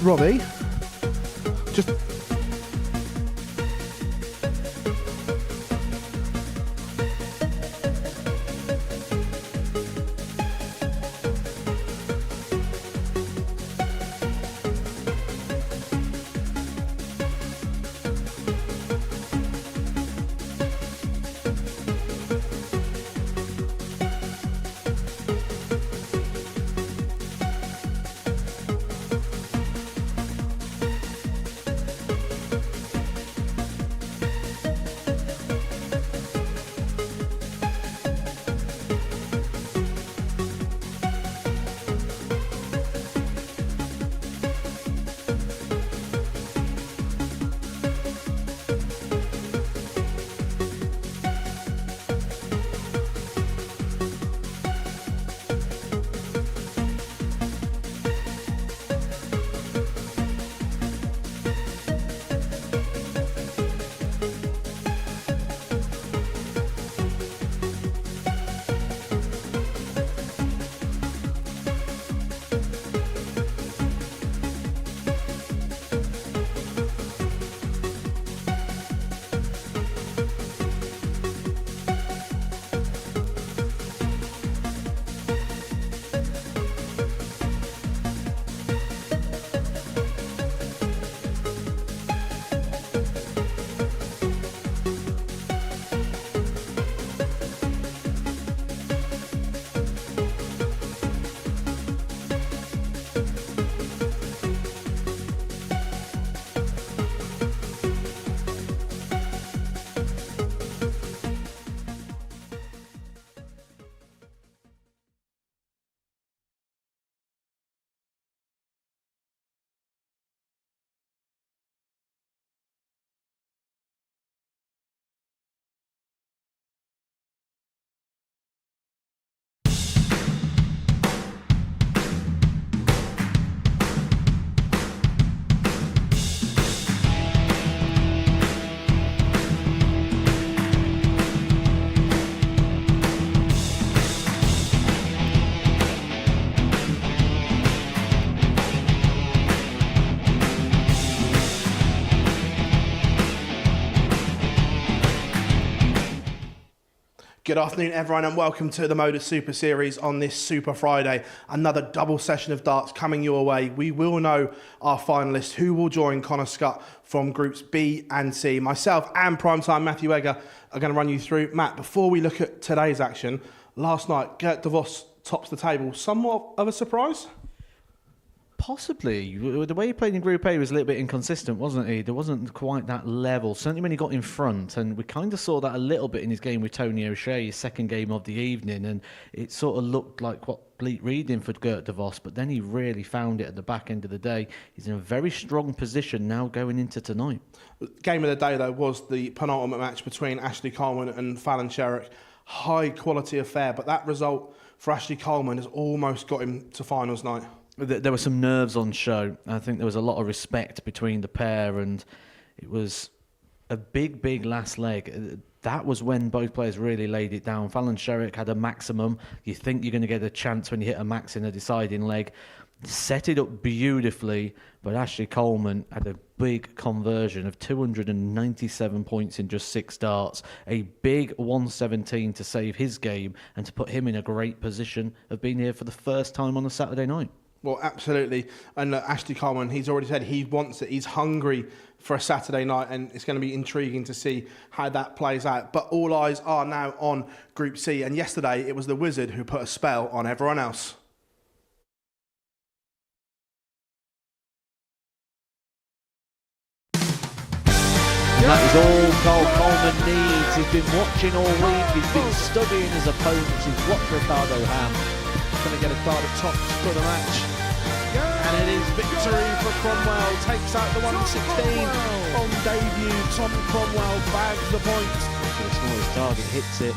Robbie, just... Good afternoon, everyone, and welcome to the Modus Super Series on this Super Friday. Another double session of darts coming your way. We will know our finalists who will join Connor Scott from Groups B and C. Myself and Primetime Matthew Egger are going to run you through. Matt, before we look at today's action, last night, Gert de Vos tops the table. Somewhat of a surprise? Possibly. The way he played in Group A was a little bit inconsistent, wasn't he? There wasn't quite that level, certainly when he got in front, and we kind of saw that a little bit in his game with Tony O'Shea, his second game of the evening, and it sort of looked like what bleak reading for Gert de Vos, but then he really found it at the back end of the day. He's in a very strong position now going into tonight. Game of the day, though, was the penultimate match between Ashley Coleman and Fallon Sherrick. High quality affair, but that result for Ashley Coleman has almost got him to finals night. There were some nerves on show. I think there was a lot of respect between the pair, and it was a big last leg. That was when both players really laid it down. Fallon Sherrick had a maximum. You think you're going to get a chance when you hit a max in a deciding leg. Set it up beautifully, but Ashley Coleman had a big conversion of 297 points in just 6 darts. A big 117 to save his game and to put him in a great position of being here for the first time on a Saturday night. Well, absolutely. And Ashley Coleman, he's already said he wants it. He's hungry for a Saturday night, and it's going to be intriguing to see how that plays out. But all eyes are now on Group C. And yesterday, it was the Wizard who put a spell on everyone else. And that is all Karl Coleman needs. He's been watching all week. He's been studying his opponents. He's watched Ricardo Ham. Going to get a card of tops for the match. And it is victory for Cromwell. Takes out the 116 on debut. Tom Cromwell bags the point. For the smallest target, hits it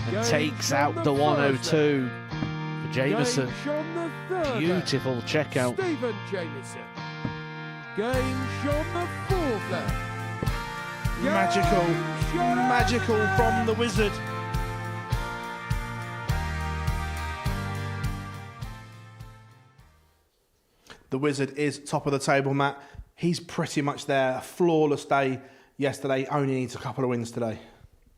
and takes out the 102 for Jameson. Beautiful checkout. Stephen Jameson. Game shot the fourth. Magical from the Wizard. The Wizard is top of the table, Matt. He's pretty much there. A flawless day yesterday. Only needs a couple of wins today.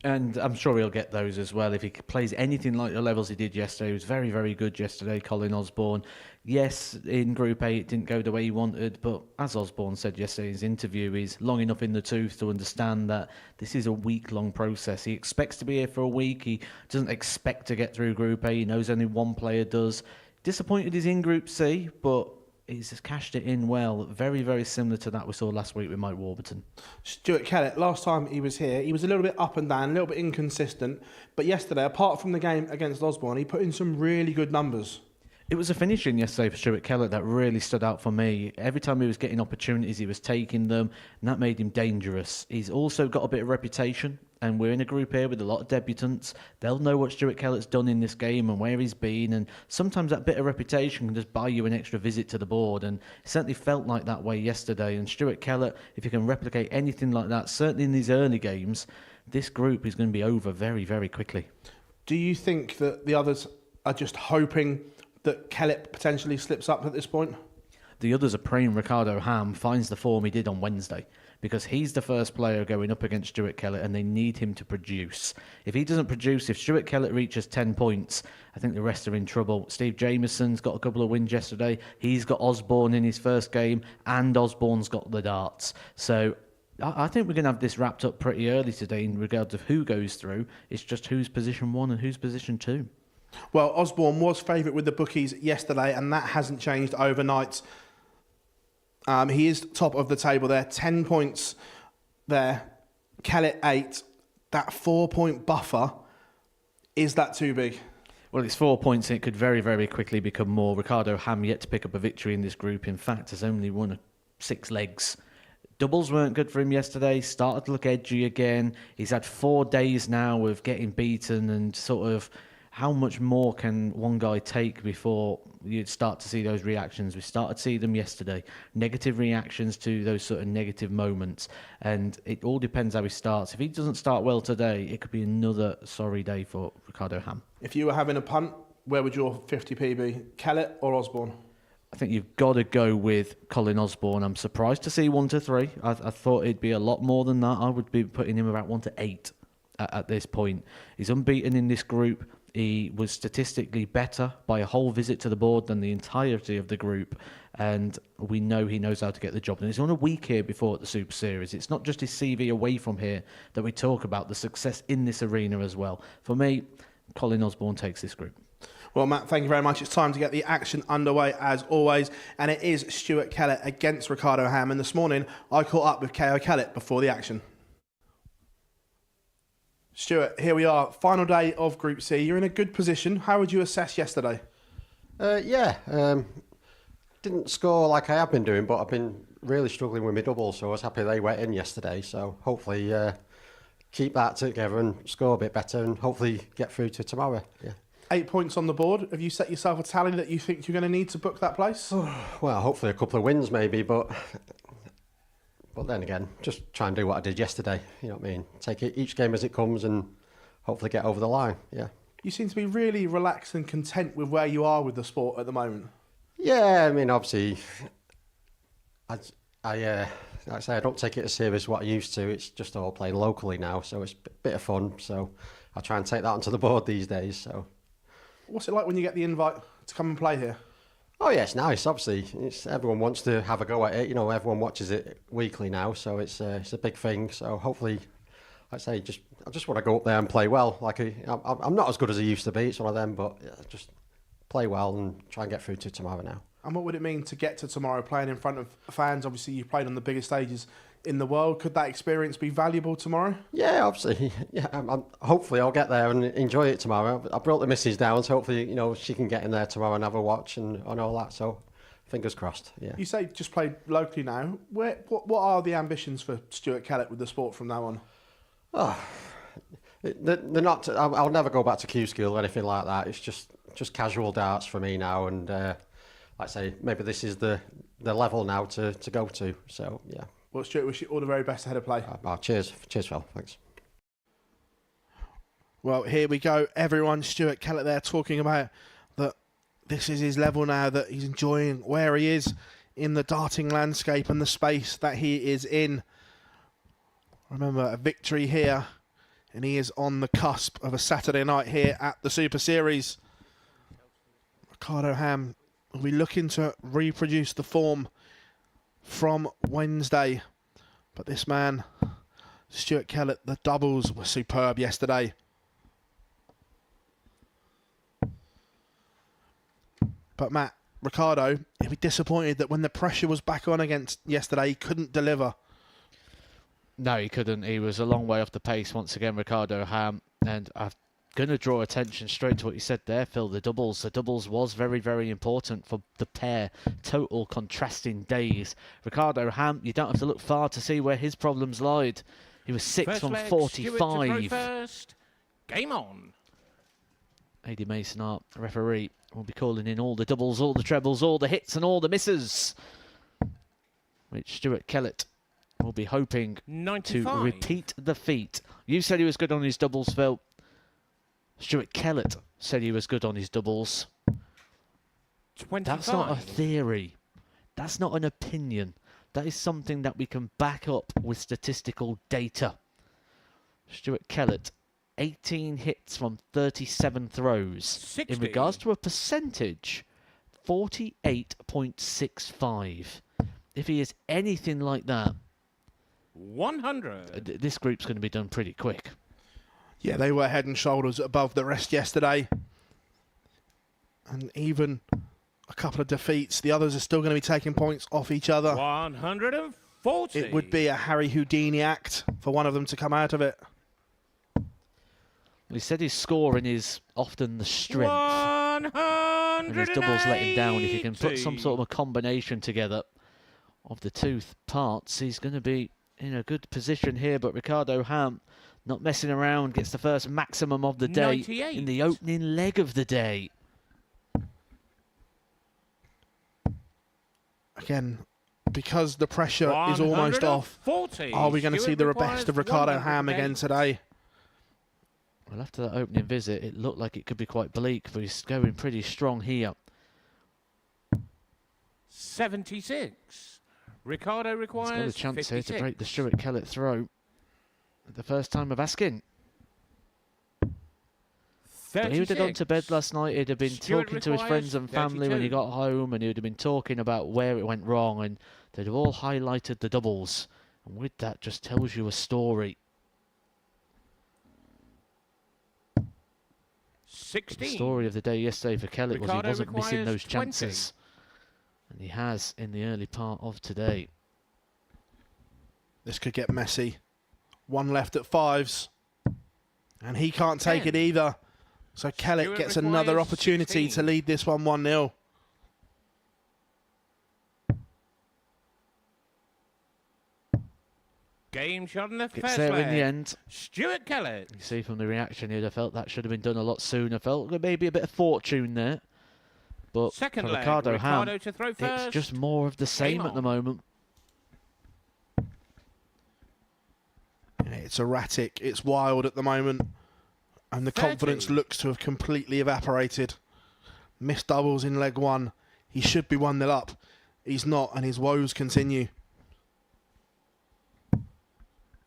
And I'm sure he'll get those as well. If he plays anything like the levels he did yesterday, he was very, very good yesterday, Colin Osborne. Yes, in Group A it didn't go the way he wanted, but as Osborne said yesterday in his interview, he's long enough in the tooth to understand that this is a week-long process. He expects to be here for a week. He doesn't expect to get through Group A. He knows only one player does. Disappointed he's in Group C, but he's cashed it in well. Very, very similar to that we saw last week with Mike Warburton. Stuart Kellet, last time he was here, he was a little bit up and down, a little bit inconsistent. But yesterday, apart from the game against Osborne, he put in some really good numbers. It was a finishing yesterday for Stuart Kellet that really stood out for me. Every time he was getting opportunities, he was taking them, and that made him dangerous. He's also got a bit of reputation, and we're in a group here with a lot of debutants. They'll know what Stuart Kellett's done in this game and where he's been, and sometimes that bit of reputation can just buy you an extra visit to the board, and it certainly felt like that way yesterday. And Stuart Kellet, if he can replicate anything like that, certainly in these early games, this group is going to be over very, very quickly. Do you think that the others are just hoping that Kellet potentially slips up at this point? The others are praying Ricardo Ham finds the form he did on Wednesday, because he's the first player going up against Stuart Kellet and they need him to produce. If he doesn't produce, if Stuart Kellet reaches 10 points, I think the rest are in trouble. Steve Jameson's got a couple of wins yesterday. He's got Osborne in his first game and Osborne's got the darts. So I think we're going to have this wrapped up pretty early today in regards of who goes through. It's just who's position 1 and who's position 2. Well, Osborne was favourite with the bookies yesterday, and that hasn't changed overnight. He is top of the table there, 10 points there. Kellet 8. That 4-point buffer, is that too big? Well, it's 4 points and it could very, very quickly become more. Ricardo Ham yet to pick up a victory in this group. In fact, has only won 6 legs. Doubles weren't good for him yesterday. Started to look edgy again. He's had 4 days now of getting beaten and sort of how much more can one guy take before you'd start to see those reactions? We started to see them yesterday. Negative reactions to those sort of negative moments. And it all depends how he starts. If he doesn't start well today, it could be another sorry day for Ricardo Ham. If you were having a punt, where would your 50p be? Kellet or Osborne? I think you've got to go with Colin Osborne. I'm surprised to see 1 to 3. I thought it'd be a lot more than that. I would be putting him about 1 to 8 at this point. He's unbeaten in this group. He was statistically better by a whole visit to the board than the entirety of the group, and we know he knows how to get the job. And he's on a week here before at the Super Series. It's not just his CV away from here that we talk about, the success in this arena as well. For me, Colin Osborne takes this group. Well, Matt, thank you very much. It's time to get the action underway as always, and it is Stuart Kellet against Ricardo Ham. And this morning, I caught up with KO Kellet before the action. Stuart, here we are, final day of Group C. You're in a good position. How would you assess yesterday? Didn't score like I have been doing, but I've been really struggling with my doubles, so I was happy they went in yesterday. So hopefully keep that together and score a bit better and hopefully get through to tomorrow. Yeah. 8 points on the board. Have you set yourself a tally that you think you're going to need to book that place? Well, hopefully a couple of wins maybe, but then again, just try and do what I did yesterday. You know what I mean? Take it each game as it comes and hopefully get over the line. Yeah. You seem to be really relaxed and content with where you are with the sport at the moment. Yeah, I mean, obviously, like I say, I don't take it as serious as what I used to. It's just all playing locally now, so it's a bit of fun. So I try and take that onto the board these days. So, what's it like when you get the invite to come and play here? Oh yeah, it's nice. Obviously, everyone wants to have a go at it. You know, everyone watches it weekly now, so it's a big thing. So hopefully, like I say, I just want to go up there and play well. Like I'm not as good as I used to be. It's one of them, but yeah, just play well and try and get through to tomorrow now. And what would it mean to get to tomorrow playing in front of fans? Obviously, you've played on the biggest stages in the world. Could that experience be valuable tomorrow? Yeah, obviously. Yeah, hopefully I'll get there and enjoy it tomorrow. I brought the missus down, so hopefully, she can get in there tomorrow and have a watch and all that. So fingers crossed. Yeah. You say just played locally now. What are the ambitions for Stuart Kellet with the sport from now on? Oh, they're not. I'll never go back to Q school or anything like that. It's just casual darts for me now, and like I say, maybe this is the level now to go to. So yeah. Well, Stuart, wish you all the very best ahead of play. Cheers, Phil. Thanks. Well, here we go, everyone. Stuart Kellet there talking about that this is his level now, that he's enjoying where he is in the darting landscape and the space that he is in. Remember, a victory here, and he is on the cusp of a Saturday night here at the Super Series. Ricardo Ham will be looking to reproduce the form from Wednesday. But this man, Stuart Kellet, the doubles were superb yesterday. But Matt, Ricardo, he'll be disappointed that when the pressure was back on against yesterday, he couldn't deliver. No, he couldn't. He was a long way off the pace once again, Ricardo Ham. And I'm going to draw attention straight to what you said there, Phil. The doubles was very, very important for the pair. Total contrasting days. Ricardo Ham, you don't have to look far to see where his problems lied. He was 6 from 45. First. Game on. A.D. Mason, our referee, will be calling in all the doubles, all the trebles, all the hits and all the misses, which Stuart Kellet will be hoping 95. to repeat the feat. You said he was good on his doubles, Phil. Stuart Kellet said he was good on his doubles. 25. That's not a theory. That's not an opinion. That is something that we can back up with statistical data. Stuart Kellet, 18 hits from 37 throws. 60. In regards to a percentage, 48.65. If he is anything like that, 100. this group's going to be done pretty quick. Yeah, they were head and shoulders above the rest yesterday. And even a couple of defeats, the others are still going to be taking points off each other. 140. It would be a Harry Houdini act for one of them to come out of it. He said his scoring is often the strength. 180. And his doubles let him down. If he can put some sort of a combination together of the two parts, he's going to be in a good position here. But Ricardo Ham, not messing around, gets the first maximum of the day 98. in the opening leg of the day. Again, because the pressure is almost off, 140. are we going to see the Stuart best of Ricardo requires Ham again today? Well, after that opening visit, it looked like it could be quite bleak, but he's going pretty strong here. 76. Ricardo He's requires got a chance 56. here to break the Stuart Kellet throw at the first time of asking. But he would have gone to bed last night, he'd have been Stuart talking to his friends and family when he 32. got home, and he would have been talking about where it went wrong, and they'd have all highlighted the doubles. And with that, just tells you a story. 16. The story of the day yesterday for Kellet was he Ricardo wasn't missing requires those chances. And he has in the early part of today. This could get messy. One left at fives. And he can't take 10. it either. So Kellet Stuart gets another requires opportunity 16. to lead this one 1-0. Game shot in the Gets first there leg. in the end. Stuart Kellet. You see from the reaction, he'd have felt that should have been done a lot sooner. Felt maybe a bit of fortune there. But Second for leg. Ricardo Ham, to throw first. it's just more of the same at the on. moment. It's erratic. It's wild at the moment. And the 30. confidence looks to have completely evaporated. Missed doubles in leg one. He should be 1-0 up. He's not, and his woes continue.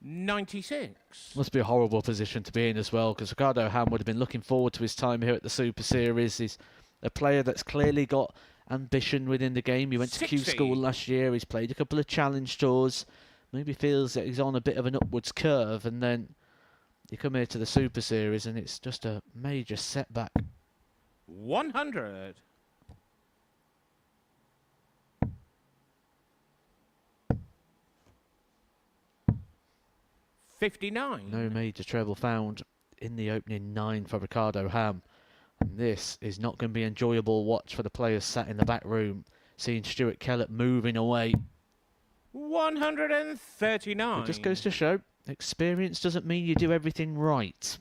96. Must be a horrible position to be in as well, because Ricardo Ham would have been looking forward to his time here at the Super Series. He's a player that's clearly got ambition within the game. He went to Q 60. School last year. He's played a couple of challenge tours. Maybe feels that he's on a bit of an upwards curve, and then you come here to the Super Series and it's just a major setback. 100. $59. No major treble found in the opening 9 for Ricardo Ham. And this is not going to be enjoyable watch for the players sat in the back room, seeing Stuart Kellet moving away. 139. It just goes to show, experience doesn't mean you do everything right.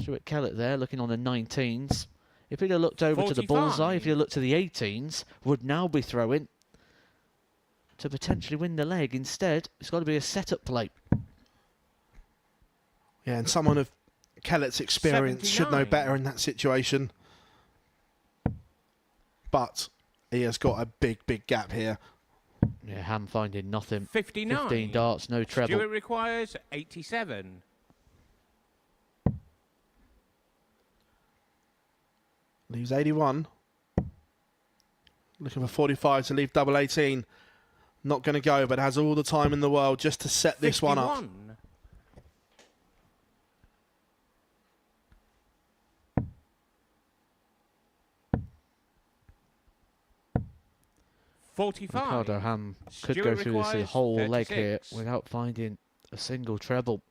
Stuart Kellet there, looking on the 19s. If he'd have looked over to the 45. bullseye, if he'd have looked to the 18s, would now be throwing to potentially win the leg. Instead, it's got to be a setup play. Yeah, and someone of Kellet's experience should know 79. better in that situation. But he has got a big gap here. Yeah, Ham finding nothing. 59. 15 darts, no treble. Stuart requires 87. Leaves 81. Looking for 45 to leave double 18. Not going to go, but has all the time in the world just to set this one up. 51. Ricardo Ham could Stuart go through this requires whole leg here 36. without finding a single treble.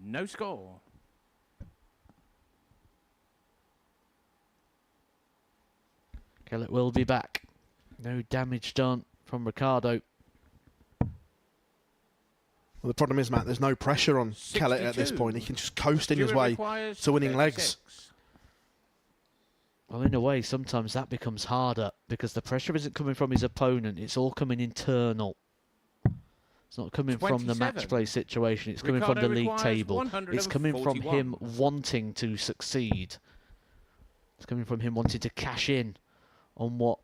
No score. Kellet will be back. No damage done from Ricardo. Well, the problem is, Matt, there's no pressure on Kellet at this 62. point. He can just coast in his Stuart way requires to winning 36. legs. Well, in a way, sometimes that becomes harder because the pressure isn't coming from his opponent. It's all coming internal. It's not coming from the 27. match play situation. It's coming Ricardo from the league requires table. It's coming from 141. him wanting to succeed. It's coming from him wanting to cash in on what,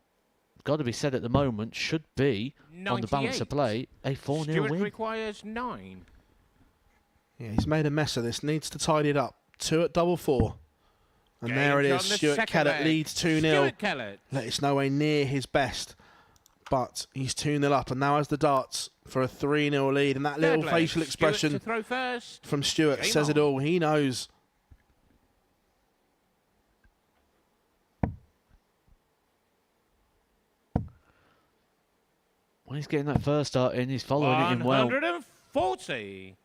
got to be said at the moment, should be, on the balance of 98. play, a 4-0 Stuart win. requires 9. Yeah, he's made a mess of this. Needs to tidy it up. 2 at double 4. And Games there it on is. the Stuart second Kellet leg. leads 2-0. Stuart Kellet. It's nowhere near his best. But he's 2-0 up, and now has the darts for a 3-0 lead. And that little Third leg. facial Stuart expression to throw first. from Stuart Game says it on. all. He knows. When he's getting that first start in, he's following it in well. 140.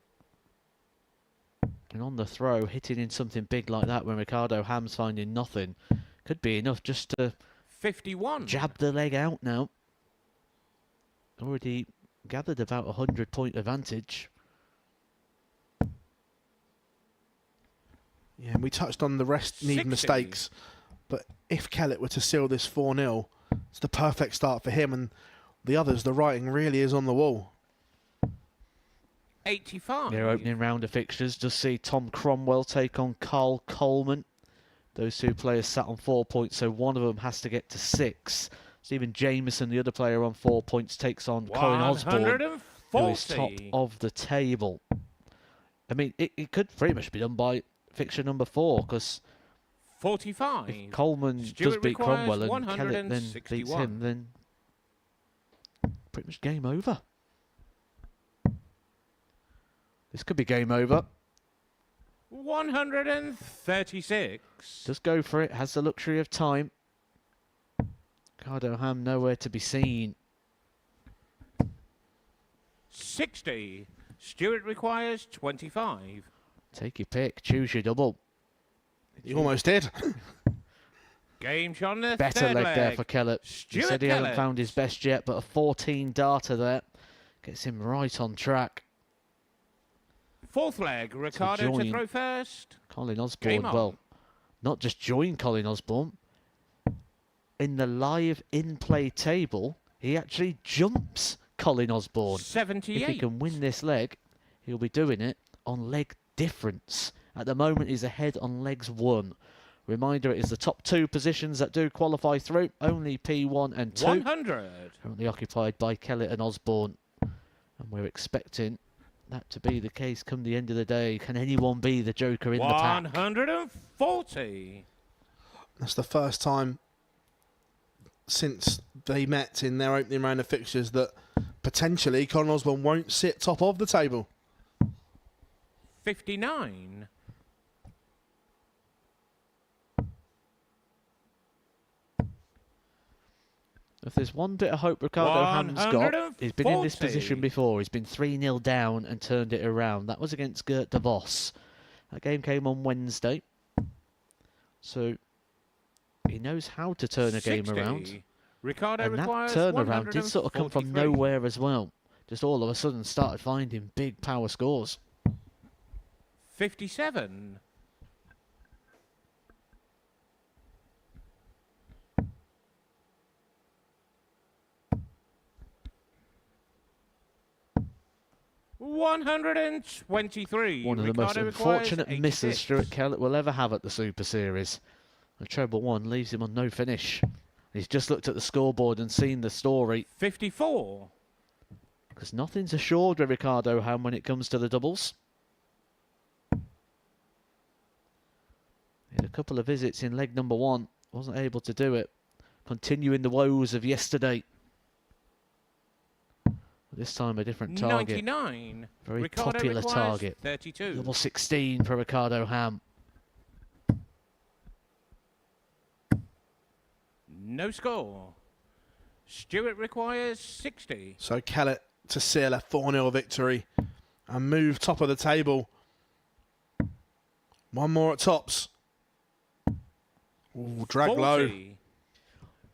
And on the throw, hitting in something big like that when Ricardo Ham's finding nothing, could be enough just to 51. jab the leg out now. Already gathered about a 100-point advantage. Yeah, and we touched on the rest need 60. mistakes. But if Kellet were to seal this 4-0, it's the perfect start for him. And the others, the writing really is on the wall. 85. Their opening round of fixtures just see Tom Cromwell take on Karl Coleman. Those two players sat on 4 points, so one of them has to get to 6. Stephen Jameson, the other player on 4 points, takes on Colin Osborne, who is top 140. of the table. I mean, it could pretty much be done by fixture number 4, because 45. if Coleman does Stuart beat requires Cromwell and Kellet then beats 161. him, then pretty much game over. This could be game over. 136. Just go for it. Has the luxury of time. Ricardo Ham nowhere to be seen. 60. Stuart requires 25. Take your pick. Choose your double. He almost did. Game shot on the Better third leg leg. there for Kellet. He Stuart said he hasn't Kellet. found his best yet, but a 14 darter there gets him right on track. Fourth leg. Ricardo to join. throw first. Colin Osborne, Game on. well, not just join Colin Osborne. In the live in-play table, he actually jumps Colin Osborne. 78. If he can win this leg, he'll be doing it on leg difference. At the moment, he's ahead on legs 1. Reminder, it is the top 2 positions that do qualify through. Only P1 and 2. 100. Currently occupied by Kellet and Osborne. And we're expecting that to be the case come the end of the day. Can anyone be the joker in the pack? 140. That's the first time since they met in their opening round of fixtures that potentially Colin Osborne won't sit top of the table. 59. If there's one bit of hope Ricardo Ham's got, he's been in this 140. position before. He's been 3-0 down and turned it around. That was against Gert de Vos. That game came on Wednesday. So he knows how to turn a game 60. around. Ricardo And that requires turnaround did sort of come from 143. nowhere as well. Just all of a sudden started finding big power scores. 57. 123. One of the most Ricardo requires unfortunate 86. misses Stuart Kellet will ever have at the Super Series. A treble one leaves him on no finish. He's just looked at the scoreboard and seen the story. 54. Because nothing's assured with Ricardo Ham when it comes to the doubles. He had a couple of visits in leg number one. Wasn't able to do it. Continuing the woes of yesterday. This time a different target. 99. Very Ricardo popular requires target. 32. Double 16 for Ricardo Ham. No score. Stuart requires 60. So Kellet to seal a 4-0 victory and move top of the table. One more at tops. Ooh, drag 40. low.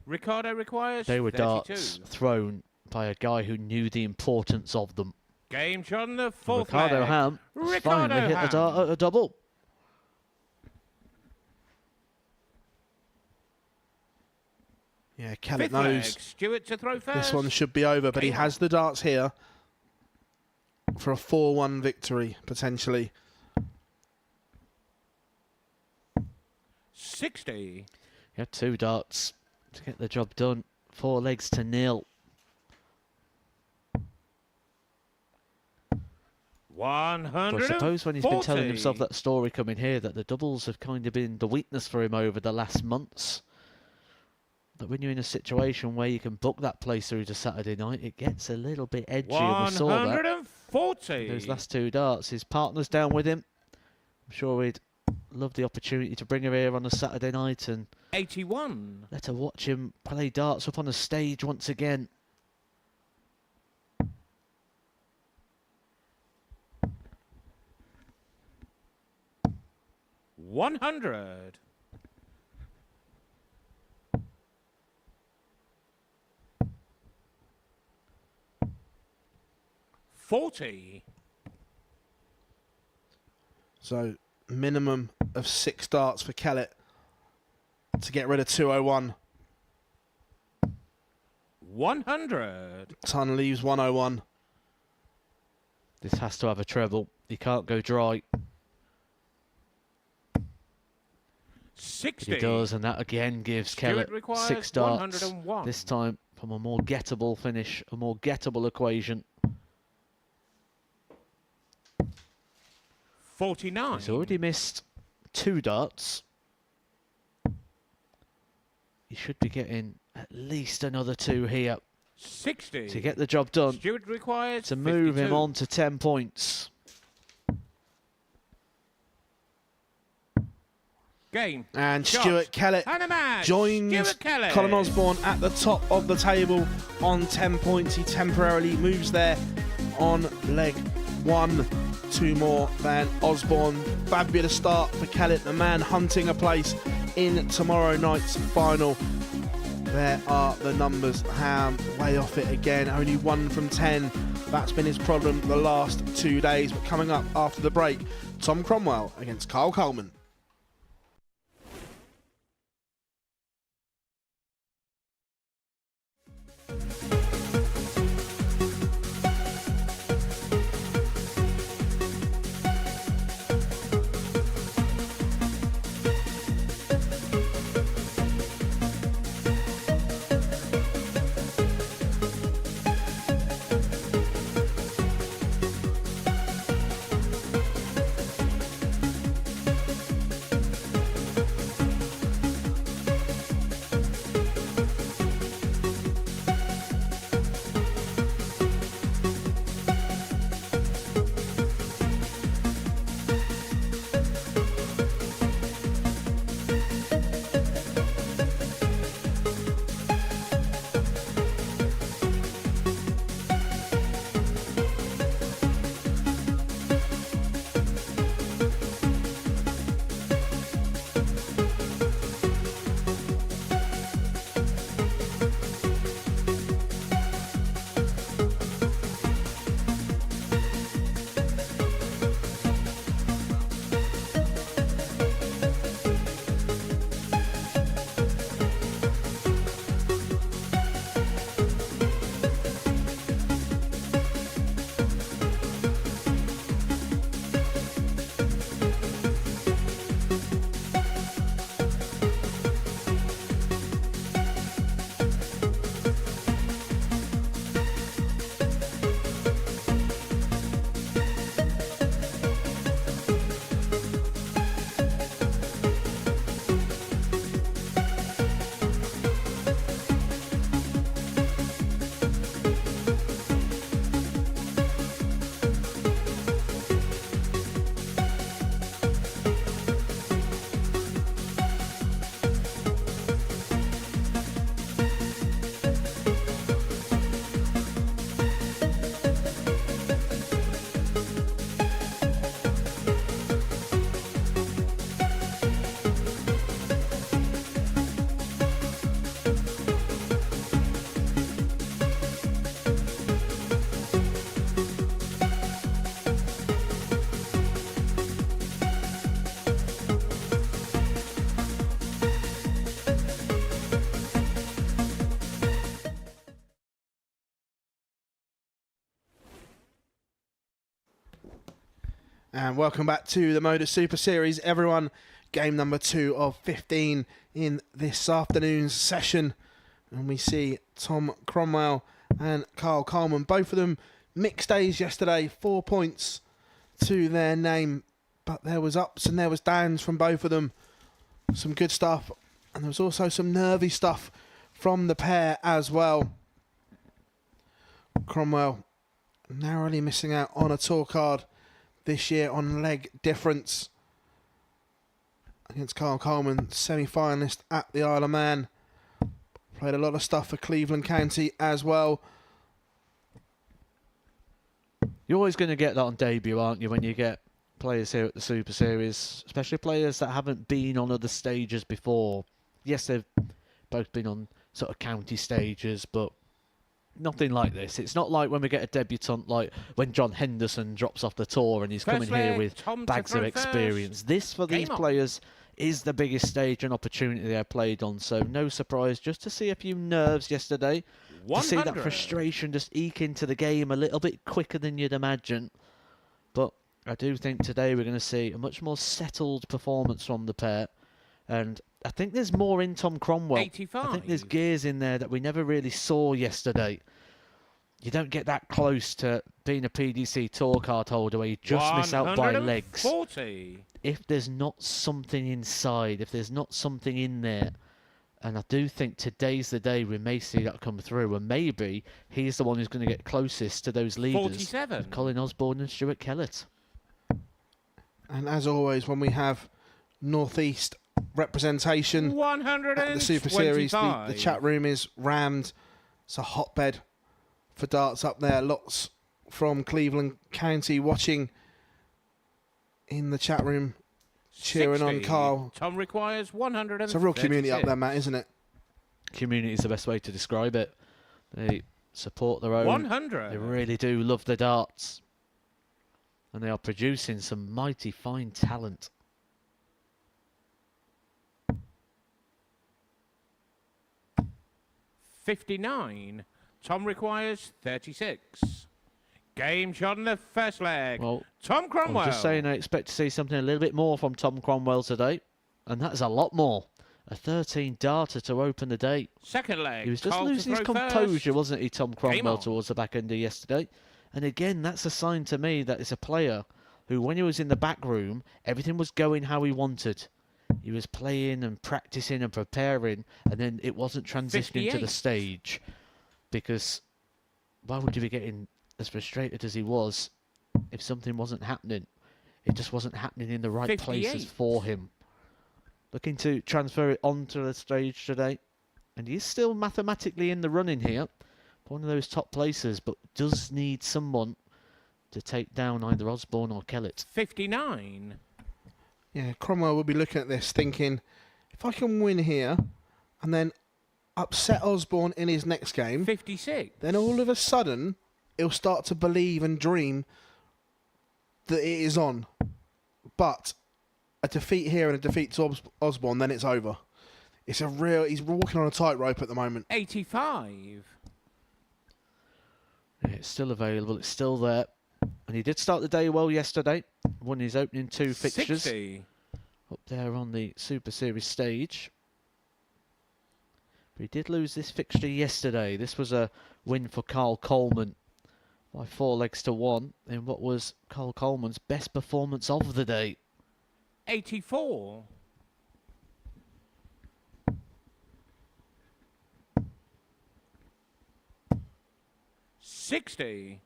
Ricardo requires They were 32. darts thrown by a guy who knew the importance of them. Game shot on the fourth Ricardo leg. Ham has Ricardo finally hit Ham. a double. Yeah, Kellet Fifth leg. knows Stuart to throw first. this one should be over, but he Game has the darts here for a 4-1 victory, potentially. 60. He had 2 darts to get the job done. 4 legs to nil. 140. But I suppose when he's been telling himself that story coming here, that the doubles have kind of been the weakness for him over the last months. But when you're in a situation where you can book that place through to Saturday night, it gets a little bit edgy. And we saw that. 140. Those last 2 darts. His partner's down with him. I'm sure he'd love the opportunity to bring her here on a Saturday night and 81. let her watch him play darts up on a stage once again. $100. 40. So minimum of 6 darts for Kellet to get rid of 201. 100. Ton leaves 101. This has to have a treble. He can't go dry. 60. He does, and that again gives Stuart Kellet requires 6 darts. 101. This time from a more gettable finish, a more gettable equation. 49. He's already missed 2 darts. He should be getting at least another 2 here 60. to get the job done, Stuart requires to move 52. him on to 10 points. Game. And Shot. Stuart Kellet And a match. joins Stuart Kellet. Colin Osborne at the top of the table on 10 points. He temporarily moves there on leg 1. 2 more than Osborne. Fabulous start for Kellet, the man hunting a place in tomorrow night's final. There are the numbers. Ham way off it again, only 1 from 10. That's been his problem the last 2 days. But coming up after the break, Tom Cromwell against Karl Coleman. And welcome back to the Modus Super Series, everyone. Game number 2 of 15 in this afternoon's session. And we see Tom Cromwell and Karl Coleman, both of them mixed days yesterday, 4 points to their name. But there was ups and there was downs from both of them. Some good stuff. And there was also some nervy stuff from the pair as well. Cromwell narrowly missing out on a tour card this year on leg difference against Karl Coleman, semi-finalist at the Isle of Man. Played a lot of stuff for Cleveland County as well. You're always going to get that on debut, aren't you, when you get players here at the Super Series, especially players that haven't been on other stages before. Yes, they've both been on sort of county stages, but nothing like this. It's not like when we get a debutant, like when John Henderson drops off the tour and he's coming here with bags of experience. This, for these players, is the biggest stage and opportunity they've played on. So no surprise, just to see a few nerves yesterday, to see that frustration just eke into the game a little bit quicker than you'd imagine. But I do think today we're going to see a much more settled performance from the pair. And I think there's more in Tom Cromwell. 85. I think there's gears in there that we never really saw yesterday. You don't get that close to being a PDC tour card holder where you just miss out by legs. 140. If there's not something inside, if there's not something in there, and I do think today's the day we may see that come through, and maybe he's the one who's going to get closest to those leaders. 47. Colin, Osborne and Stuart Kellet. And as always, when we have Northeast representation at the Super Series, the chat room is rammed. It's a hotbed for darts up there. Lots from Cleveland County watching in the chat room, cheering 60. on Karl. Tom requires 100. It's a real community up there, Matt, isn't it? Community is the best way to describe it. They support their own. 100. They really do love the darts. And they are producing some mighty fine talent. $59. Tom requires 36. Game shot in the first leg. Well, Tom Cromwell. I was just saying I expect to see something a little bit more from Tom Cromwell today. And that is a lot more. A 13 darter to open the day. Second leg. He was just Karl losing his to throw composure, first. wasn't he, Tom Cromwell, towards the back end of yesterday. And again, that's a sign to me that it's a player who, when he was in the back room, everything was going how he wanted. He was playing and practicing and preparing, and then it wasn't transitioning to the 58. stage. Because why would you be getting as frustrated as he was if something wasn't happening? It just wasn't happening in the right 58. places for him. Looking to transfer it onto the stage today. And he is still mathematically in the running here. One of those top places, but does need someone to take down either Osborne or Kellet. 59. Yeah, Cromwell will be looking at this thinking, if I can win here and then upset Osborne in his next game, 56. then all of a sudden he'll start to believe and dream that it is on. But a defeat here and a defeat to Osborne, then it's over. It's a real... He's walking on a tightrope at the moment. 85. Yeah, it's still available. It's still there. And he did start the day well yesterday. Won his opening 2 fixtures. 60. Up there on the Super Series stage. But he did lose this fixture yesterday. This was a win for Karl Coleman by 4 legs to 1 in what was Karl Coleman's best performance of the day. 84. $60.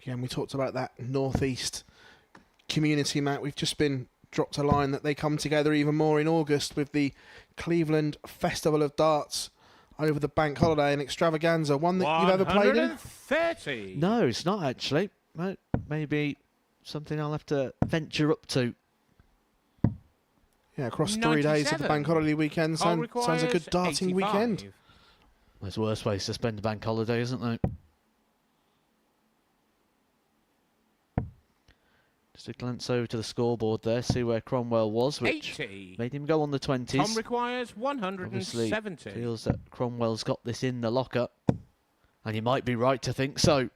Again, we talked about that Northeast community, Matt. We've just been dropped a line that they come together even more in August with the Cleveland Festival of Darts over the bank holiday and extravaganza. One that you've ever played in? 130. No, it's not actually. No, maybe something I'll have to venture up to. Yeah, across 3 days of the bank holiday weekend. Sounds a good darting weekend. There's worse ways to spend a bank holiday, isn't there? Just a glance over to the scoreboard there, see where Cromwell was, which 80. made him go on the 20s. Tom requires Obviously 170. feels that Cromwell's got this in the locker. And you might be right to think so.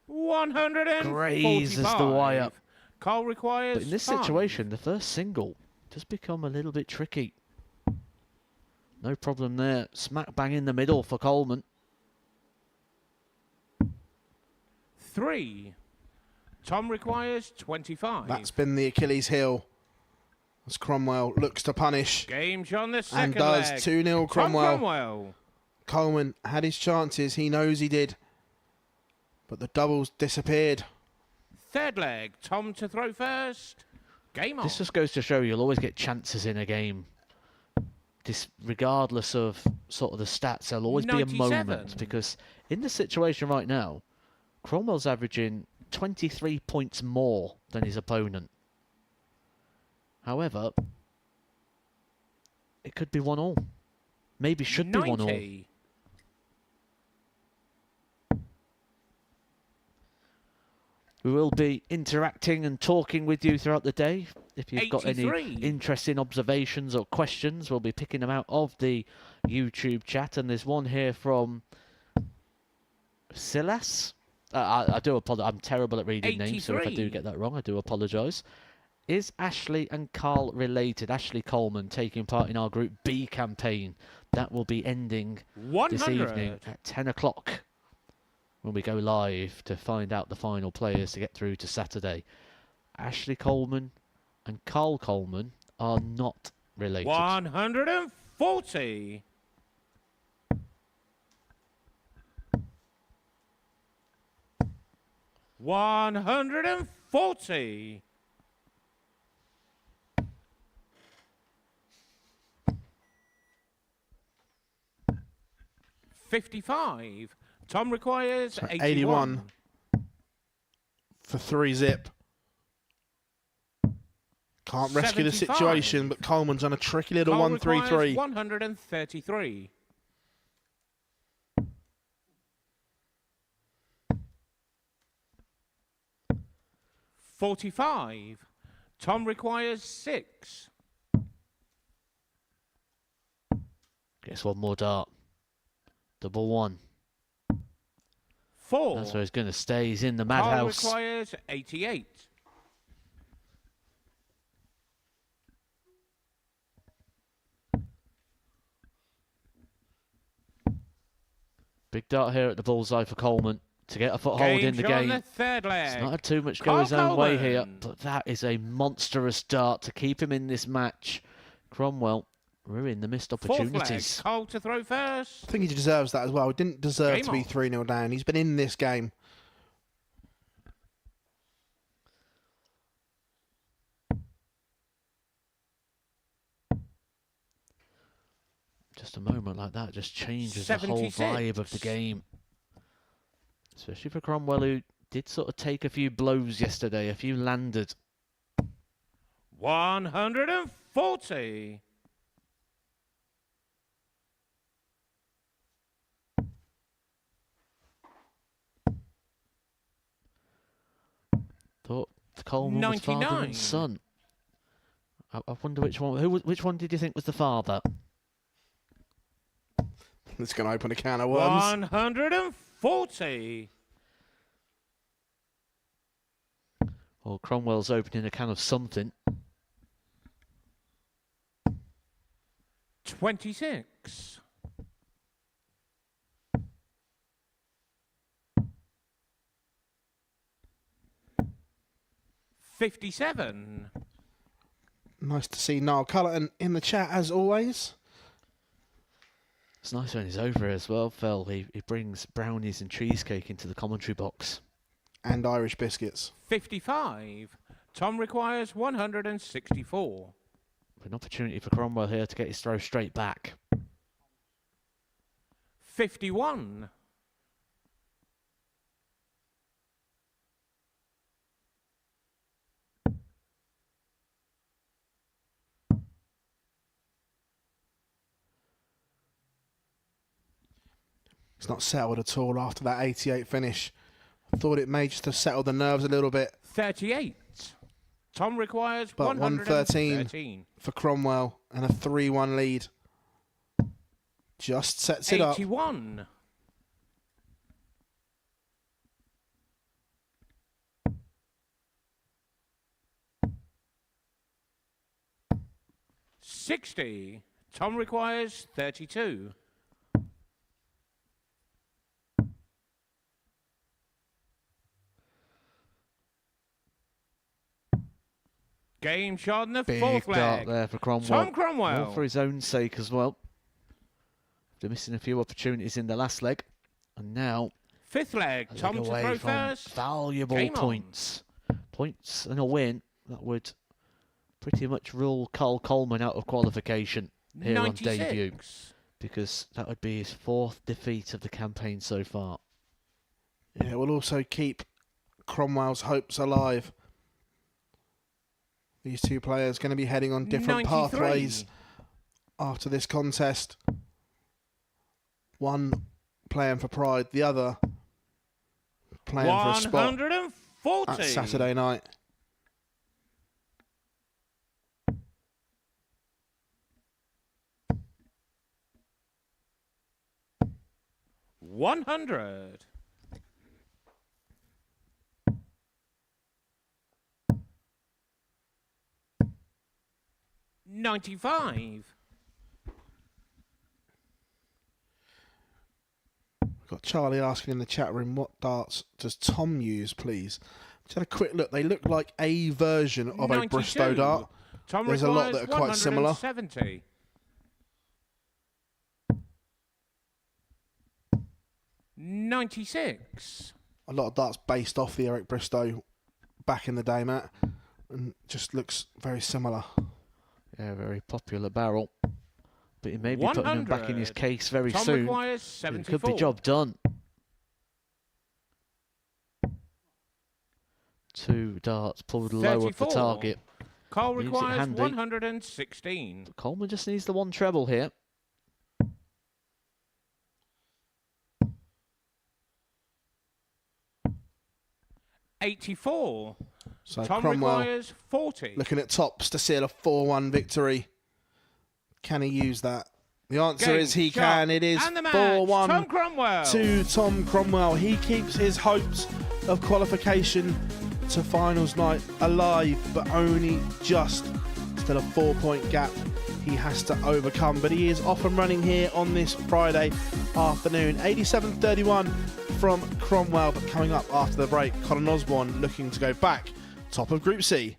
145. Grazes the wire. Karl requires But in this 5. situation, the first single does become a little bit tricky. No problem there. Smack bang in the middle for Coleman. 3. Tom requires 25. That's been the Achilles heel as Cromwell looks to punish Game's on the second and does. leg. 2-0 Tom Cromwell. Cromwell. Coleman had his chances. He knows he did. But the doubles disappeared. Third leg. Tom to throw first. Game on. This just goes to show you'll always get chances in a game. Regardless of sort of the stats, there'll always be a 97. moment. Because in the situation right now, Cromwell's averaging 23 points more than his opponent. However, it could be 1-1. Maybe should be 1-1. 90. We will be interacting and talking with you throughout the day. If you've got any 83. interesting observations or questions, we'll be picking them out of the YouTube chat. And there's one here from Silas. I do apologize. I'm terrible at reading names, so if I do 83. get that wrong, I do apologise. Is Ashley and Karl related? Ashley Coleman taking part in our Group B campaign. That will be ending 100. this evening at 10 o'clock when we go live to find out the final players to get through to Saturday. Ashley Coleman and Karl Coleman are not related. 140. 140. 55. Tom requires So 81. 81 for 3-zip. Can't rescue the 75. situation, but Coleman's on a tricky little Karl 1-3-3. requires 133. 45. Tom requires 6. Gets one more dart. Double one. 4. That's where he's going to stay. He's in the Karl madhouse. requires 88. Big dart here at the bullseye for Coleman to get a foothold in the Game's on game. the third leg. He's not had too much go Karl his own way here, Coleman. but that is a monstrous dart to keep him in this match. Cromwell ruined the missed Fourth leg. opportunities. Karl to throw first. I think he deserves that as well. He didn't deserve Game to be on. 3-0 down. He's been in this game. Just a moment like that just changes the whole 76. vibe of the game. Especially for Cromwell, who did sort of take a few blows yesterday, a few landed. 140. Thought Coleman was father 99. and son. I wonder which one. Which one did you think was the father? It's going to open a can of worms. 140. Well, Cromwell's opening a can of something. 26. 57. Nice to see Niall Cullerton in the chat as always. It's nice when he's over here as well, Phil. He brings brownies and cheesecake into the commentary box. And Irish biscuits. 55. Tom requires 164. An opportunity for Cromwell here to get his throw straight back. 51. 'It's not settled at all after that 88 finish. I thought it may just have settled the nerves a little bit. 38. Tom requires But 113. for Cromwell and a 3-1 lead. Just sets it up. 81. 60. Tom requires 32. Game shot in the Big fourth dart leg. there for Cromwell. Tom Cromwell. All for his own sake as well. After missing a few opportunities in the last leg. And now, Fifth leg. a Tom leg to away throw from first. valuable Game on. points. Points and a win that would pretty much rule Karl Coleman out of qualification here 96. on debut. Because that would be his 4th defeat of the campaign so far. Yeah, we'll also keep Cromwell's hopes alive. These two players going to be heading on different 93. pathways after this contest. One playing for pride, the other playing for a spot 140. at Saturday night. $100. $95. We've got Charlie asking in the chat room, what darts does Tom use, please? Just had a quick look. They look like a version of a 92. Bristow dart. Tom There's a lot requires that are quite similar. 170. $96. A lot of darts based off the Eric Bristow back in the day, Matt, and just looks very similar. Yeah, very popular barrel. But he may be putting him back in his 100. case very Tom soon. requires It 74. could be job done. 2 darts pulled low of the 34. target. Karl Leaves it requires handy. 116. Coleman just needs the 1 treble here. $84. So Tom Cromwell requires 40. looking at tops to seal a 4-1 victory. Can he use that? The answer Game, is he shot, can. It is and the match, 4-1 Tom Cromwell. to Tom Cromwell. He keeps his hopes of qualification to finals night alive, but only just. Still a 4-point gap he has to overcome, but he is off and running here on this Friday afternoon. 87-31 from Cromwell, but coming up after the break, Colin Osborne looking to go back top of Group C.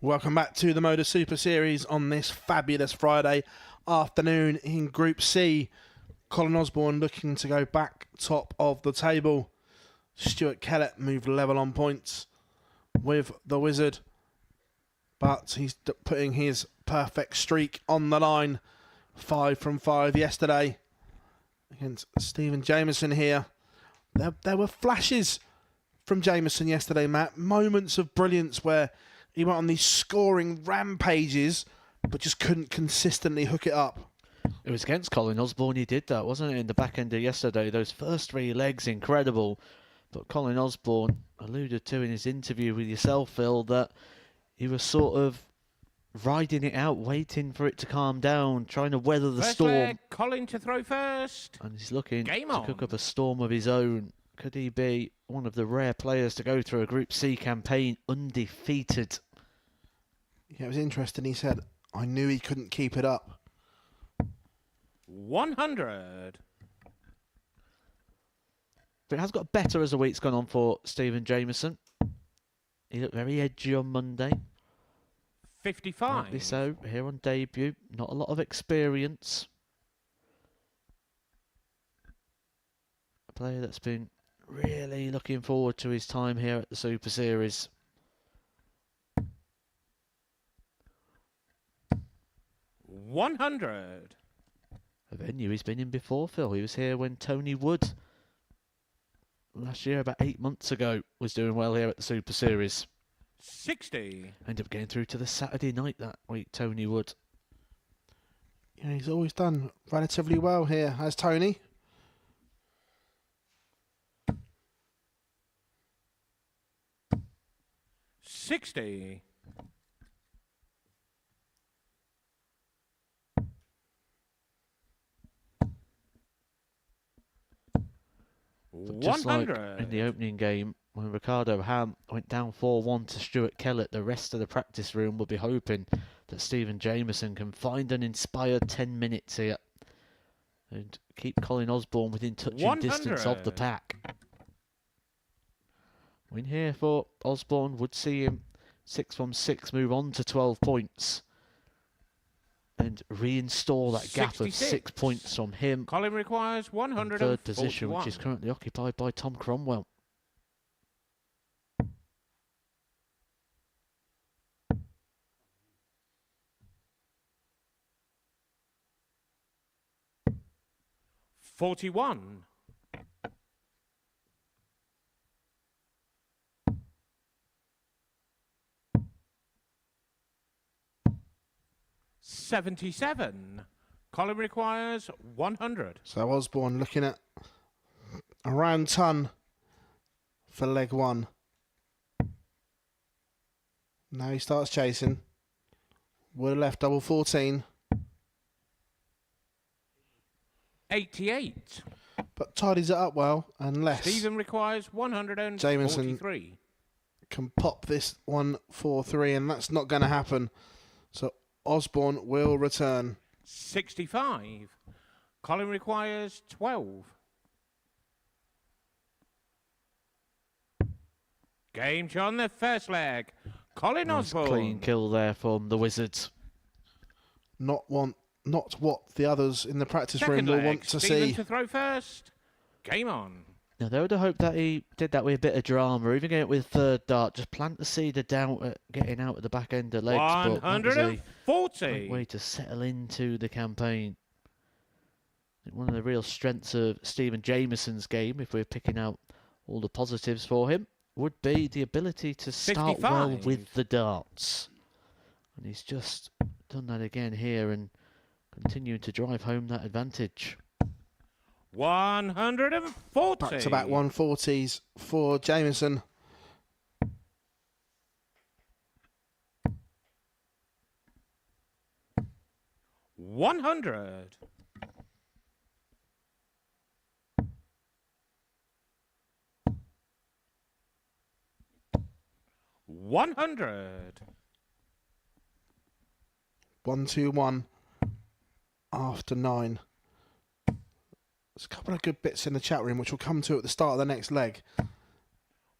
Welcome back to the Modus Super Series on this fabulous Friday afternoon in Group C. Colin Osborne looking to go back top of the table. Stuart Kellet moved level on points with the Wizard, but he's putting his perfect streak on the line. 5 from 5 yesterday against Stephen Jameson here. There were flashes from Jameson yesterday, Matt. Moments of brilliance where he went on these scoring rampages, but just couldn't consistently hook it up. It was against Colin Osborne he did that, wasn't it? In the back end of yesterday, those first 3 legs, incredible. But Colin Osborne alluded to in his interview with yourself, Phil, that he was sort of riding it out, waiting for it to calm down, trying to weather the storm. Leg, Colin to throw first. And he's looking Game to on. cook up a storm of his own. Could he be one of the rare players to go through a Group C campaign undefeated? Yeah, it was interesting. He said, I knew he couldn't keep it up. 100. But it has got better as the week's gone on for Stephen Jameson. He looked very edgy on Monday. 55. Rightly so, here on debut. Not a lot of experience. A player that's been really looking forward to his time here at the Super Series. $100. A venue he's been in before, Phil. He was here when Tony Wood, last year, about 8 months ago, was doing well here at the Super Series. 60. Ended up getting through to the Saturday night that week, Tony Wood. Yeah, he's always done relatively well here, has Tony. $60. But just like in the opening game, when Ricardo Ham went down 4-1 to Stuart Kellet, the rest of the practice room will be hoping that Stephen Jameson can find an inspired 10 minutes here and keep Colin Osborne within touching distance of the pack. Win here for Osborne would see him 6 from 6 move on to 12 points and reinstall that gap 66. of 6 points from him. Colin requires 141. Third position, which is currently occupied by Tom Cromwell. $41. $77. Colin requires 100. So Osborne looking at around ton for leg 1. Now he starts chasing. Would have left double 14. 88. But tidies it up well, unless Stephen requires 143. Jameson can pop this 1-4-3, and that's not going to happen. So Osborne will return. 65. Colin requires 12. Game on the first leg. Colin Nice Osborne. clean kill there from the Wizards. Not what the others in the practice room Second will leg. want to Stephen see. to throw first. Game on. Now, they would have hoped that he did that with a bit of drama, even getting it with third dart, just plant the seed of doubt at getting out at the back end of legs. But that was a 140. great way to settle into the campaign. I think one of the real strengths of Stephen Jameson's game, if we're picking out all the positives for him, would be the ability to start well 55. with the darts. And he's just done that again here and continuing to drive home that advantage. 140. Back-to-back 140s for Jameson. $100. $100. 1-2-1 after 9. There's a couple of good bits in the chat room, which we'll come to at the start of the next leg.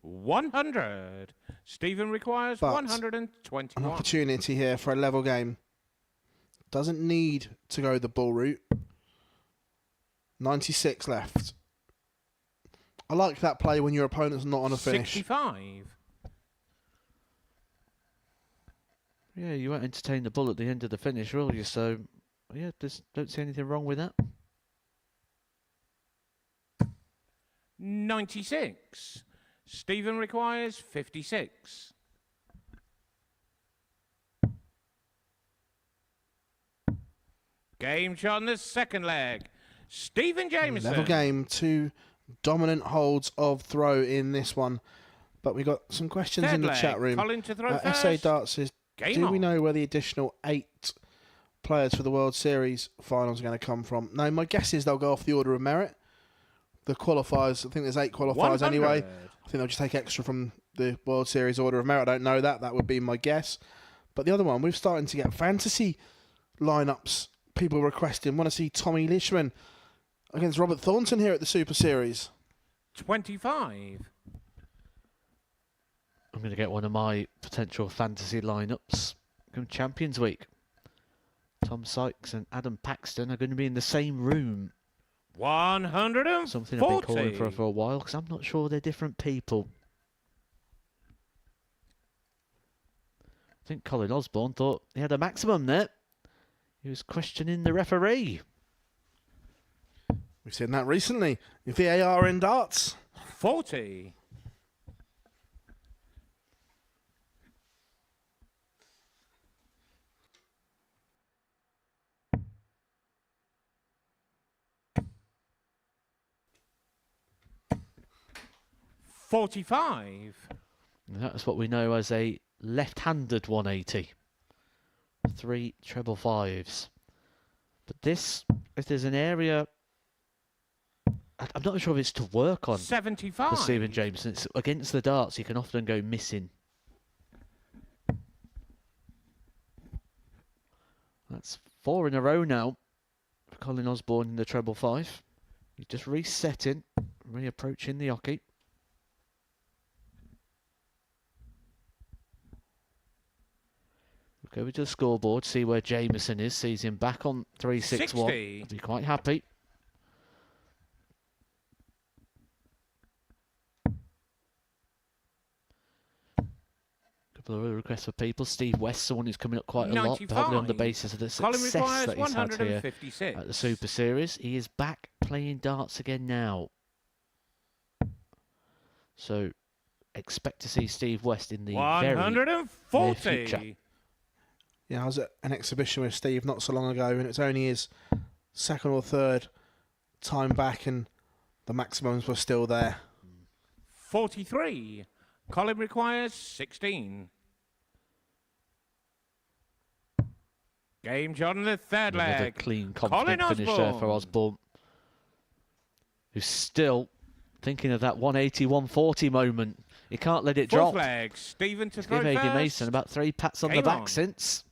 100. Stephen requires But 121. an opportunity here for a level game. Doesn't need to go the ball route. 96 left. I like that play when your opponent's not on a finish. 65. Yeah, you won't entertain the bull at the end of the finish, will you? So, yeah, just don't see anything wrong with that. 96. Stephen requires 56. Game shot on the second leg. Stephen Jameson. Level game, 2 dominant holds of throw in this one. But we got some questions Third in the leg. chat room. Colin to throw SA first. Darts says, Game do we on. know where the additional 8 players for the World Series finals are going to come from? No, my guess is they'll go off the order of merit. The qualifiers, I think there's 8 qualifiers 100. anyway. I think they'll just take extra from the World Series order of merit. I don't know that. That would be my guess. But the other one, we're starting to get fantasy lineups. People requesting, want to see Tommy Lishman against Robert Thornton here at the Super Series. 25. I'm going to get one of my potential fantasy lineups come Champions Week. Tom Sykes and Adam Paxton are going to be in the same room. 140. Something I've been calling for a while because I'm not sure they're different people. I think Colin Osborne thought he had a maximum there. He was questioning the referee. We've seen that recently. VAR in darts. 40. $45. And that's what we know as a left-handed 180. 3 treble 5s. But this, if there's an area, I'm not sure if it's to work on 75. for Stephen Jameson. It's against the darts, you can often go missing. That's 4 in a row now for Colin Osborne in the treble 5. He's just resetting, reapproaching the hockey. We'll go over to the scoreboard, see where Jameson is. Sees him back on 3-6-1. 60. He'll be quite happy. Couple of other requests for people. Steve West, someone who's coming up quite a lot, 95. probably on the basis of the Colin success requires that he's had here 156. at the Super Series. He is back playing darts again now. So expect to see Steve West in the very near future. 140. Yeah, I was at an exhibition with Steve not so long ago, and it's only his second or third time back, and the maximums were still there. 43. Colin requires 16. Game shot on the third Another leg. clean, Colin confident finish there for Osborne. Osborne, who's still thinking of that 180, 140 moment. He can't let it Fourth drop. leg. Stephen to throw Give first. Mason about 3 pats on the Game back on. since.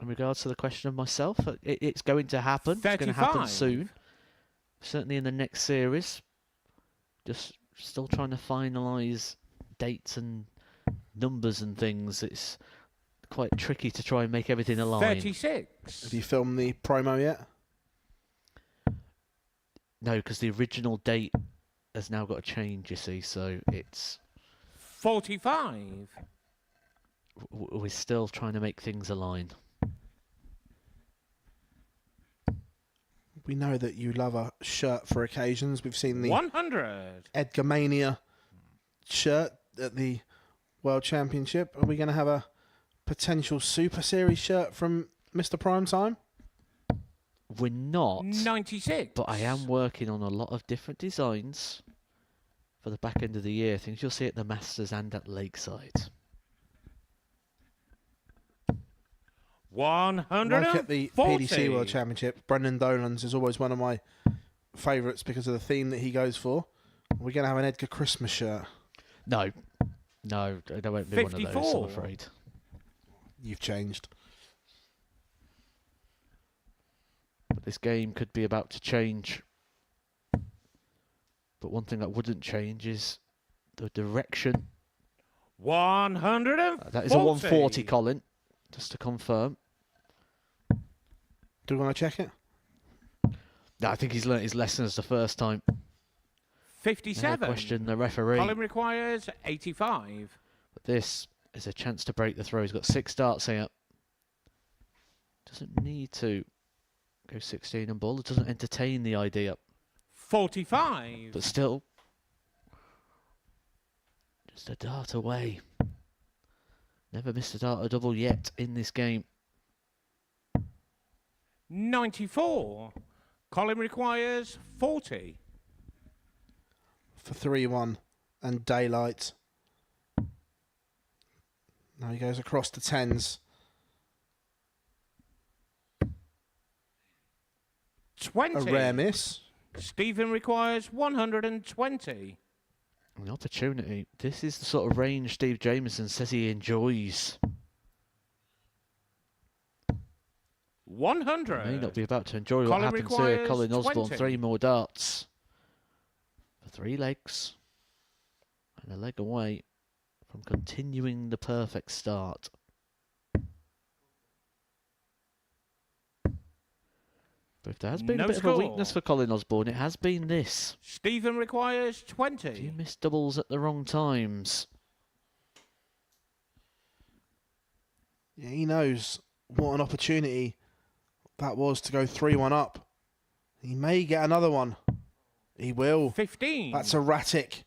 In regards to the question of myself, it's going to happen. It's going to happen 35. soon. Certainly in the next series. Just still trying to finalise dates and numbers and things. It's quite tricky to try and make everything align. 36. Have you filmed the promo yet? No, because the original date has now got to change, you see, so it's... 45. We're still trying to make things align. We know that you love a shirt for occasions. We've seen the 100. Edgar Mania shirt at the World Championship. Are we going to have a potential Super Series shirt from Mr. Primetime? We're not, 96. but I am working on a lot of different designs for the back end of the year. Things you'll see at the Masters and at Lakeside. 140. Like at the PDC World Championship, Brendan Dolan's is always one of my favourites because of the theme that he goes for. We're going to have an Edgar Christmas shirt. No, there won't be one of those, 54. I'm afraid. You've changed. But this game could be about to change. But one thing that wouldn't change is the direction. 140. That is a 140, Colin, just to confirm. Do we want to check it? No, I think he's learnt his lessons the first time. 57. Question the referee. Colin requires 85. But this is a chance to break the throw. He's got 6 darts here. Doesn't need to go 16 and ball. It doesn't entertain the idea. 45. But still, just a dart away. Never missed a dart or double yet in this game. 94. Colin requires 40. For 3-1 and daylight. Now he goes across to 10s. 20. A rare miss. Stephen requires 120. An opportunity. This is the sort of range Steve Jameson says he enjoys. 100. May not be about to enjoy what Colin happens here. requires Colin Osborne, 20. 3 more darts. For 3 legs. And a leg away from continuing the perfect start. But if there has been No a bit score. of a weakness for Colin Osborne, it has been this. Stephen requires A few 20. missed doubles at the wrong times. Yeah, he knows what an opportunity that was to go 3-1 up. He may get another one. He will. 15. That's erratic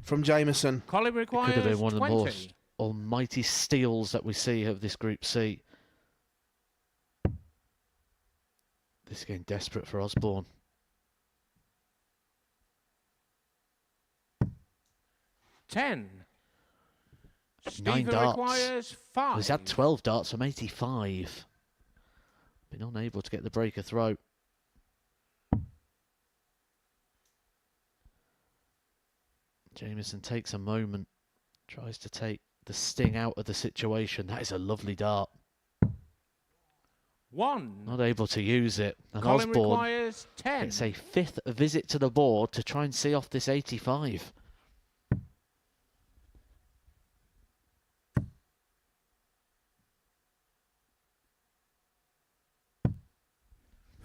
from Jameson. Colin It requires could have been one 20. of the most almighty steals that we see of this Group C. This game desperate for Osborne. 10. 9 Stephen darts. requires 5. He's had 12 darts from 85. Been unable to get the breaker throw. Jameson takes a moment. Tries to take the sting out of the situation. That is a lovely dart. 1. Not able to use it. And Colin Osborne requires 10. gets a 5th visit to the board to try and see off this 85.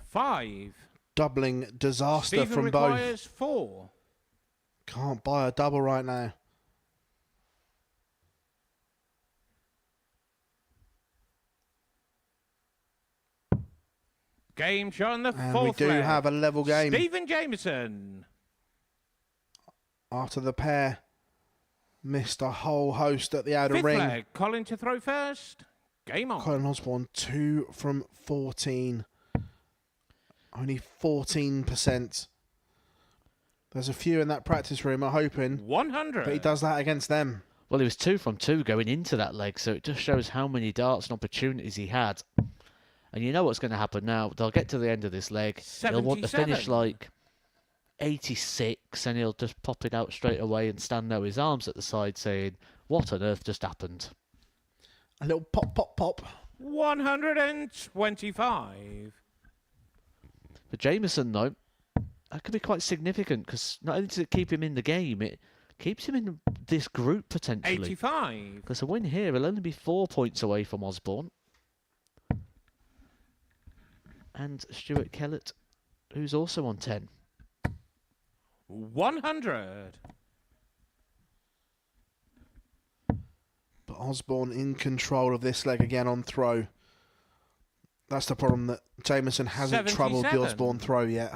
Five. Doubling disaster Stephen from both. requires 4. Can't buy a double right now. Game shot on the And fourth we do leg. have a level game Stephen Jameson. after the pair missed a whole host at the outer Fifth ring. leg. Colin to throw first. Game on. Colin Osborne 2 from 14. Only 14%. There's a few in that practice room, I'm hoping. 100. But he does that against them. Well, he was 2 from 2 going into that leg, so it just shows how many darts and opportunities he had. And you know what's going to happen now. They'll get to the end of this leg. He'll want to finish 77. like 86, and he'll just pop it out straight away and stand there with his arms at the side saying, what on earth just happened? A little pop, pop, pop. 125. For Jameson, though, that could be quite significant because not only does it keep him in the game, it keeps him in this group potentially. 85. Because a win here will only be 4 points away from Osborne. And Stuart Kellet, who's also on 10. 100. But Osborne in control of this leg again on throw. That's the problem, that Jameson hasn't troubled the 77. Osborne throw yet.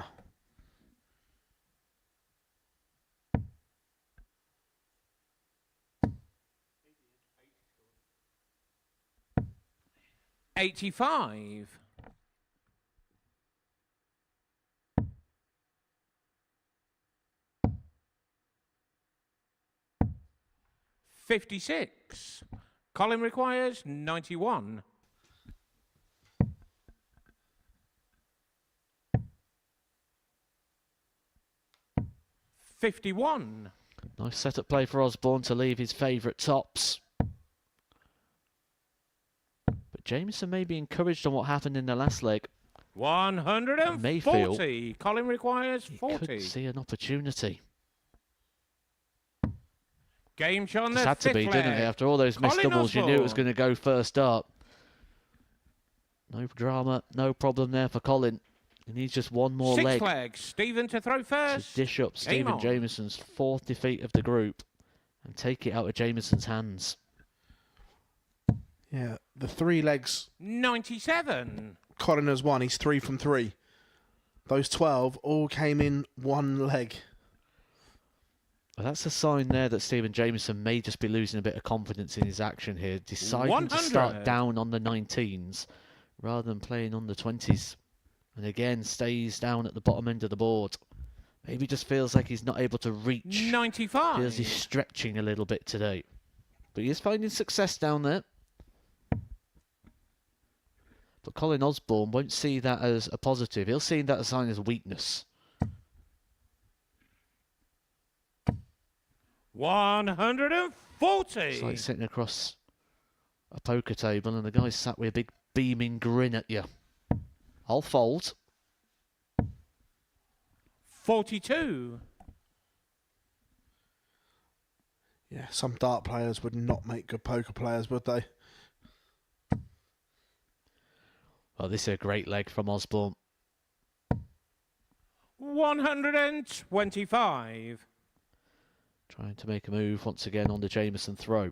$85. 56. Colin requires 91. 51. Nice setup play for Osborne to leave his favourite tops. But Jameson may be encouraged on what happened in the last leg. 140. Mayfield. Colin requires He 40. could see an opportunity. Game on Just the had to be, fifth didn't leg. it? After all those missed Colin doubles, you knew it was Osborne. going to go first up. No drama, no problem there for Colin. He needs just one more Sixth leg leg. Stephen to throw to first. dish up Game Stephen on. Jameson's fourth defeat of the group and take it out of Jameson's hands. Yeah, the 3 legs 97. Colin has won. He's 3 from 3. Those 12 all came in 1 leg. Well, that's a sign there that Stephen Jameson may just be losing a bit of confidence in his action here, deciding 100. to start down on the 19s rather than playing on the 20s. And again, stays down at the bottom end of the board. Maybe just feels like he's not able to reach. 95. Feels he's stretching a little bit today. But he is finding success down there. But Colin Osborne won't see that as a positive. He'll see that as a sign of weakness. 140. It's like sitting across a poker table and the guy's sat with a big beaming grin at you. I'll fold. 42. Yeah, some dart players would not make good poker players, would they? Oh, this is a great leg from Osborne. 125. Trying to make a move once again on the Jameson throw.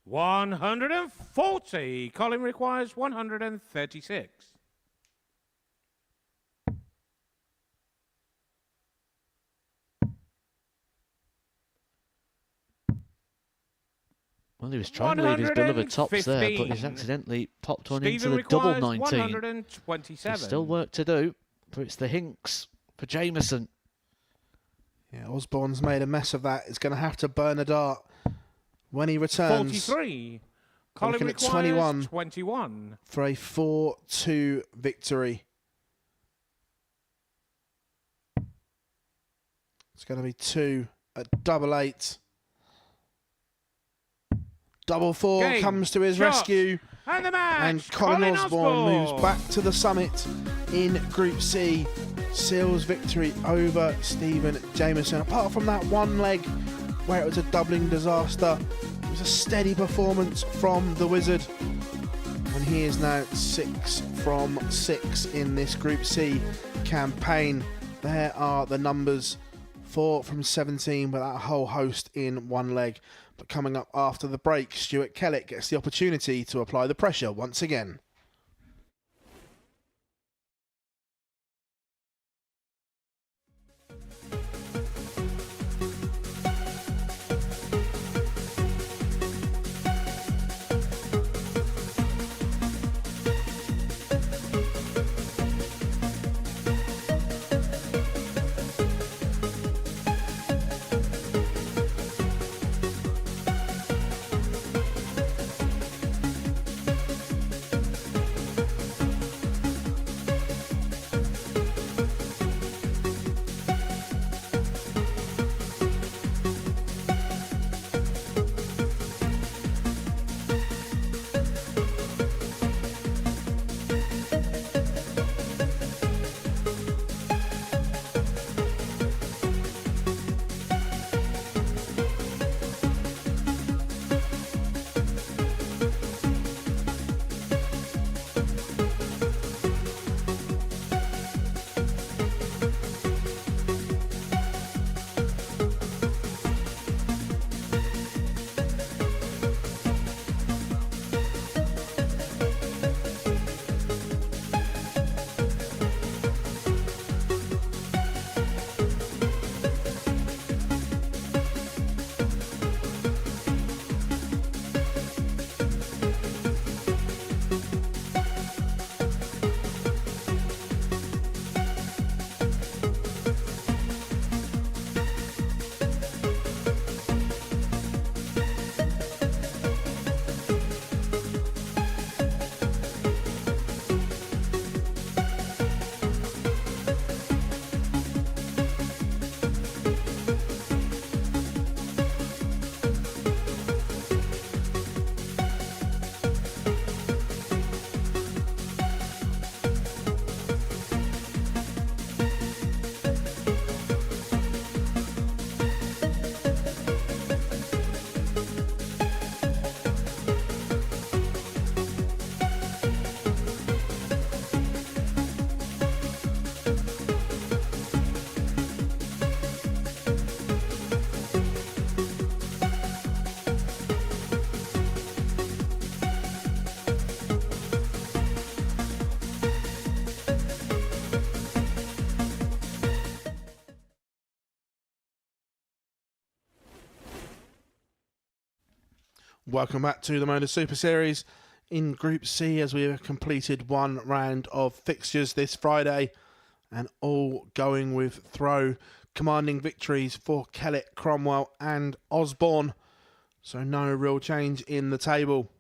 140. Colin requires 136. Well, he was trying to leave his beloved tops there, but he's 115. accidentally popped one Stephen into the double requires 19. 127. There's still work to do, but it's the hinks for Jameson. Yeah, Osborne's made a mess of that. He's going to have to burn a dart when he returns 43. Colin looking at requires 21. 21. for a 4-2 victory. It's going to be 2 at double 8. Double 4 Game, comes to his shot, rescue. And the match. And Colin Osborne moves back to the summit in Group C. Seals victory over Stephen Jameson. Apart from that one leg where it was a doubling disaster, it was a steady performance from the Wizard. And he is now 6 from 6 in this Group C campaign. There are the numbers. 4 from 17 with that whole host in one leg. But coming up after the break, Stuart Kellet gets the opportunity to apply the pressure once again. Welcome back to the Modus Super Series in Group C as we have completed one round of fixtures this Friday and all going with throw commanding victories for Kellet, Cromwell and Osborne. So no real change in the table.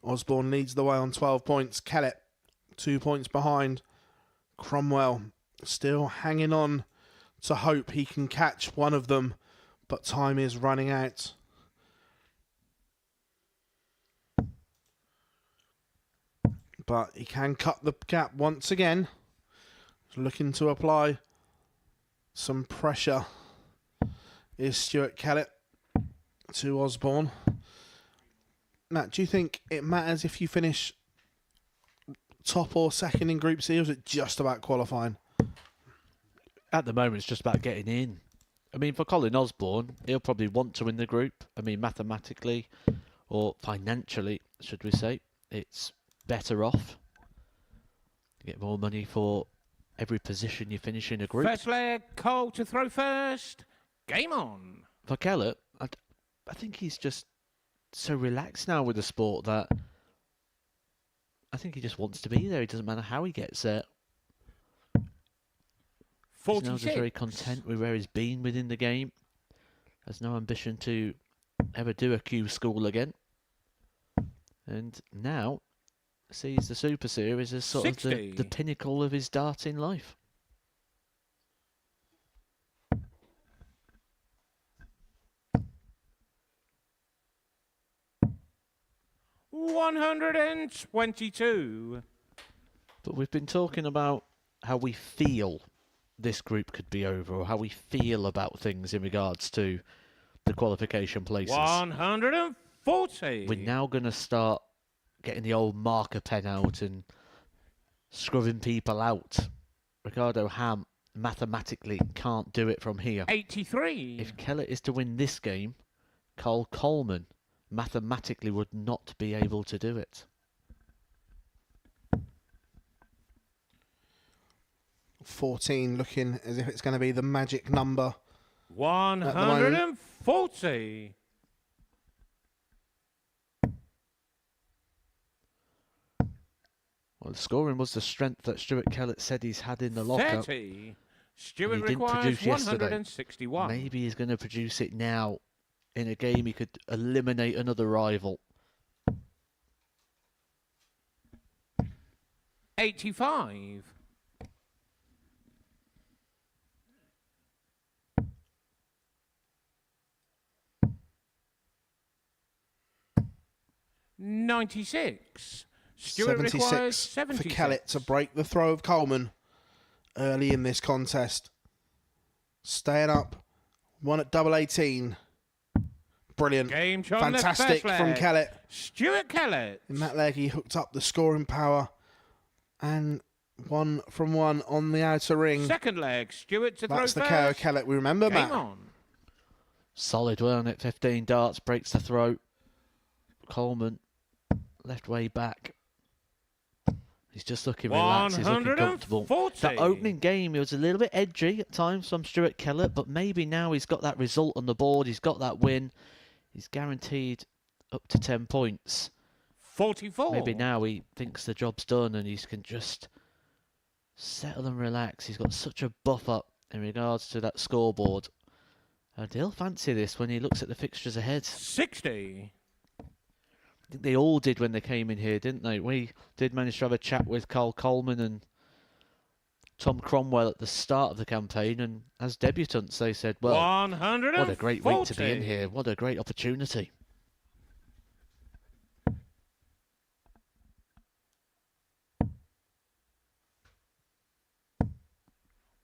Osborne leads the way on 12 points. Kellet 2 points behind. Cromwell still hanging on to hope he can catch one of them, but time is running out. But he can cut the gap once again. Looking to apply some pressure is Stuart Kellet to Osborne. Matt, do you think it matters if you finish top or second in Group C, or is it just about qualifying? At the moment, it's just about getting in. I mean, for Colin Osborne, he'll probably want to win the group. I mean, mathematically or financially, should we say, it's better off. You get more money for every position you finish in a group. First leg, Cole to throw first. Game on. For Kellet, I think he's just so relaxed now with the sport that I think he just wants to be there. It doesn't matter how he gets there. 46. He's now just very content with where he's been within the game. Has no ambition to ever do a Q school again. And now sees the Super Series as sort 60. of the pinnacle of his darting life. $122. But we've been talking about how we feel this group could be over, or how we feel about things in regards to the qualification places. 140. We're now going to start getting the old marker pen out and scrubbing people out. Ricardo Ham mathematically can't do it from here. 83. If Kellet is to win this game, Coleman mathematically would not be able to do it. 14 looking as if it's going to be the magic number. 140. Well, the scoring was the strength that Stuart Kellet said he's had in the locker. 30. Stuart He didn't requires produce yesterday. 161. Maybe he's going to produce it now. In a game, he could eliminate another rival. 85. 96. Stuart requires 76 for 76. Kellet to break the throw of Coleman early in this contest. Staying up, one at double 18. Brilliant. Game shot Fantastic from Kellet. Stuart Kellet. In that leg, he hooked up the scoring power and 1 from 1 on the outer ring. Second leg, Stuart to That's throw the first. KO Kellet we remember, Game Matt. on. Solid one at 15 darts, breaks the throw. Coleman, left way back. He's just looking relaxed, he's looking comfortable. 140. That opening game, it was a little bit edgy at times from Stuart Kellet, but maybe now he's got that result on the board, he's got that win. He's guaranteed up to 10 points. 44. Maybe now he thinks the job's done and he can just settle and relax. He's got such a buffer in regards to that scoreboard. And he'll fancy this when he looks at the fixtures ahead. 60. I think they all did when they came in here, didn't they? We did manage to have a chat with Karl Coleman and Tom Cromwell at the start of the campaign, and as debutants they said, well, 140. what a great week to be in here. What a great opportunity.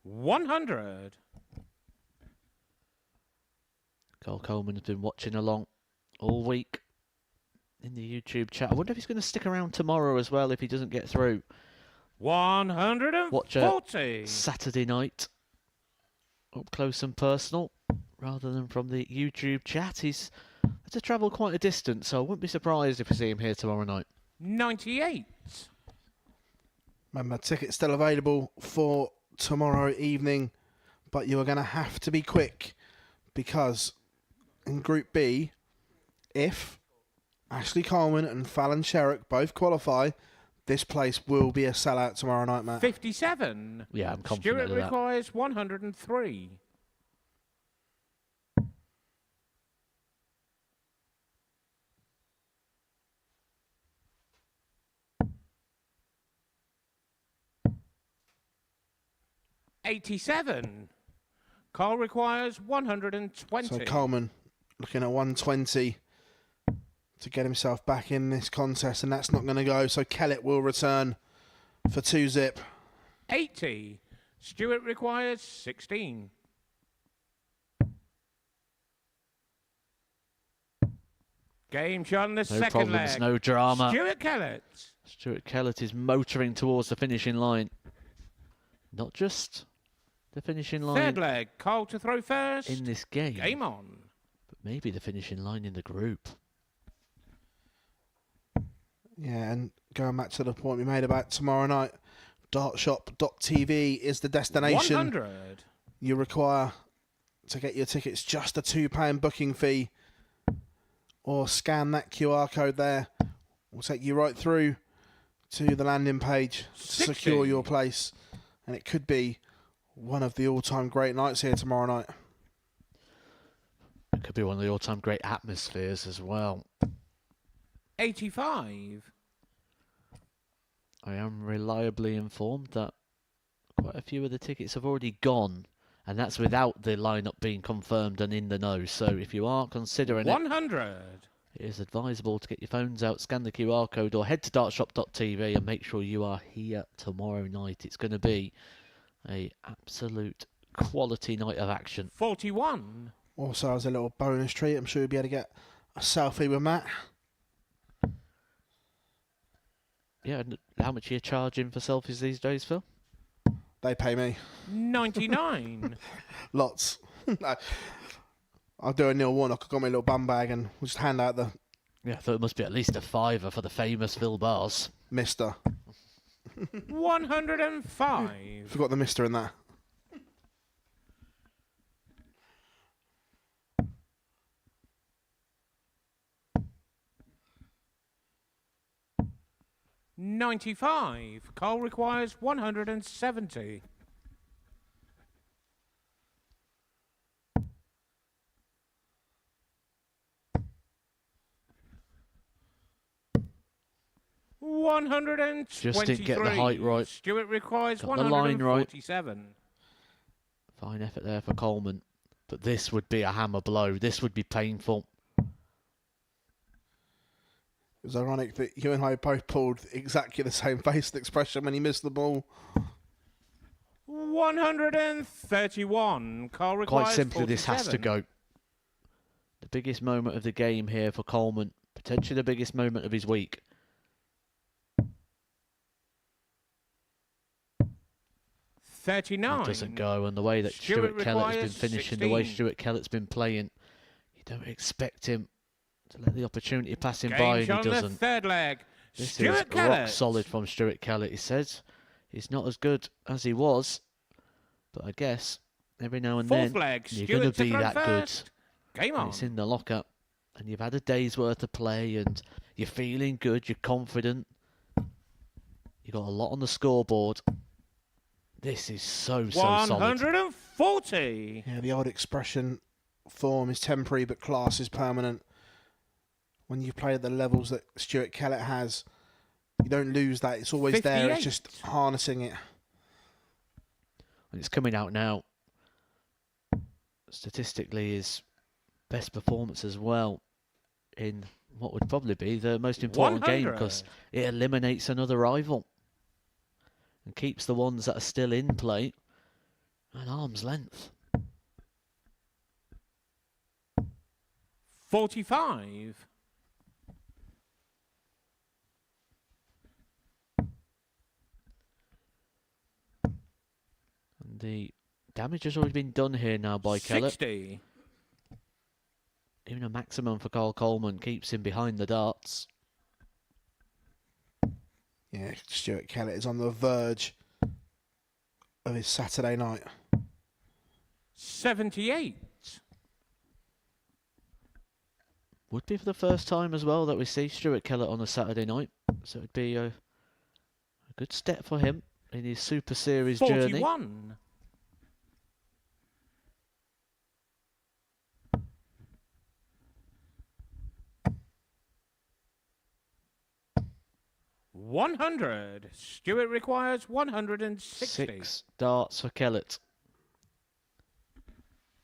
$100. Karl Coleman has been watching along all week in the YouTube chat. I wonder if he's going to stick around tomorrow as well if he doesn't get through. 140. Watch a Saturday night up close and personal rather than from the YouTube chat. He's had to travel quite a distance, so I wouldn't be surprised if we see him here tomorrow night. 98. Remember, tickets still available for tomorrow evening, but you are going to have to be quick because in Group B, If Ashley Coleman and Fallon Sherrick both qualify, this place will be a sellout tomorrow night, Matt. 57. Yeah, I'm confident Stuart of that. requires 103. $87. Karl requires 120. So Coleman looking at 120 to get himself back in this contest, and that's not going to go. So Kellet will return for 2-zip. 80. Stuart requires 16. Game shot on the No second problems, leg. no drama. Stuart Kellet. Stuart Kellet is motoring towards the finishing line. Not just the finishing line Third leg. Karl to throw first. in this game, Game on. but maybe the finishing line in the group. Yeah, and going back to the point we made about tomorrow night, dartshop.tv is the destination. 100. You require to get your tickets just a £2 booking fee, or scan that QR code there. We'll take you right through to the landing page to 60. secure your place, and it could be one of the all-time great nights here tomorrow night. It could be one of the all-time great atmospheres as well. 85. I am reliably informed that quite a few of the tickets have already gone, and that's without the lineup being confirmed and in the know. So if you are considering it, 100. it is advisable to get your phones out, scan the QR code, or head to dartshop.tv and make sure you are here tomorrow night. It's going to be a absolute quality night of action. 41. Also, as a little bonus treat, I'm sure you'll be able to get a selfie with Matt. Yeah, and how much are you charging for selfies these days, Phil? They pay me 99. lots. No. I'll do a Neil Warnock. I've got my little bum bag and we'll just hand out the Yeah, I thought it must be at least a fiver for the famous Phil Bars. mister. 105. Forgot the mister in that. $95. Karl requires 170. $123. Just didn't get the height right. Stuart requires Got the line right. 147. Fine effort there for Coleman. But this would be a hammer blow. This would be painful. It was ironic that you and I both pulled exactly the same facial expression when he missed the ball. 131. Karl requires Quite simply, this has to 47. go. The biggest moment of the game here for Coleman. Potentially the biggest moment of his week. 39. It doesn't go, and the way that Stuart Stuart Kellet has been requires finishing, the way 16. Stuart Kellet's been playing, you don't expect him to let the opportunity pass him by, Game and shot he on the doesn't. third leg. This Stuart is Kellet. rock solid from Stuart Kellet. He says he's not as good as he was, but I guess every now and Fourth then leg. you're Stuart going to to be throw that first. good. Game And on. it's in the locker, and you've had a day's worth of play, and you're feeling good, you're confident. You've got a lot on the scoreboard. This is so solid. 140. Yeah, the old expression, form is temporary but class is permanent. When you play at the levels that Stuart Kellet has, you don't lose that. It's always there. It's 58. just harnessing it. And it's coming out now. Statistically, his best performance as well in what would probably be the most important game, 100. because it eliminates another rival and keeps the ones that are still in play at arm's length. 45. And the damage has already been done here now by Kellet. 60. Even a maximum for Karl Coleman keeps him behind the darts. Yeah, Stuart Kellet is on the verge of his Saturday night. 78. Would be for the first time as well that we see Stuart Kellet on a Saturday night. So it'd be a good step for him in his Super Series 41. journey. 100. Stuart requires 160. 6 darts for Kellet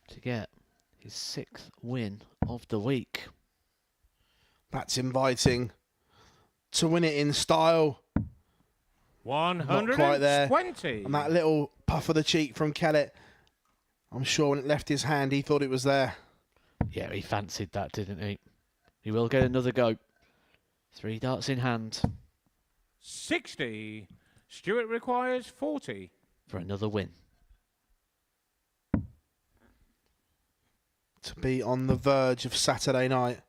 to get his 6th win of the week. That's inviting to win it in style. 120. Not quite there. And that little puff of the cheek from Kellet, I'm sure when it left his hand, he thought it was there. Yeah, he fancied that, didn't he? He will get another go. 3 darts in hand 60. Stuart requires 40. for another win. To be on the verge of Saturday night.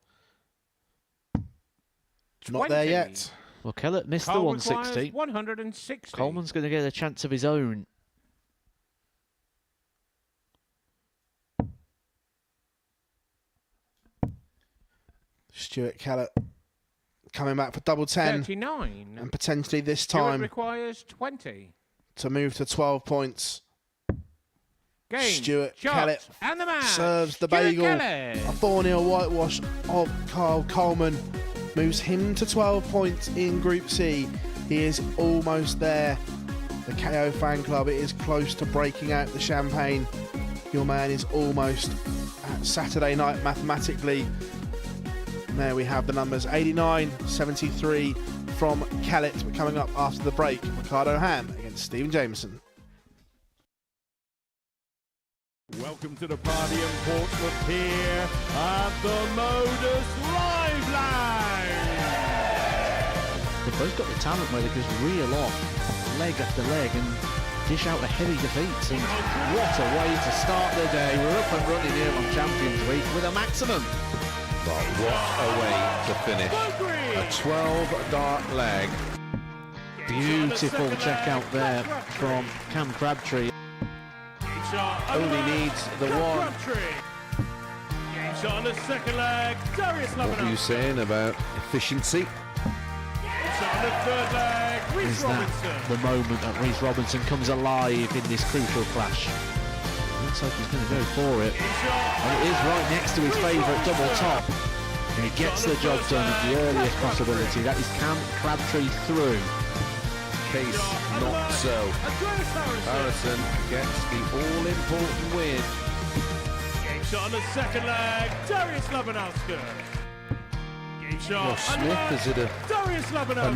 Not there 20. yet. Well, Kellet missed Karl the requires 160. 160. Coleman's going to get a chance of his own. Stuart Kellet coming back for double 10. 39. And potentially this Stuart time requires 20. to move to 12 points. Game. Stuart shot, Kellet and the match. serves the Stuart bagel. Kellet. A 4-0 whitewash of Karl Coleman moves him to 12 points in Group C. He is almost there. The KO fan club, it is close to breaking out the champagne. Your man is almost at Saturday night mathematically. And there we have the numbers 89-73 from Kellet. We're coming up after the break. Ricardo Ham against Stephen Jameson. Welcome to the party in Portsmouth here at the Modus Live Lounge. They've both got the talent where they just reel off leg after leg and dish out a heavy defeat. And what a way to start the day. We're up and running here on Champions Week with a maximum. But what a way to finish. A 12-dart leg. Beautiful check out there from Cam Crabtree. Only needs the one. Game shot on the second leg. Darius What were you saying about efficiency? Shot on the third leg. Reece Is that Robinson. the moment that Reece Robinson comes alive in this crucial clash? Looks like he's going to go for it. And it is right next to his favourite double top. And he gets the job done at the earliest possibility. That is Cam Crabtree through. Case not so. Harrison gets the all-important win. Game shot on the second leg. Darius Labanowski. Game shot. Ross Smith, is it a Darius Labanowski.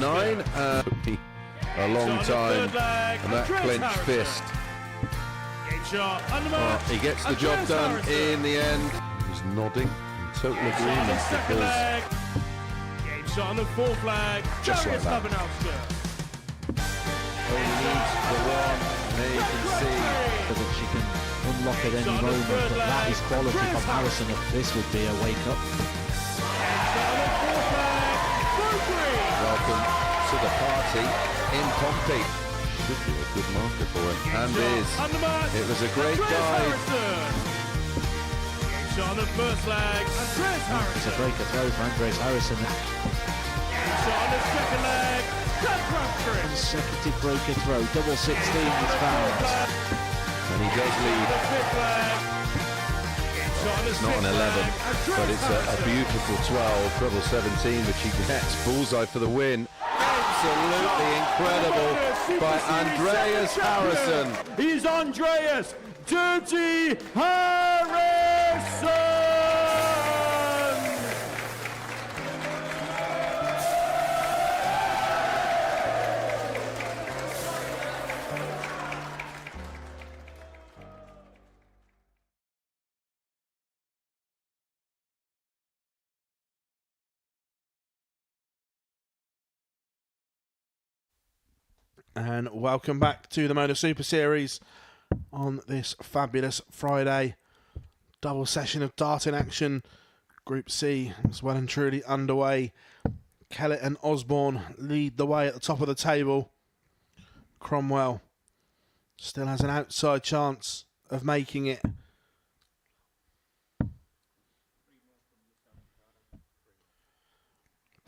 9? A long time. And that clenched fist. Game shot. On the Oh, mark. he gets the job done in the end. He's nodding in total Game shot on the agreement second because leg. Game shot on the fourth leg. Just Darius like that. Labanowski. only needs the one. There you can see. So that she can unlock at any moment. But that is quality from Harrison. If this would be a wake-up. Welcome to the party in Pompey. Should be a good marker for him. And is. It was a great dive. Shot on the first leg. Andreas It's a Harrison. breaker throw for Andres Harrison. Shot on the second leg. Cam Crabtree. Consecutive breaker throw. Double 16 is found. And he does lead. The fifth leg. Shot on the It's not an 11, but it's a beautiful 12, treble 17, which he gets. Bullseye for the win. Absolutely incredible by Andreas Harrison. He's Andreas Dirty Harrison. And welcome back to the Modus Super Series on this fabulous Friday. Double session of darting action. Group C is well and truly underway. Kellet and Osborne lead the way at the top of the table. Cromwell still has an outside chance of making it.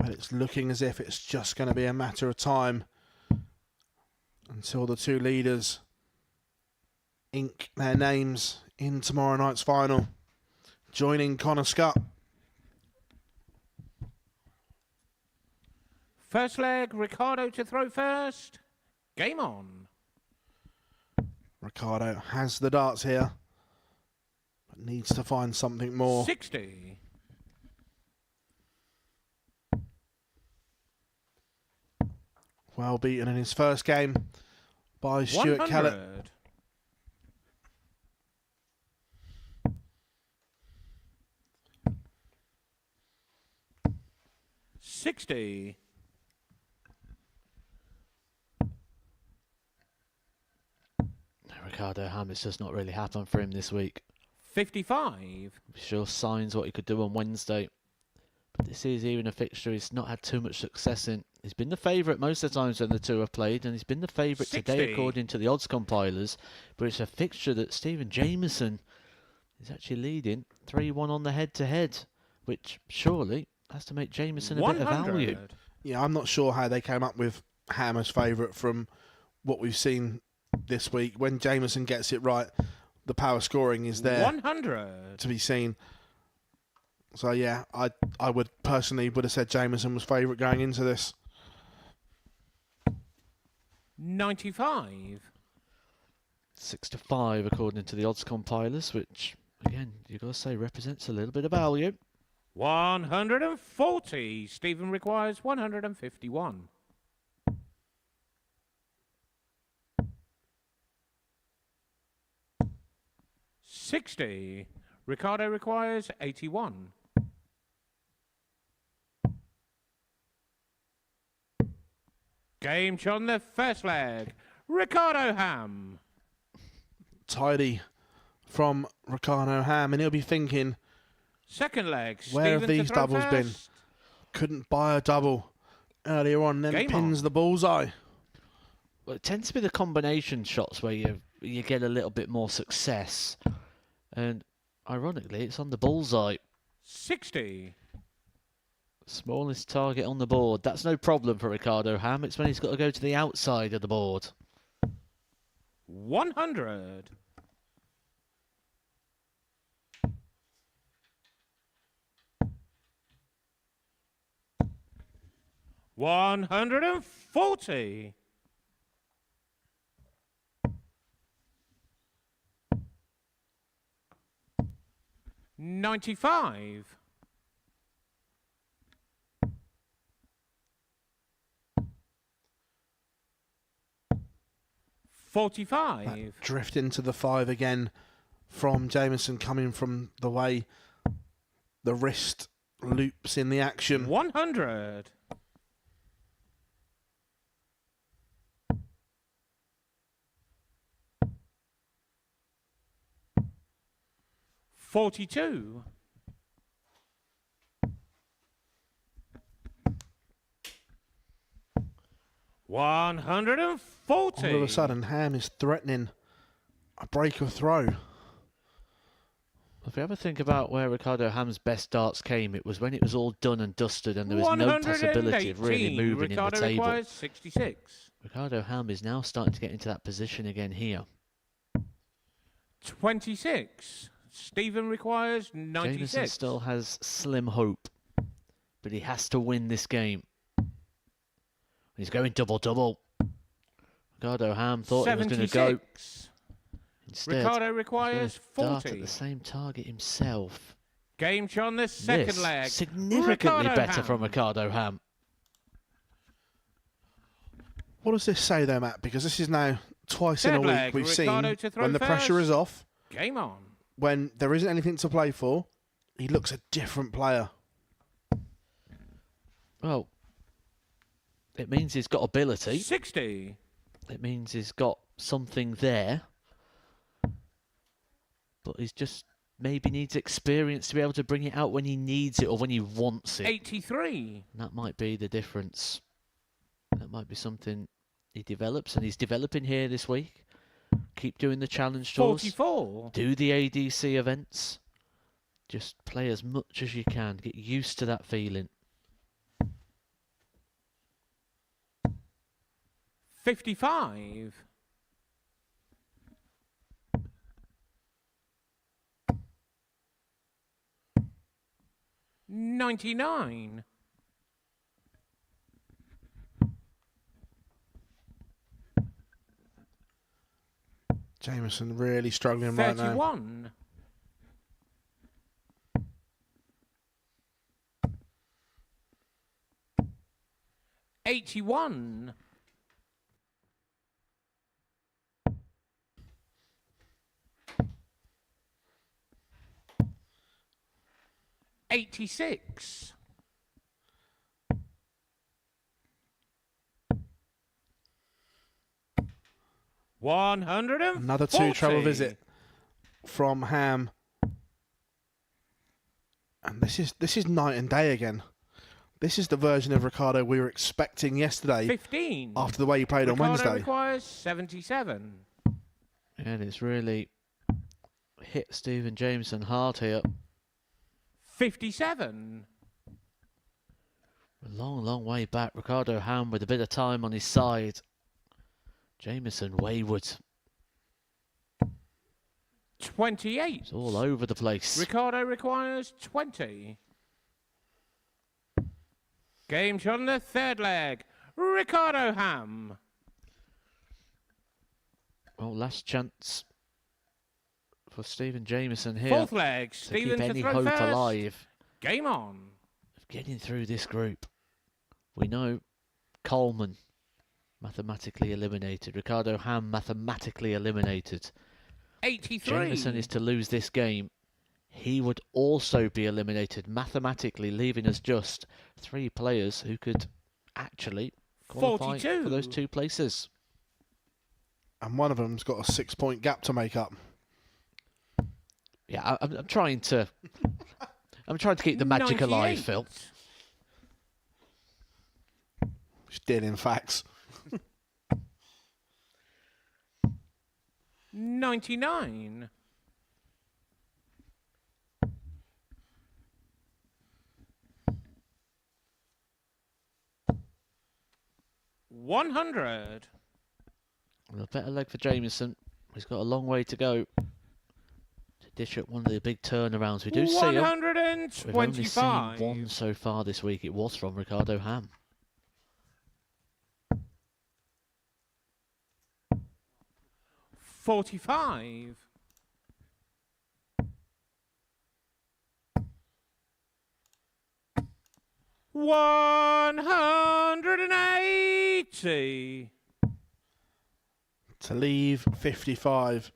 But it's looking as if it's just going to be a matter of time until the two leaders ink their names in tomorrow night's final, joining Connor Scott. First leg, Ricardo to throw first. Game on. Ricardo has the darts here, but needs to find something more. 60. Well beaten in his first game by Stuart 100. Kellet. $60. Ricardo Ham, it's just not really happened for him this week. 55. Sure signs what he could do on Wednesday. But this is even a fixture he's not had too much success in. He's been the favourite most of the times when the two have played, and he's been the favourite 60. today according to the odds compilers. But it's a fixture that Stephen Jameson is actually leading 3-1 on the head-to-head, which surely has to make Jameson a bit of value. 100. Yeah, I'm not sure how they came up with Ham as favourite from what we've seen this week. When Jameson gets it right, the power scoring is there 100. to be seen. So yeah, I would personally would have said Jameson was favourite going into this. 95. 6-5 according to the odds compilers, which again you've got to say represents a little bit of value. 140. Stephen requires 151. $60. Ricardo requires 81. Game on the first leg. Ricardo Ham. Tidy from Ricardo Ham, and he'll be thinking, Second leg. where have Stephen to these throw doubles been? first. Couldn't buy a double earlier on, then Game pins on. the bullseye. Well, it tends to be the combination shots where you get a little bit more success, and ironically, it's on the bullseye. 60. Smallest target on the board. That's no problem for Ricardo Ham. It's when he's got to go to the outside of the board. 100. $140. $95. $45. Drift into the 5 again from Jameson, coming from the way the wrist loops in the action. 100. $42. $140. All of a sudden, Ham is threatening a break or throw. If you ever think about where Ricardo Ham's best darts came, it was when it was all done and dusted and there was no possibility of really 118. moving Ricardo in the table. requires 66. Ricardo Ham is now starting to get into that position again here. 26. Stephen requires Jameson 96. still has slim hope, but he has to win this game. He's going double-double. Ricardo Ham thought he was going to go. 76. Instead, Ricardo he's requires gonna dart 40. at the same target himself. Game on the second This, leg. significantly Ricardo better Ham. from Ricardo Ham. What does this say though, Matt? Because this is now twice in a Third week leg, we've Ricardo seen to throw when the pressure first. is off, Game on. when there isn't anything to play for, he looks a different player. Well, it means he's got ability. 60. It means he's got something there. But he's just maybe needs experience to be able to bring it out when he needs it or when he wants it. 83. And that might be the difference. That might be something he develops, and he's developing here this week. Keep doing the challenge tours. 44. Do the ADC events. Just play as much as you can. Get used to that feeling. 55. 99. Jameson really struggling right now. 31. 81. 86. 140. Another two treble visit from Ham. And this is night and day again. This is the version of Ricardo we were expecting yesterday 15. after the way he played Ricardo on Wednesday. requires 77. And it's really hit Stephen Jameson hard here. 57. A long, long way back. Ricardo Ham with a bit of time on his side. Jameson wayward. 28. It's all over the place. Ricardo requires 20. Game shot on the third leg. Ricardo Ham. Well, last chance for Stephen Jameson here. Fourth leg. to Stephen keep to any throw hope first. alive Game on. of getting through this group. We know Coleman mathematically eliminated. Ricardo Ham mathematically eliminated. 83. Jameson is to lose this game. He would also be eliminated mathematically, leaving us just 3 players who could actually qualify 42. for those 2 places. And one of them's got a 6-point gap to make up. Yeah, I'm trying to. I'm trying to keep the magic alive, 98. Phil. Stealing facts. 99. 100. A better leg for Jameson. He's got a long way to go to dish at one of the big turnarounds. We do see him. We've only seen 125. one so far this week. It was from Ricardo Ham. 45. 180. To leave 55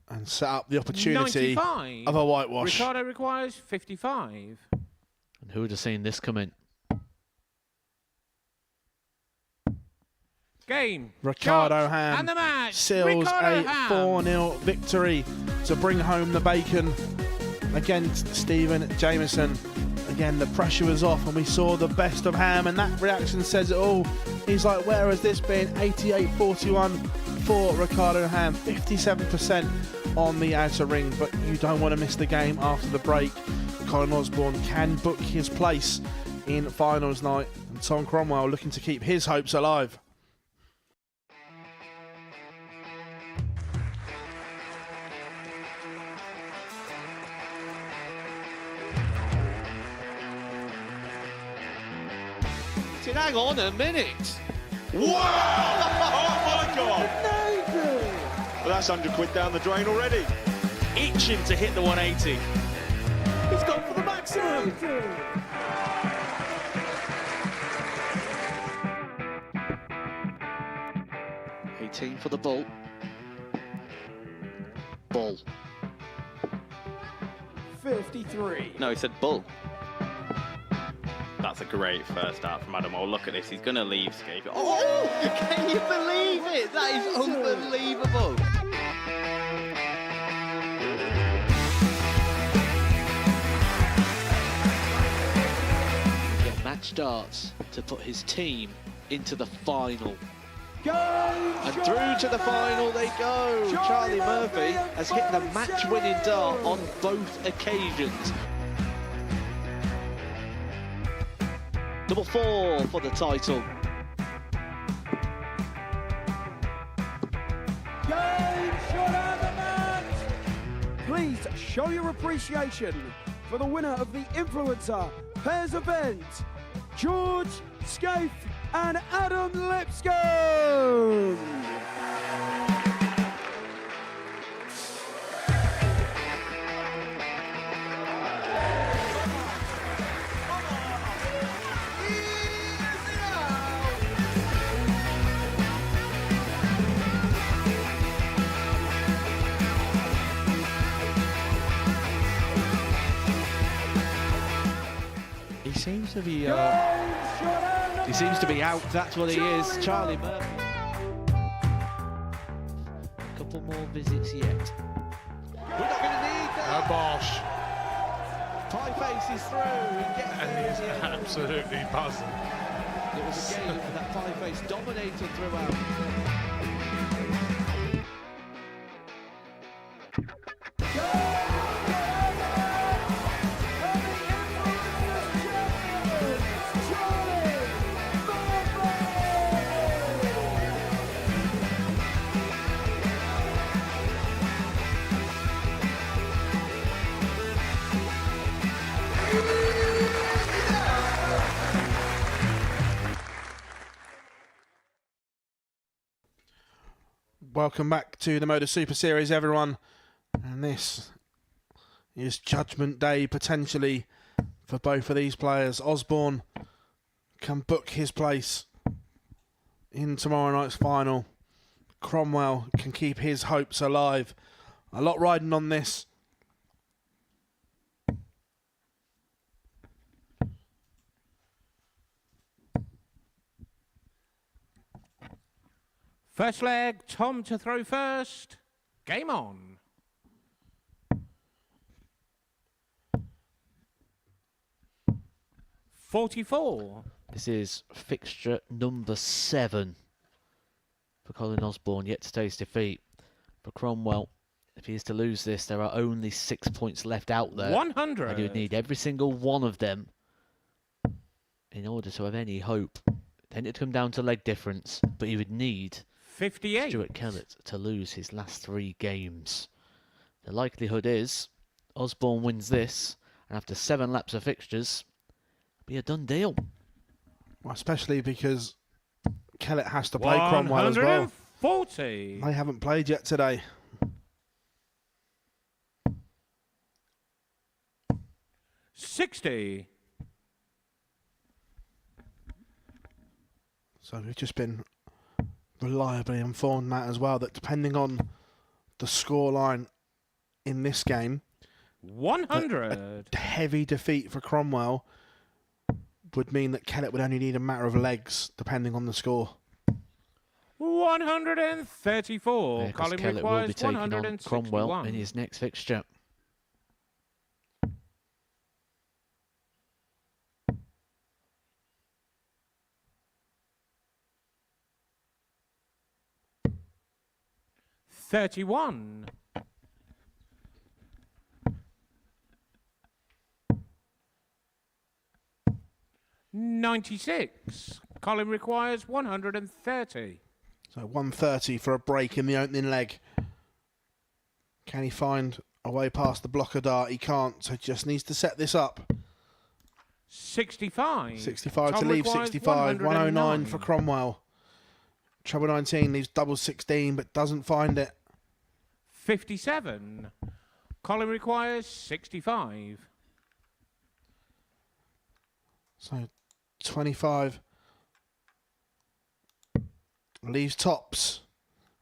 and set up the opportunity 95. of a whitewash. Ricardo requires 55. And who would have seen this come in? Game. Ricardo shot, Ham and the match. seals Ricardo a Ham. 4-0 victory to bring home the bacon against Stephen Jameson. Again, the pressure was off and we saw the best of Ham, and that reaction says it all. He's like, where has this been? 88-41 for Ricardo Ham, 57% on the outer ring, but you don't want to miss the game after the break. Colin Osborne can book his place in finals night, and Tom Cromwell looking to keep his hopes alive. Hang on a minute. Wow! Oh my God! Well, that's 100 quid down the drain already. Itching to hit the 180. He's gone for the maximum. 18 for the bull. Bull. 53. No, he said bull. That's a great first out from Adam. Oh, look at this. He's going to leave Skate. Oh, can you believe it? That is unbelievable. Get match darts to put his team into the final. And through to the final they go. Charlie Murphy has hit the match-winning dart on both occasions. Double 4 for the title. Please show your appreciation for the winner of the Influencer Pairs event, George Scaife and Adam Lipscomb. He seems to be out. That's what he is. Charlie Murphy. A couple more visits yet. We're not going to need that. Bosh. Pie face is through. And he's absolutely buzzing. It was a game with that pie face dominated throughout. Welcome back to the Modus Super Series, everyone. And this is Judgment Day, potentially, for both of these players. Osborne can book his place in tomorrow night's final. Cromwell can keep his hopes alive. A lot riding on this. First leg, Tom to throw first. Game on. .44. This is fixture number 7 for Colin Osborne, yet to taste defeat. For Cromwell, if he is to lose this, there are only 6 points left out there. 100. And he would need every single one of them in order to have any hope. Then it'd come down to leg difference, but he would need 58. Stuart Kellet to lose his last 3 games. The likelihood is Osborne wins this, and after 7 laps of fixtures, it'll be a done deal. Well, especially because Kellet has to play Cromwell as well. 140. They haven't played yet today. .60. So we've just been reliably informed, Matt, as well, that depending on the scoreline in this game, 100. a heavy defeat for Cromwell would mean that Kellet would only need a matter of legs, depending on the score. 134. Yeah, Colin Kellet will be requires taking on 161. Cromwell in his next fixture. .31. .96. Colin requires 130. So 130 for a break in the opening leg. Can he find a way past the blocker dart? He can't, so just needs to set this up. 65. 65 Tom to leave, requires 65. 109 for Cromwell. Treble 19 leaves double 16, but doesn't find it. 57. Colin requires 65. So 25 leaves tops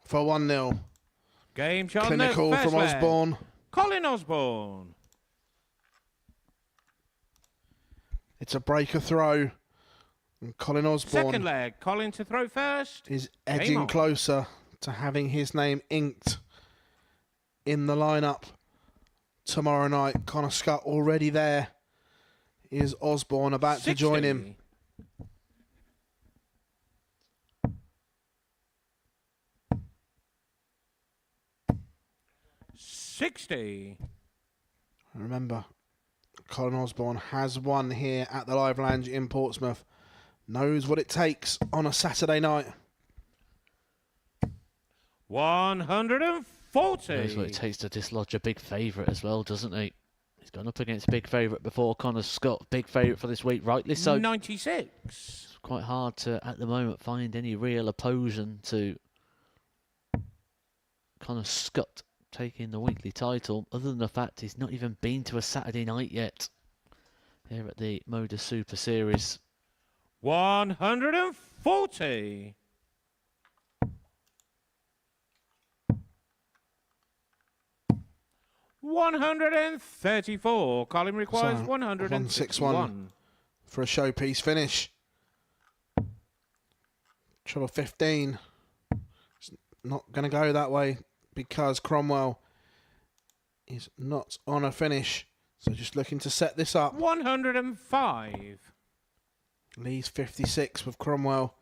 for 1-0. Game shot. Clinical from Osborne. Colin Osborne. It's a breaker throw. And Colin Osborne Second leg. Colin to throw first. is Game edging on. closer to having his name inked in the lineup tomorrow night. Connor Scott already there. Is Osborne about to join him? 60. Remember, Colin Osborne has won here at the Live Lounge in Portsmouth. Knows what it takes on a Saturday night. 140. Knows what it takes to dislodge a big favourite as well, doesn't he? He's gone up against a big favourite before, Connor Scott. Big favourite for this week, rightly so. 96. It's quite hard to, at the moment, find any real opposition to Connor Scott taking the weekly title, other than the fact he's not even been to a Saturday night yet here at the Modus Super Series. 140. $134. Colin requires So, 161. for a showpiece finish. Treble 15. It's not going to go that way because Cromwell is not on a finish. So just looking to set this up. 105. Lee's 56 with Cromwell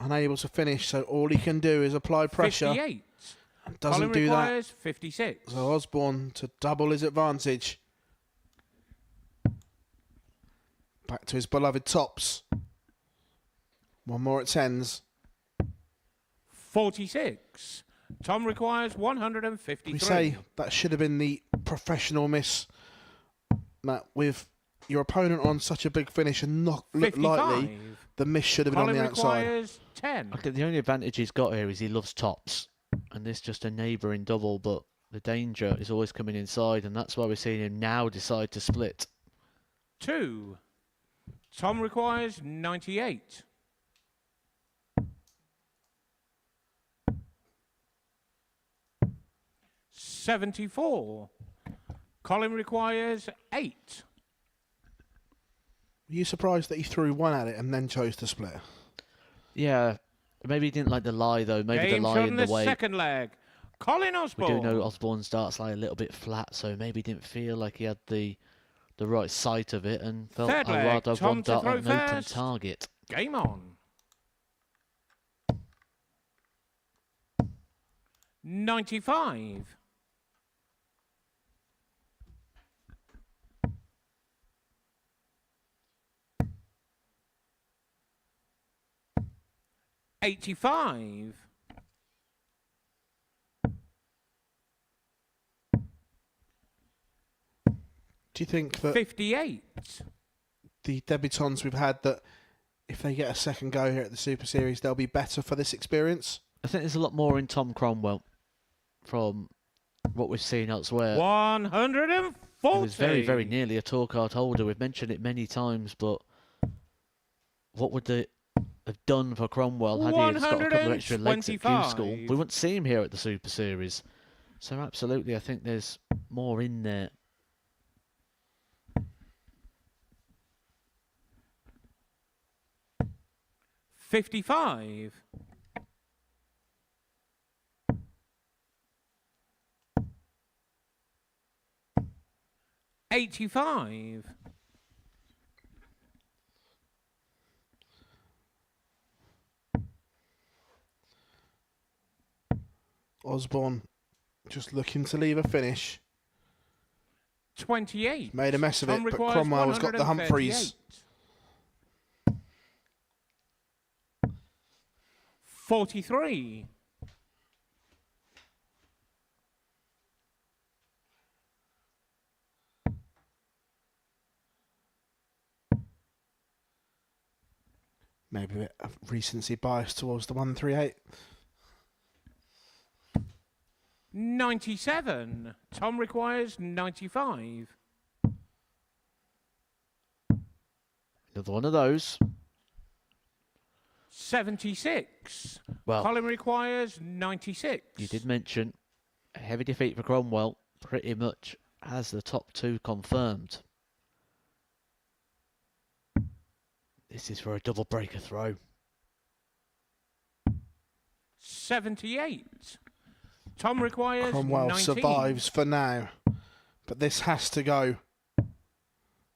unable to finish. So all he can do is apply pressure. 58. And doesn't Colin do that. requires 56. So Osborne to double his advantage. Back to his beloved tops. One more at tens. 46. Tom requires 153. We say that should have been the professional miss. Matt, with your opponent on such a big finish and not look 55. likely, the miss should have been Colin on the outside. requires 10. I think the only advantage he's got here is he loves tops. And this just a neighbouring double, but the danger is always coming inside, and that's why we're seeing him now decide to split. 2. Tom requires 98. $74. Colin requires 8. Were you surprised that he threw one at it and then chose to split? Yeah, maybe he didn't like the lie, though. Maybe Game the lie shot in in the way. second leg. Colin We Osborne. do know Osborne starts like a little bit flat, so maybe he didn't feel like he had the right sight of it and felt Third I'd leg, rather have Tom one to dart throw on an open first. target. Game on. 95. $85. Do you think that 58. the debutants we've had, that if they get a second go here at the Super Series, they'll be better for this experience? I think there's a lot more in Tom Cromwell from what we've seen elsewhere. 140. He was very, very nearly a tour card holder. We've mentioned it many times, but what would they have done for Cromwell had he got a couple of extra legs at Q School? We wouldn't see him here at the Super Series. So absolutely, I think there's more in there. $55. $85. Osborne just looking to leave a finish. 28. Made a mess of it, Tom but requires Cromwell has got the 138. Humphreys. 43. Maybe a bit of recency bias towards the 138. 97. Tom requires 95. Another one of those. 76. Well, Colin requires 96. you did mention a heavy defeat for Cromwell. Pretty much has the top two confirmed. This is for a double breaker throw. 78. Tom requires Cromwell 19. survives for now, but this has to go.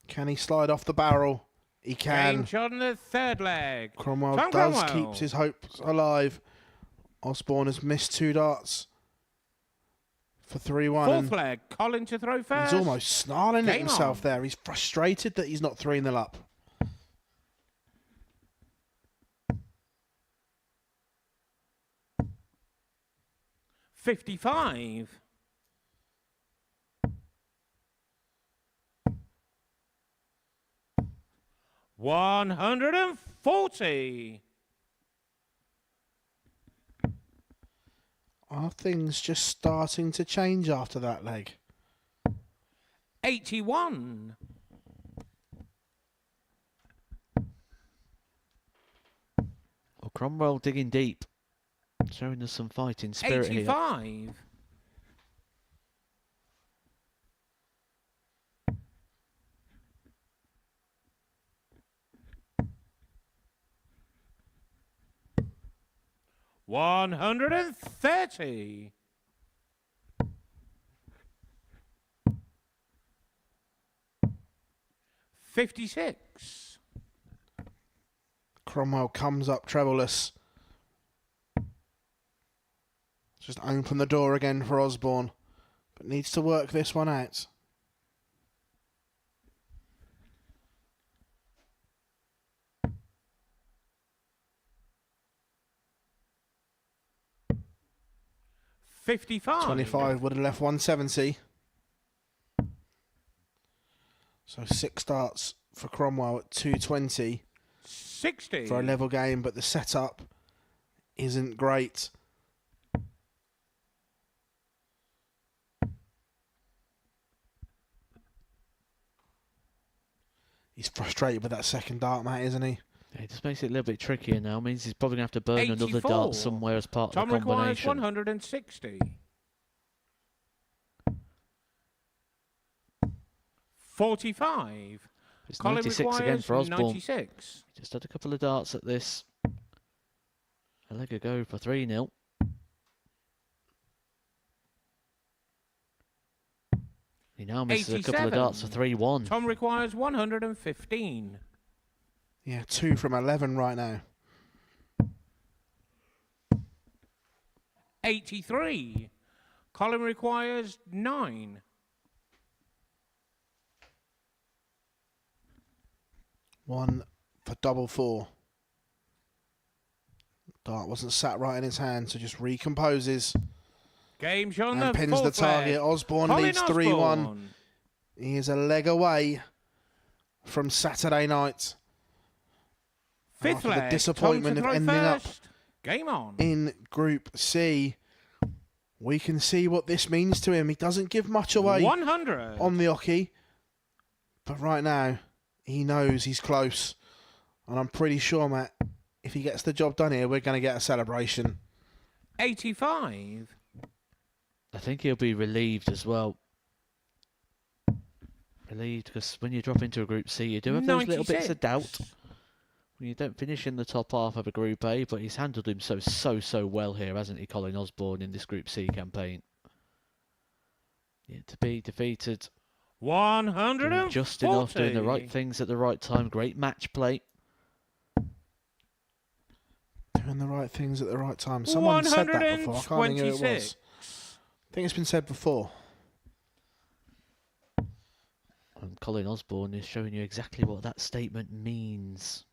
Can he slide off the barrel? He can. Game shot in the third leg. Cromwell Tom does Cromwell. keep his hopes alive. Osborne has missed 2 darts for 3-1. Fourth and leg. Colin to throw first. he's almost snarling at Game himself on. there. He's frustrated that he's not 3-0 up. 55. $140. Are things just starting to change after that leg? 81. Well, Cromwell digging deep, showing us some fighting spirit here. 85. $130. $56. Cromwell comes up trebleless. Just open the door again for Osborne, but needs to work this one out. $55. 25 would have left 170. So 6 starts for Cromwell at 220 $60. for a level game, but the setup isn't great. He's frustrated with that second dart, Matt, isn't he? Yeah, it just makes it a little bit trickier now. Means he's probably going to have to burn 84. another dart somewhere as part Tom of the requires combination. 160. 45. It's Colin 96 again requires for Osborne. 96. Just had a couple of darts at this. A leg ago for 3-0. He now misses a couple of darts for 3-1. Tom requires 115. Yeah, 2 from 11 right now. 83. Colin requires 9. One for double 4. Dart wasn't sat right in his hand, so just recomposes. Game's on And the pins the fourth leg. target. Osborne Colin leads 3-1. Osborne. He is a leg away from Saturday night. Fifth After leg. the disappointment Tom of to throw ending up first. Game on. in Group C, we can see what this means to him. He doesn't give much away 100. on the hockey, but right now he knows he's close, and I'm pretty sure, Matt, if he gets the job done here, we're going to get a celebration. 85. I think he'll be relieved as well. Relieved because when you drop into a Group C, you do have those little bits of 96. doubt. When you don't finish in the top half of a Group A, but he's handled him so well here, hasn't he, Colin Osborne, in this Group C campaign? Yeah, to be defeated 140. just enough, doing the right things at the right time. Great match play. Doing the right things at the right time. Someone said that before. I can't think who it was. I think it's been said before. And Colin Osborne is showing you exactly what that statement means.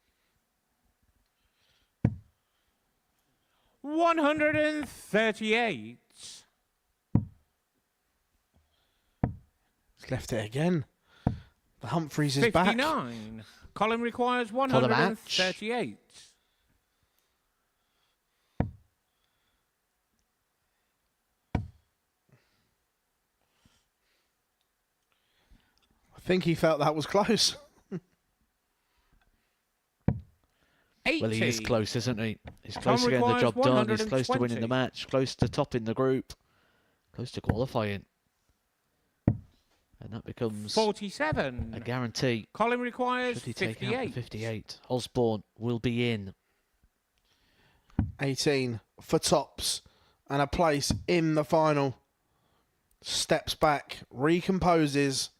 138. He's left it again. The Humphreys is 59. back. Colin requires For the match. 138. I think he felt that was close. 80. Well, he is close, isn't he? He's Tom close to getting the requires job done. He's close to winning the 120. match, close to topping the group, close to qualifying. And that becomes 47. a guarantee. Colin requires Should he take out the 58. 58? Osborne will be in. 18 for tops and a place in the final. Steps back, recomposes,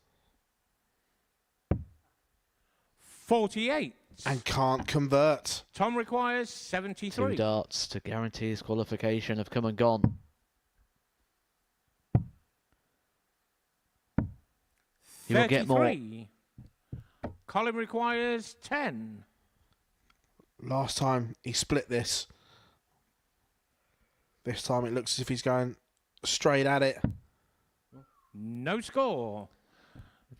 48. and can't convert. Tom requires 2 73. darts to guarantee his qualification have come and gone. He will get more. 33. Colin requires 10. Last time he split this. This time it looks as if he's going straight at it. No score.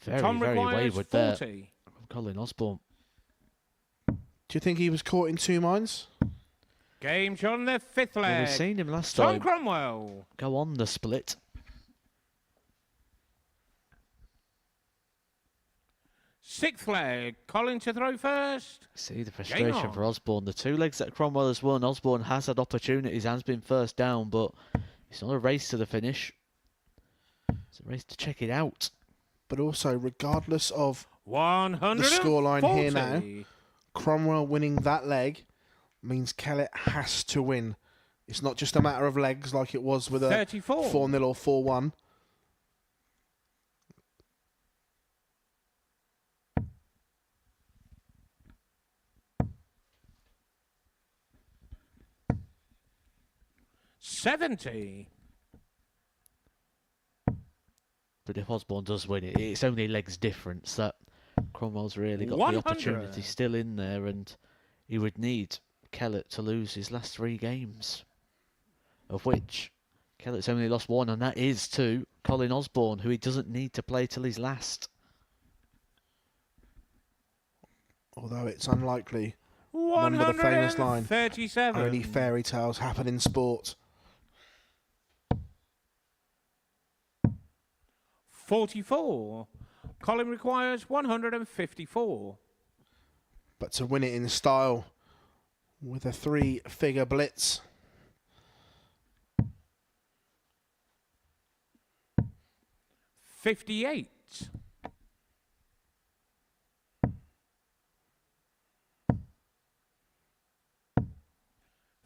Very, Tom very requires wayward 40. there. Colin Osborne. Do you think he was caught in two minds? Game shot on the fifth Well, leg. we've seen him last Tom time Cromwell. go on the split. Sixth leg. Colin to throw first. See the frustration for Osborne. The two legs that Cromwell has won, Osborne has had opportunities, has been first down, but it's not a race to the finish. It's a race to check it out. But also, regardless of 140. the scoreline here now, Cromwell winning that leg means Kellet has to win. It's not just a matter of legs like it was with a 34. 4-0 or 4-1. $70. But if Osborne does win it, it's only legs difference that Cromwell's really got 100. the opportunity still in there, and he would need Kellet to lose his last 3 games, of which Kellet's only lost 1, and that is to Colin Osborne, who he doesn't need to play till his last. Although it's unlikely. Remember the famous line, 137. only fairy tales happen in sport. 44. Colin requires 154. But to win it in style with a 3-figure blitz. 58.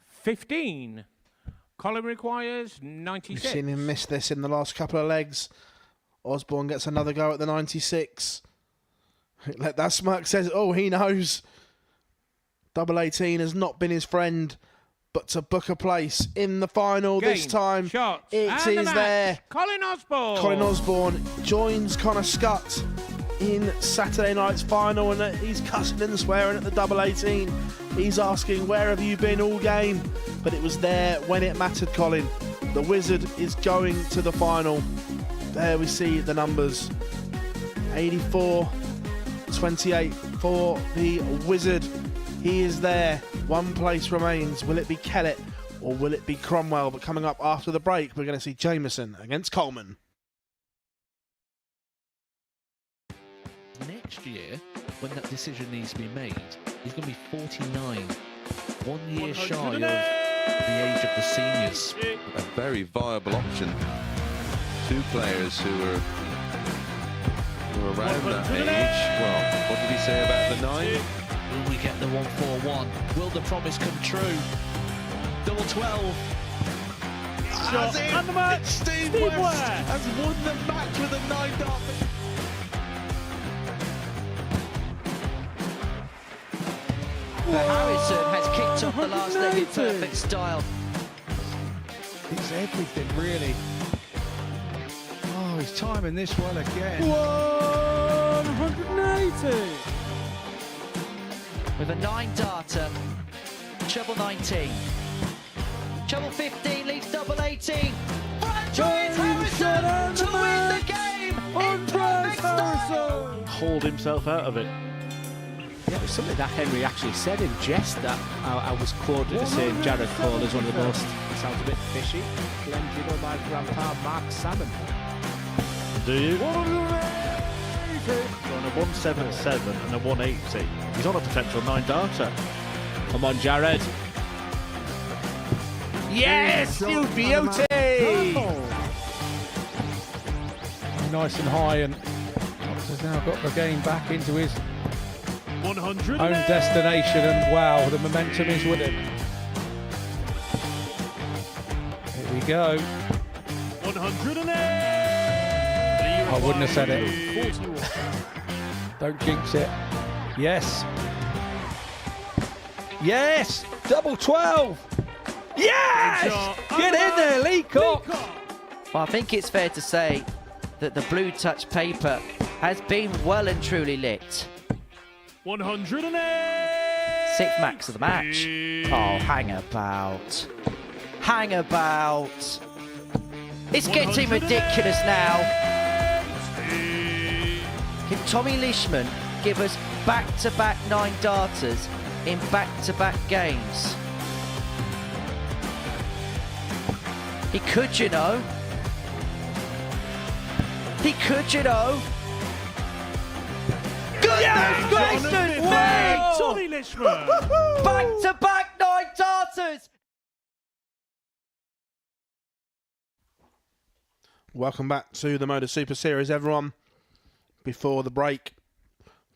15. Colin requires 96. We've seen him miss this in the last couple of legs. Osborne gets another go at the 96. Let that smirk says, oh, he knows. Double 18 has not been his friend, but to book a place in the final this time, shots, it and is there. Colin Osborne. Colin Osborne joins Connor Scutt in Saturday night's final, and he's cussing and swearing at the double 18. He's asking, where have you been all game? But it was there when it mattered, Colin. The Wizard is going to the final. There we see the numbers. 84-28 for the Wizard. He is there. One place remains. Will it be Kellet or will it be Cromwell? But coming up after the break, we're going to see Jameson against Coleman. Next year, when that decision needs to be made, he's going to be 49. 1 year shy of the age of the seniors. A very viable option. 2 players who are around that age. Well, what did he say about the 9? Will we get the 141? Will the promise come true? Double 12. Shot and the match. Steve West has won the match with a 9-dart. Harrison has kicked off the last leg in perfect style. It's everything, really. Oh, he's timing this well again. 180. With a 9-darter, treble 19. Treble 15 leaves double 18. Andreas Harrison to win the game in perfect style. Hauled himself out of it. Yeah, it was something that Henry actually said in jest that I was quoted as saying Jared Cole is one of the most, sounds a bit fishy. Plenty of my grandpa Mark Salmon. Do you? On a 177 and a 180. He's on a potential 9-darter. Come on, Jared. Yes, you beauty! Nice and high, and has now got the game back into his 100 own destination, and wow, the momentum is with him. Here we go. 108. I wouldn't have said it. Don't jinx it. Yes. Yes! Double 12! Yes! Get in there, Lee Cock! Well, I think it's fair to say that the blue touch paper has been well and truly lit. 108. 6th max of the match. Oh, hang about. Hang about. It's getting ridiculous now. Can Tommy Leishman give us back-to-back 9 darters in back-to-back games? He could, you know. He could, you know. Goodness gracious me! Tommy Leishman. Back-to-back 9 darters! Welcome back to the Modus Super Series, everyone. Before the break,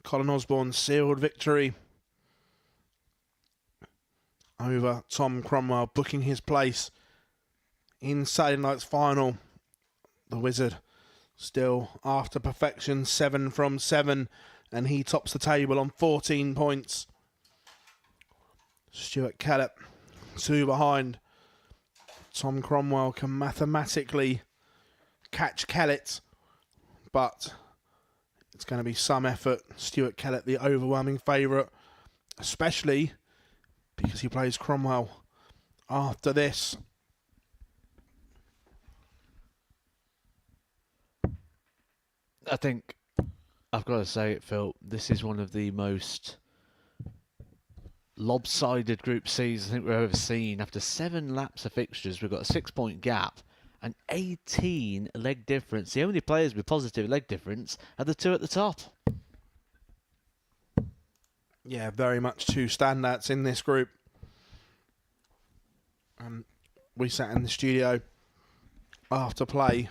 Colin Osborne sealed victory over Tom Cromwell, booking his place in Saturday night's final. The Wizard still after perfection, 7 from 7, and he tops the table on 14 points. Stuart Kellet, 2 behind. Tom Cromwell can mathematically catch Kellet, but it's going to be some effort. Stuart Kellet, the overwhelming favourite, especially because he plays Cromwell after this. I think I've got to say it, Phil. This is one of the most lopsided Group Cs I think we've ever seen. After 7 laps of fixtures, we've got a 6-point gap and 18 leg difference. The only players with positive leg difference are the 2 at the top. Yeah, very much 2 standouts in this group. We sat in the studio after play,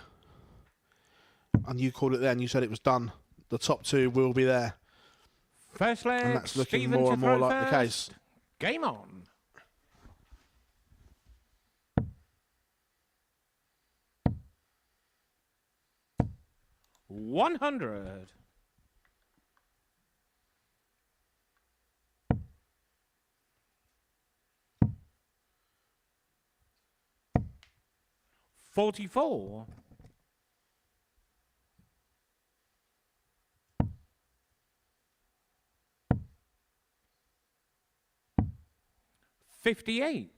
and you called it then. You said it was done. The top 2 will be there. First leg, and that's looking Stephen more and more throw like the case. Game on. $100. $44. $58.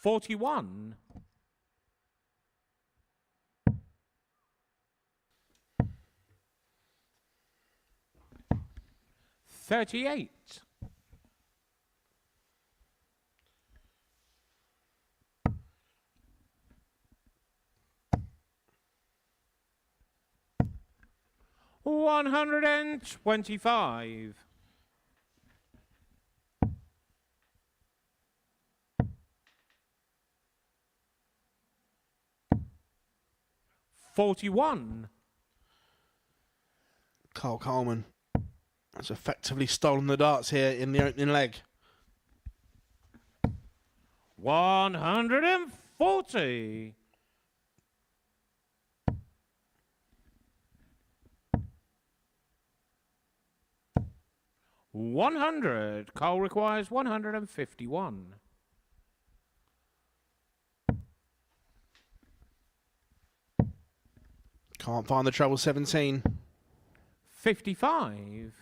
$41. $38. $125. $41. Karl Coleman has effectively stolen the darts here in the opening leg. 140. $100. Karl requires 151. Can't find the treble 17. 55.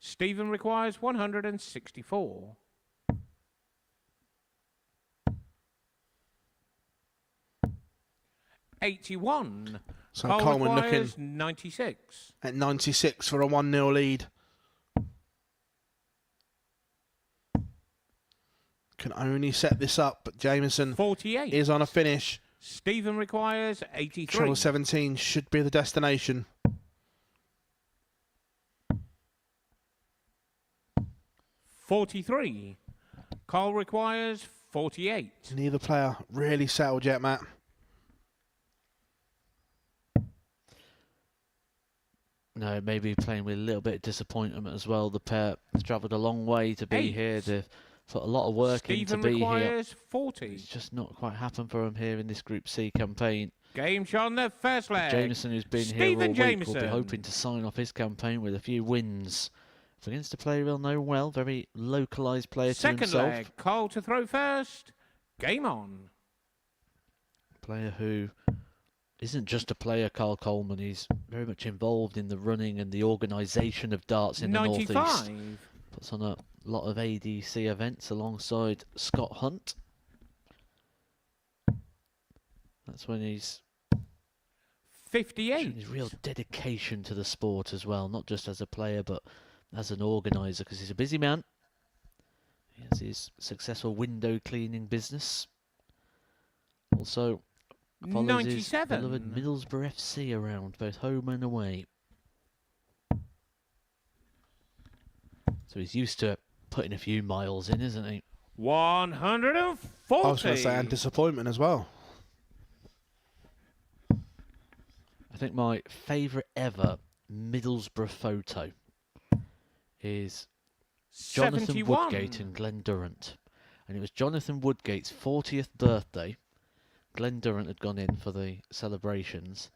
Stephen requires 164. $81. So Karl Coleman requires looking 96. at 96 for a 1-0 lead. Can only set this up, but Jameson 48. is on a finish. Stephen requires 83. Treble 17 should be the destination. $43. Karl requires 48. Neither player really settled yet, Matt. No, maybe playing with a little bit of disappointment as well. The pair has travelled a long way to be here. They've put a lot of work in to be here. requires 40. It's just not quite happened for him here in this Group C campaign. Game shot on the first leg. Jameson, who's been here all week, will be hoping to sign off his campaign with a few wins. Against a player he'll know well, very localised player to himself. Second leg, Karl to throw first. Game on. Player who isn't just a player, Karl Coleman. He's very much involved in the running and the organisation of darts in the North East. Puts on a lot of ADC events alongside Scott Hunt. That's when he's 58. his real dedication to the sport as well, not just as a player but as an organiser, because he's a busy man. He has his successful window cleaning business. Also follows his 97. beloved Middlesbrough FC around, both home and away. So he's used to putting a few miles in, isn't he? 140. I was going to say, and disappointment as well. I think my favourite ever Middlesbrough photo is Jonathan 71. Woodgate and Glenn Durrant. And it was Jonathan Woodgate's 40th birthday. Glenn Durrant had gone in for the celebrations,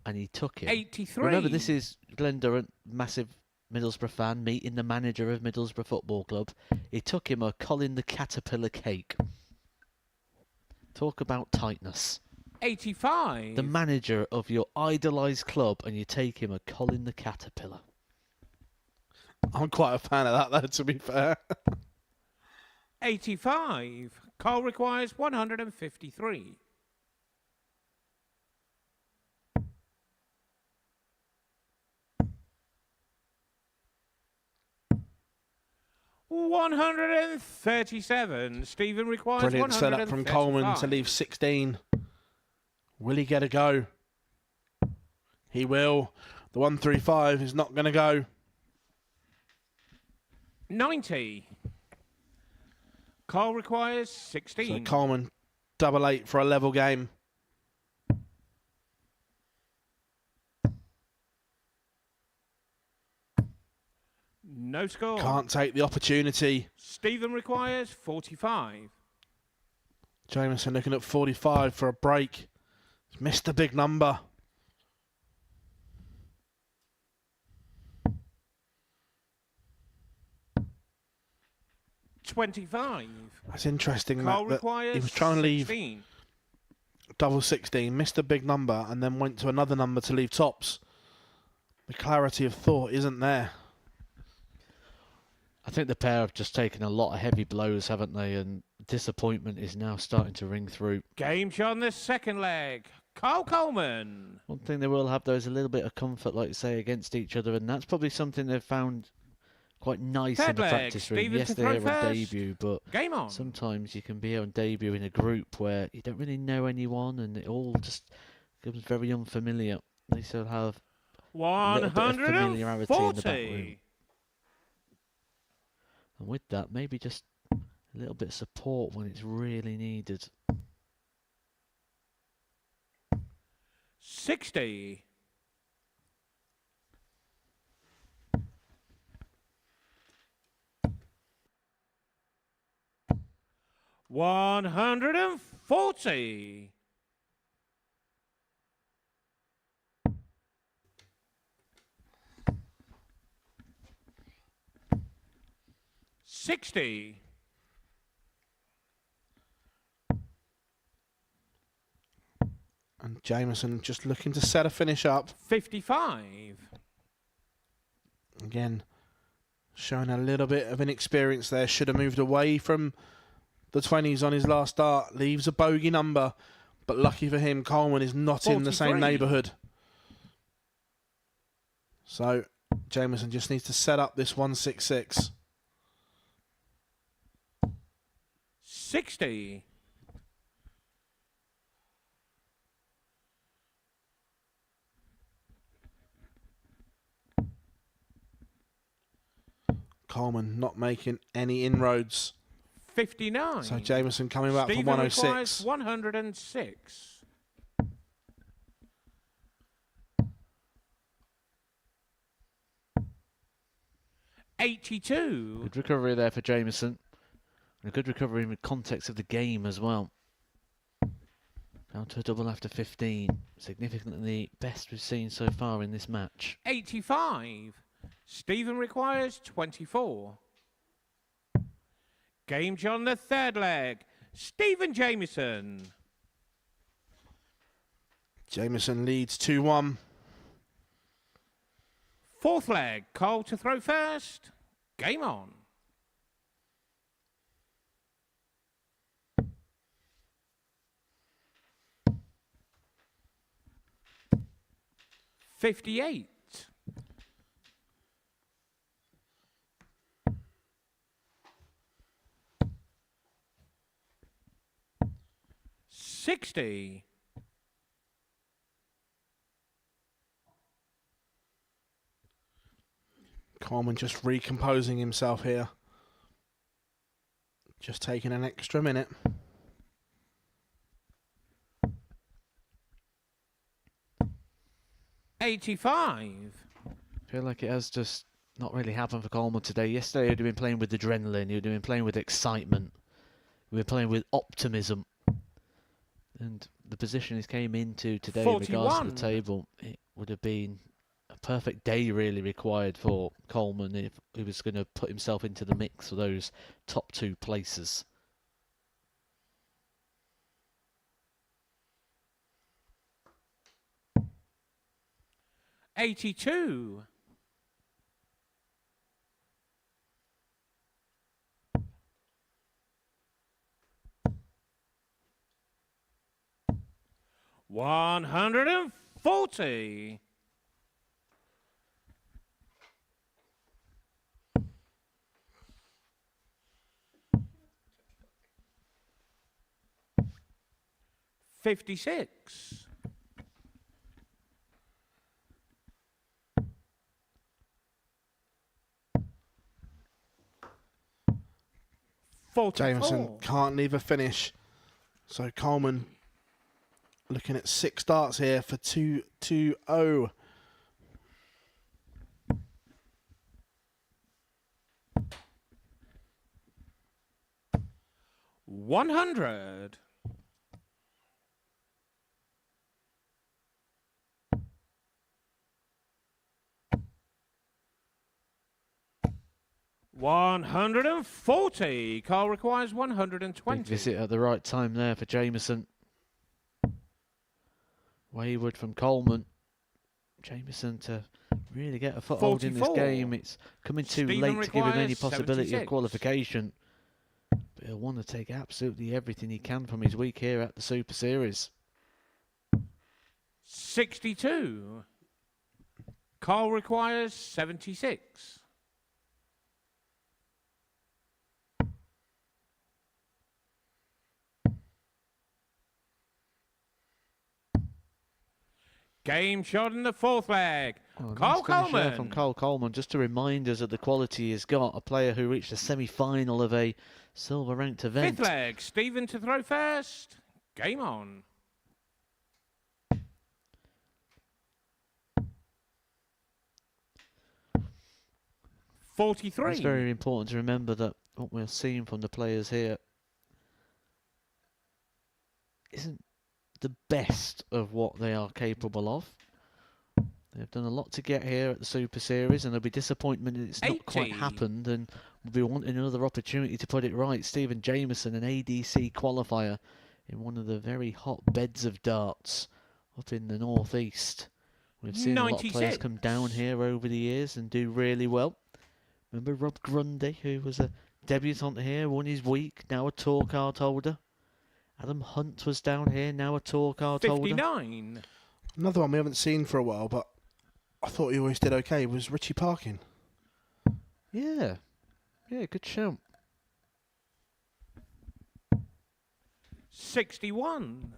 and he took him. 83. Remember, this is Glenn Durrant, massive Middlesbrough fan, meeting the manager of Middlesbrough Football Club. He took him a Colin the Caterpillar cake. Talk about tightness. 85. The manager of your idolised club, and you take him a Colin the Caterpillar. I'm quite a fan of that, though, to be fair. 85. Karl requires 153. $137. Stephen requires Brilliant setup from Coleman to 135. leave 16. Will he get a go? He will. The 135 is not going to go. 90. Karl requires So 16. Coleman, 8 for a level game. No score. Can't take the opportunity. Stephen requires 45. Jameson looking at 45 for a break. He's missed a big number. $25. That's interesting. Karl That requires he was trying to leave 16. double 16, missed a big number, and then went to another number to leave tops. The clarity of thought isn't there. I think the pair have just taken a lot of heavy blows, haven't they? And disappointment is now starting to ring through. Game shot on the second leg. Karl Coleman. One thing they will have, though, is a little bit of comfort, like you say, against each other, and that's probably something they've found quite nice in Third the leg, practice room. Stephen Yes, to they're throw here on first. debut, but Game on. sometimes you can be here on debut in a group where you don't really know anyone, and it all just becomes very unfamiliar. They still have a little bit of familiarity in the back room. 140. And with that, maybe just a little bit of support when it's really needed. 60. $140. $60. And Jameson just looking to set a finish up. 55. Again, showing a little bit of inexperience there. Should have moved away from the 20s on his last start. Leaves a bogey number. But lucky for him, Coleman is not in the same 43. neighbourhood. So Jameson just needs to set up this 166. 60. Coleman not making any inroads. 59. So Jameson coming back Stephen for 106. requires 106. $82. Good recovery there for Jameson. And a good recovery in the context of the game as well. Down to a double after 15. Significantly best we've seen so far in this match. 85. Stephen requires 24. Game on the third leg. Stephen Jameson. Jameson leads 2-1. Fourth leg, Karl to throw first. Game on. $58. 60. Coleman just recomposing himself here. Just taking an extra minute. $85. I feel like it has just not really happened for Coleman today. Yesterday he'd have been playing with adrenaline, he'd have been playing with excitement, he'd been playing with optimism. And the position he came into today 41. in regards to the table, it would have been a perfect day really required for Coleman if he was going to put himself into the mix for those top 2 places. $82. $140. $56. Jameson can't leave a finish. So Coleman looking at 6 darts here for 2-0. $100. $140. Karl requires 120. Big visit at the right time there for Jameson. Wayward from Coleman. Jameson to really get a foothold in this game. It's coming too late to give him any possibility 76. of qualification. But he'll want to take absolutely everything he can from his week here at the Super Series. 62. Karl requires 76. Game shot in the fourth leg. Oh, Karl nice finish there Coleman. from Karl Coleman, just to remind us of the quality he's got. A player who reached the semi-final of a silver-ranked event. Fifth leg. Stephen to throw first. Game on. $43. It's very important to remember that what we're seeing from the players here isn't the best of what they are capable of. They've done a lot to get here at the Super Series, and there'll be disappointment that it's not quite 80. happened, and we'll be wanting another opportunity to put it right. Stephen Jameson, an ADC qualifier in one of the very hot beds of darts up in the northeast. We've seen a lot of players 96. come down here over the years and do really well. Remember Rob Grundy, who was a debutant here, won his week, now a tour card holder. Adam Hunt was down here, now a tour card holder. 59. Another one we haven't seen for a while, but I thought he always did okay, was Richie Parkin. Yeah. Yeah, good shout. 61.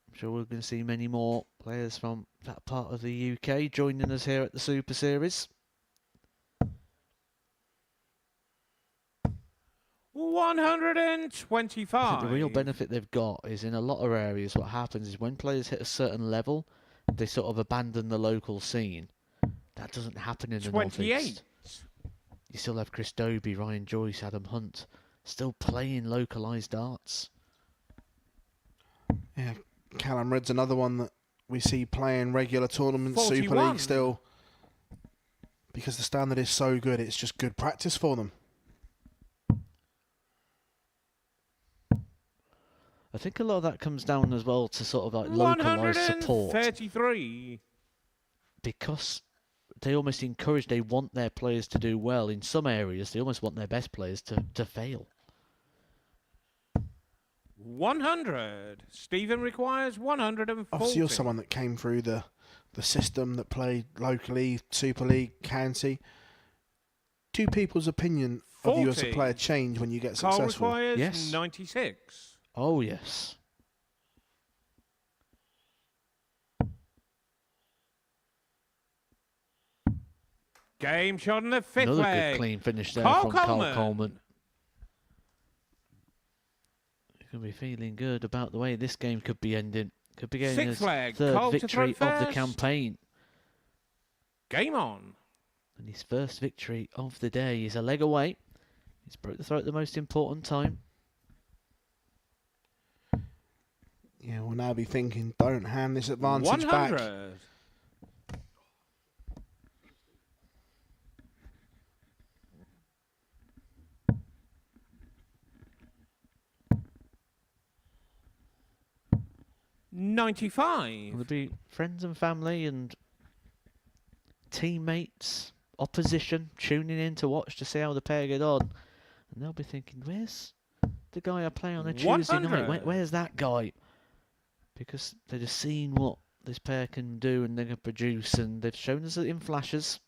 I'm sure we're going to see many more players from that part of the UK joining us here at the Super Series. $125. I think the real benefit they've got is in a lot of areas what happens is when players hit a certain level, they sort of abandon the local scene. That doesn't happen in the 28. Northeast. You still have Chris Dobie, Ryan Joyce, Adam Hunt, still playing localised darts. Yeah, Callum Red's another one that we see playing regular tournaments, Super 41. League still. Because the standard is so good, it's just good practice for them. I think a lot of that comes down as well to sort of like localised support. 133. Because they almost encourage, they want their players to do well. In some areas, they almost want their best players to fail. 100. Stephen requires 140. Obviously, you're someone that came through the system, that played locally, Super League, county. Do people's opinion of you as a player change when you get Karl successful? requires Yes. 96. Oh, yes. Game shot in the fifth Another leg. good clean finish there Karl from Coleman. Karl Coleman. You're going to be feeling good about the way this game could be ending. Could be getting Sixth his leg. third Karl to victory throw of the first. campaign. Game on. And his first victory of the day. He's a leg away. He's broke the throw at the most important time. Yeah, we'll now be thinking, don't hand this advantage 100. back. $95. There'll be friends and family and teammates, opposition, tuning in to watch to see how the pair get on. And they'll be thinking, where's the guy I play on a Tuesday night? 100. Where's that guy? Because they've just seen what this pair can do and they can produce, and they've shown us it in flashes.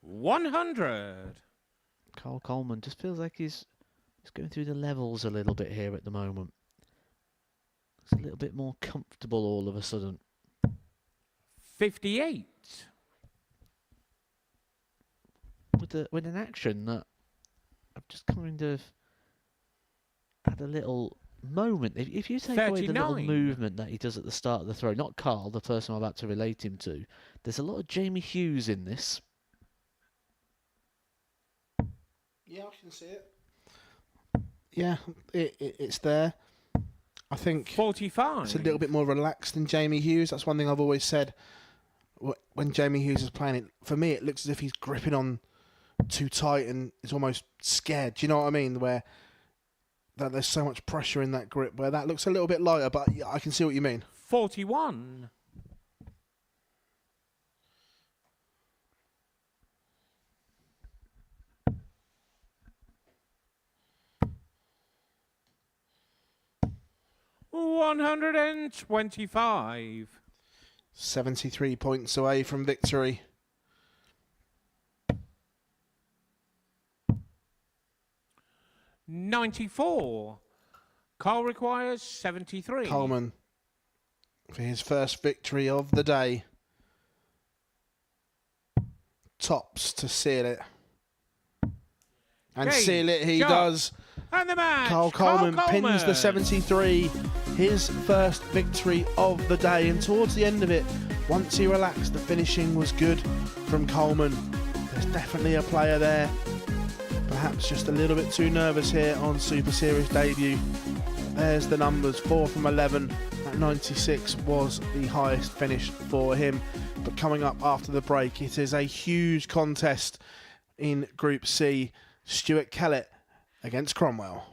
100. Karl Coleman just feels like he's going through the levels a little bit here at the moment. It's a little bit more comfortable all of a sudden. 58. With an action that I've just kind of had a little moment. If you take away the little 39. movement that he does at the start of the throw, not Karl, the person I'm about to relate him to, there's a lot of Jamie Hughes in this. Yeah, I can see it. Yeah, it's there. I think 45. it's a little bit more relaxed than Jamie Hughes. That's one thing I've always said. When Jamie Hughes is playing it, for me, it looks as if he's gripping on too tight and is almost scared. Do you know what I mean? Where that there's so much pressure in that grip, where that looks a little bit lighter, but yeah, I can see what you mean. 41. $125. 73 points away from victory. $94. Karl requires 73. Coleman for his first victory of the day. Tops to seal it. And Game, seal it he shot, does. And the match. Karl Coleman pins the Coleman. 73. His first victory of the day. And towards the end of it, once he relaxed, the finishing was good from Coleman. There's definitely a player there. Perhaps just a little bit too nervous here on Super Series debut. There's the numbers, 4 from 11. At 96 was the highest finish for him. But coming up after the break, it is a huge contest in Group C. Stuart Kellet against Cromwell.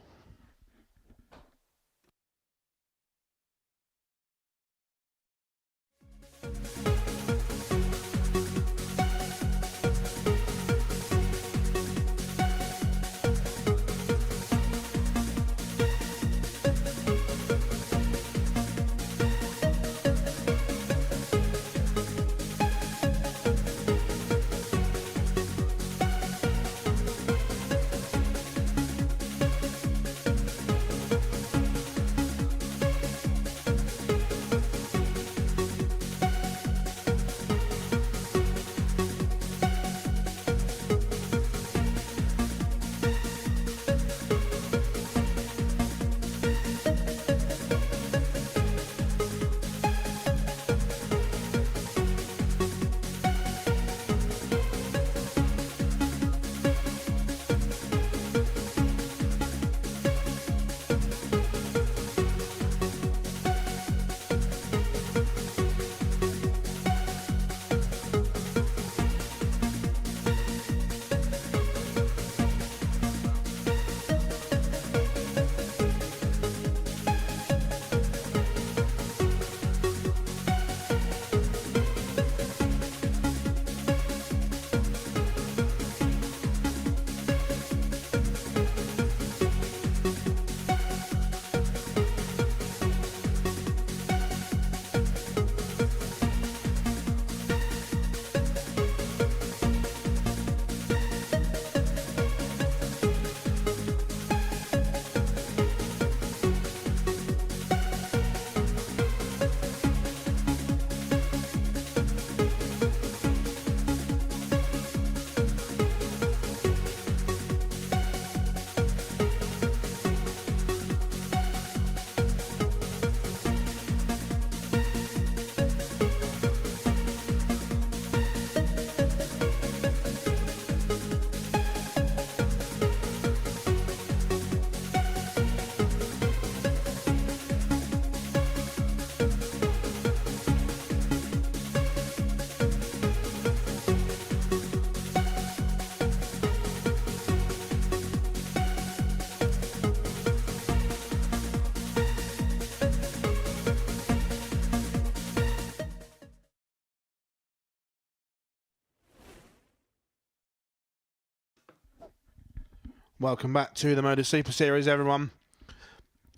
Welcome back to the Modus Super Series, everyone.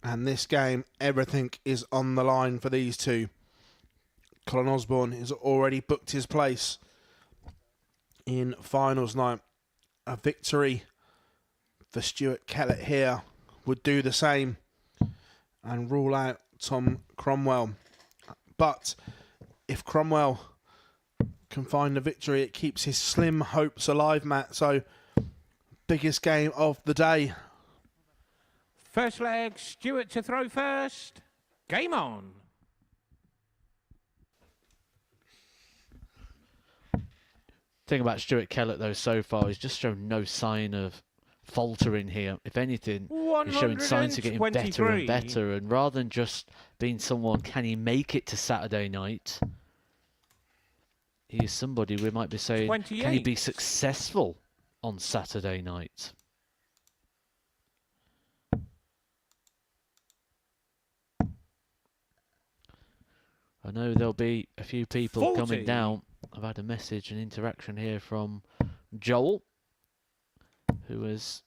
And this game, everything is on the line for these two. Colin Osborne has already booked his place in finals night. A victory for Stuart Kellet here would do the same and rule out Tom Cromwell. But if Cromwell can find a victory, it keeps his slim hopes alive, Matt. So, biggest game of the day. First leg, Stuart to throw first. Game on. Thing about Stuart Kellet, though, so far, he's just shown no sign of faltering here. If anything, he's showing signs of getting better and better. And rather than just being someone, can he make it to Saturday night? He is somebody we might be saying, 28. Can he be successful on Saturday night? I know there'll be a few people 40. coming down. I've had a message and interaction here from Joel, who has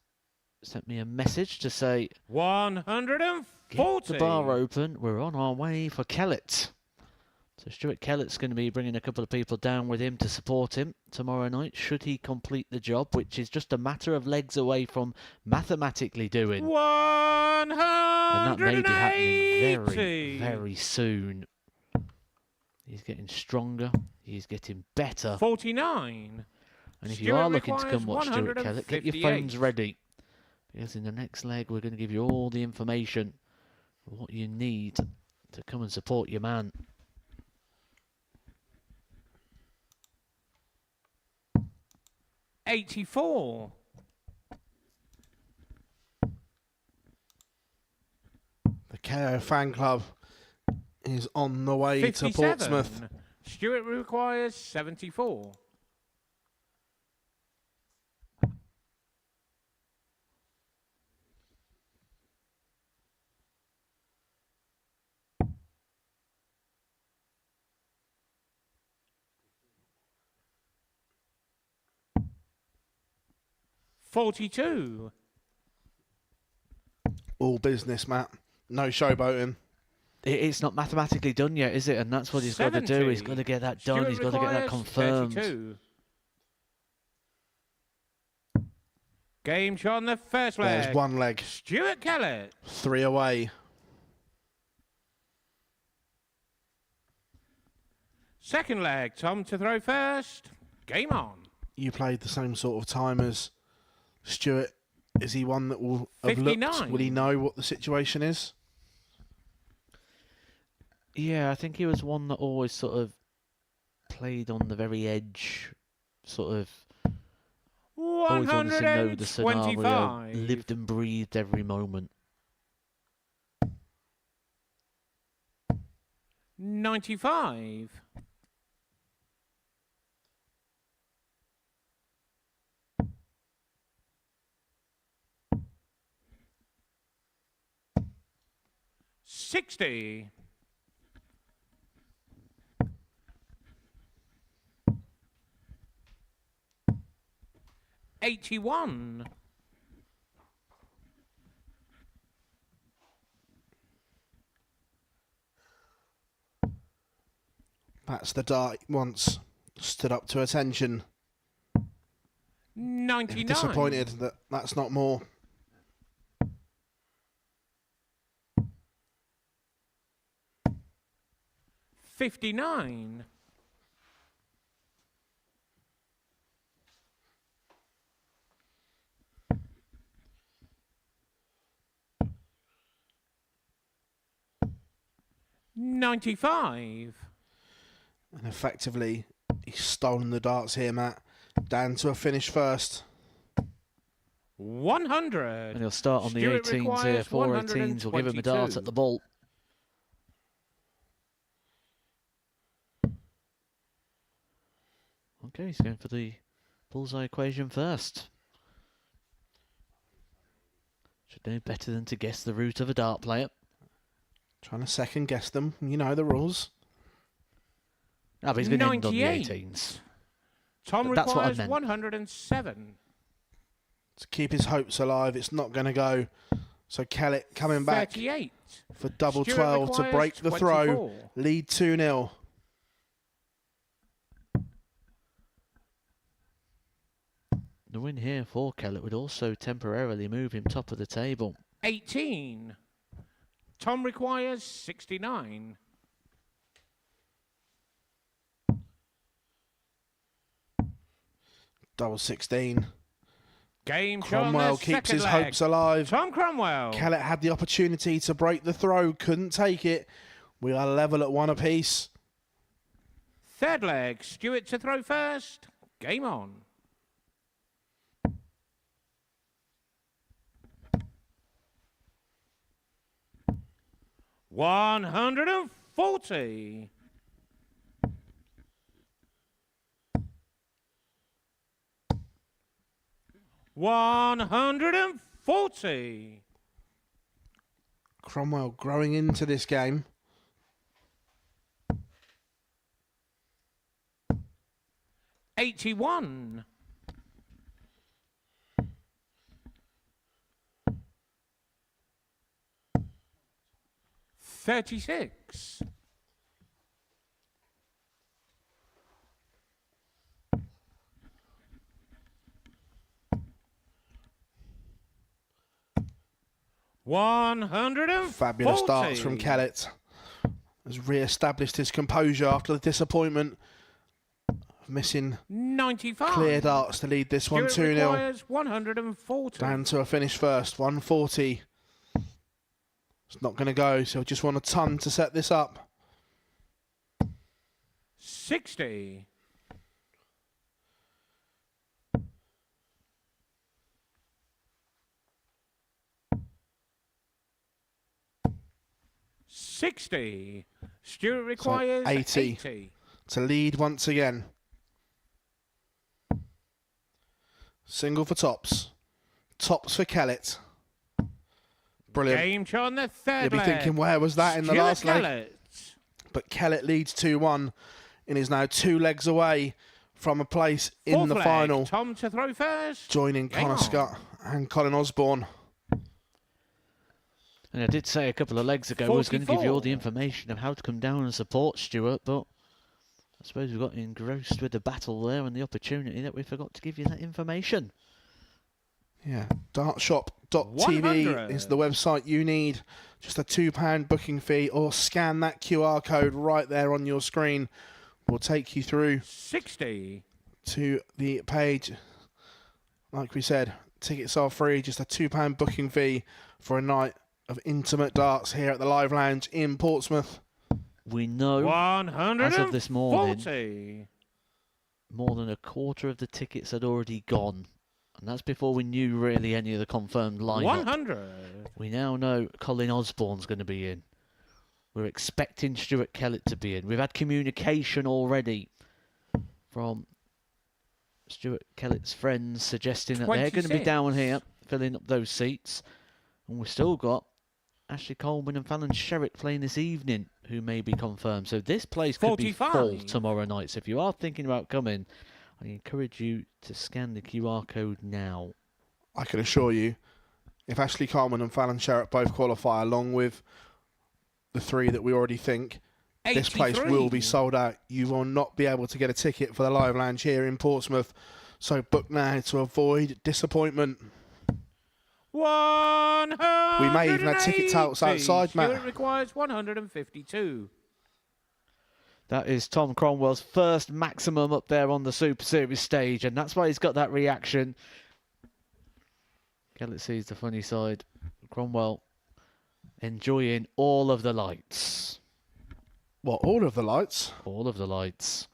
sent me a message to say, 140. get the bar open, we're on our way for Kellet. So Stuart Kellet's going to be bringing a couple of people down with him to support him tomorrow night, should he complete the job, which is just a matter of legs away from mathematically doing. 180. And that may be happening very, very soon. He's getting stronger. He's getting better. 49. And if you are looking to come watch Stuart Kellet, get your phones ready. Because in the next leg, we're going to give you all the information, what you need to come and support your man. $84. The KO fan club is on the way 57. to Portsmouth. Stuart requires 74. $42. All business, Matt. No showboating. It's not mathematically done yet, is it? And that's what he's got to do. He's got to get that done. Stuart He's got to get that requires confirmed. 32. Game shot on the first leg. There's one leg. Stuart Kellet. 3 away. Second leg, Tom to throw first. Game on. You played the same sort of time as Stuart. Is he one that will have looked? 59. Will he know what the situation is? Yeah, I think he was one that always sort of played on the very edge, sort of always wanted to know the scenario, 125. lived and breathed every moment. 95. $60. 81. That's the dart once stood up to attention. 99. Disappointed that that's not more. $59. $95. And effectively, he's stolen the darts here, Matt. Down to a finish first. 100. And he'll start on the Stuart 18s here. requires 4 18s will give him a dart 122. at the ball. Okay, he's going for the bullseye equation first. Should know better than to guess the route of a dart player. Trying to second guess them. You know the rules. Ah, but he's going to end on the 98. 18s. Tom But that's what I requires meant. 107. to keep his hopes alive. It's not going to go. So Kellet coming back 38. for double Stuart 12 to requires break the throw. 24. Lead 2-0. The win here for Kellet would also temporarily move him top of the table. 18. Tom requires 69. Double 16. Game Cromwell keeps his hopes alive. Tom Cromwell. Kellet had the opportunity to break the throw, couldn't take it. We are level at 1 apiece. Third leg, Stuart to throw first. Game on. $140. 140. Cromwell growing into this game. $81. 36. Fabulous darts from Kellet. Has re-established his composure after the disappointment of missing 95. clear darts to lead this one 2-0. 140. Down to a finish first, 140. It's not going to go, so just want a ton to set this up. 60. 60. Stuart requires So 80 to lead once again. Single for tops. Tops for Kellet. Brilliant. Game shot on the third You'll be leg. thinking, where was that in the Stuart last leg? Kellet. But Kellet leads 2-1 and is now 2 legs away from a place in Fourth the leg, final. Tom to throw first. Joining Game Connor on. Scott and Colin Osborne. And I did say a couple of legs ago I was going to give you all 44. the information of how to come down and support Stuart, but I suppose we got engrossed with the battle there and the opportunity that we forgot to give you that information. Yeah, dartshop.tv 100. is the website you need. Just a £2 booking fee, or scan that QR code right there on your screen. We'll take you through 60. to the page. Like we said, tickets are free, just a £2 booking fee for a night of intimate darts here at the Live Lounge in Portsmouth. We know, 140. as of this morning, more than a quarter of the tickets had already gone. And that's before we knew really any of the confirmed lineup. 100. We now know Colin Osborne's going to be in. We're expecting Stuart Kellet to be in. We've had communication already from Stuart Kellet's friends suggesting that they're going to be 26. down here filling up those seats. And we've still got Ashley Coleman and Fallon Sherritt playing this evening, who may be confirmed. So this place could be full 45. tomorrow night. So if you are thinking about coming, I encourage you to scan the QR code now. I can assure you, if Ashley Coleman and Fallon Sherritt both qualify, along with the 3 that we already think, this place 83. will be sold out. You will not be able to get a ticket for the Live Lounge here in Portsmouth. So book now to avoid disappointment. 180. We may even have ticket touts outside, Matt. Stuart requires 152. That is Tom Cromwell's first maximum up there on the Super Series stage, and that's why he's got that reaction. Kellet sees the funny side. Cromwell enjoying all of the lights. What, all of the lights? All of the lights.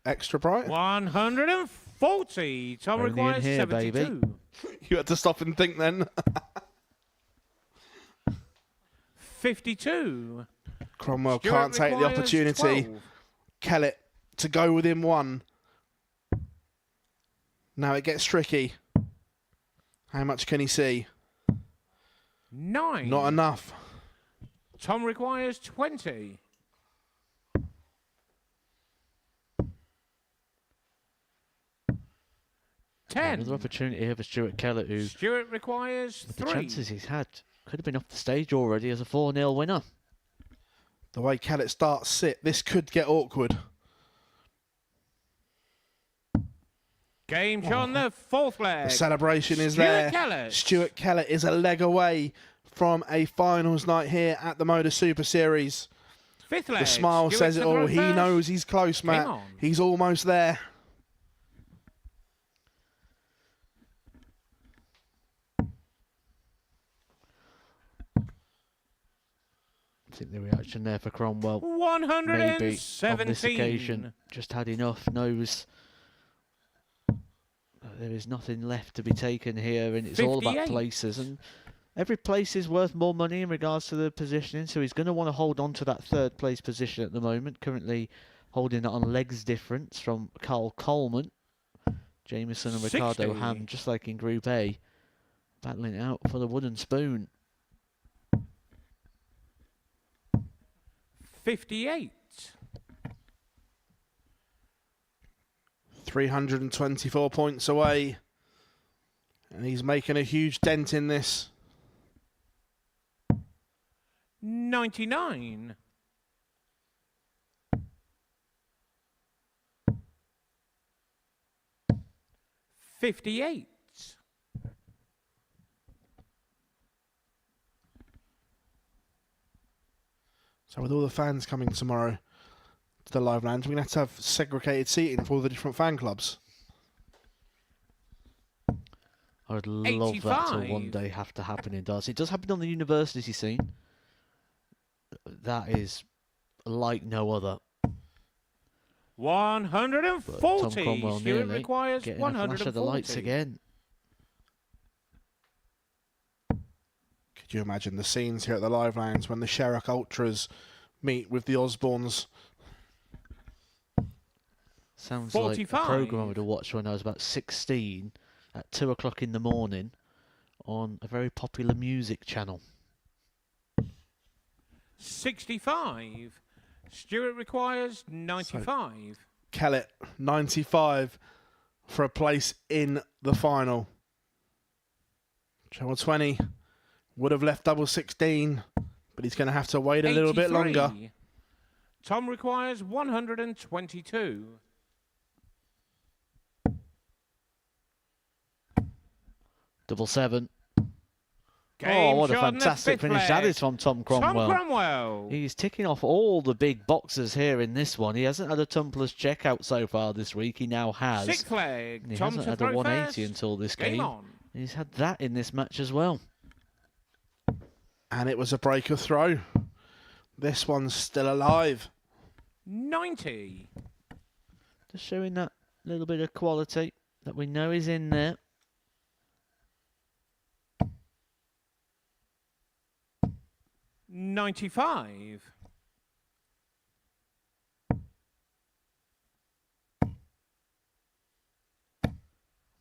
Extra bright? 140. Tom Only in requires here, 72. baby. You had to stop and think then. 52. Cromwell Stuart can't take the requires opportunity. 12. Kellet to go within 1. Now it gets tricky. How much can he see? 9. Not enough. Tom requires 20. 10. Another opportunity here for Stuart Kellet, who Stuart requires with the 3. chances he's had could have been off the stage already as a 4-0 winner. The way Kellet starts sit, this could get awkward. Game on the 4th leg. The celebration is Stuart there. Kellet. Stuart Kellet is a leg away from a finals night here at the Modus Super Series. 5th leg. The smile Stuart says it all. Kellet He first. knows he's close, Game Matt. on. He's almost there. I think the reaction there for Cromwell, maybe 117. on this occasion, just had enough, knows there is nothing left to be taken here, and it's all about 58. places, and every place is worth more money in regards to the positioning, so he's going to want to hold on to that 3rd place position at the moment, currently holding it on legs difference from Karl Coleman, Jameson and Ricardo 60. Ham, just like in Group A, battling it out for the wooden spoon. 58. 324 points away. And he's making a huge dent in this. 99. 58. So with all the fans coming tomorrow to the live lounge, we're going to have segregated seating for all the different fan clubs. I would love that to 85. one day have to happen in darts. It does happen on the university scene. That is like no other. 140. But Tom Cromwell Stuart nearly requires getting 140. a flash of the lights again. Could you imagine the scenes here at the live lounge when the Sherrock Ultras meet with the Osbornes? Sounds 45. like a programme I would have watched when I was about 16 at 2 o'clock in the morning on a very popular music channel. 65. Stuart requires 95. Kellet, 95 for a place in the final. Channel 20 would have left double 16, but he's going to have to wait a little bit 83. longer. Tom requires 122. Double 7. Game Oh, what a shot in the fantastic 5th finish that leg. is from Tom Cromwell. Tom Cromwell. He's ticking off all the big boxes here in this one. He hasn't had a Tumblers checkout so far this week. He now has. 6th leg. And he Tom hasn't to had a throw 180 first. until this Game game. on. He's had that in this match as well. And it was a breaker throw. This one's still alive. 90. Just showing that little bit of quality that we know is in there. $95.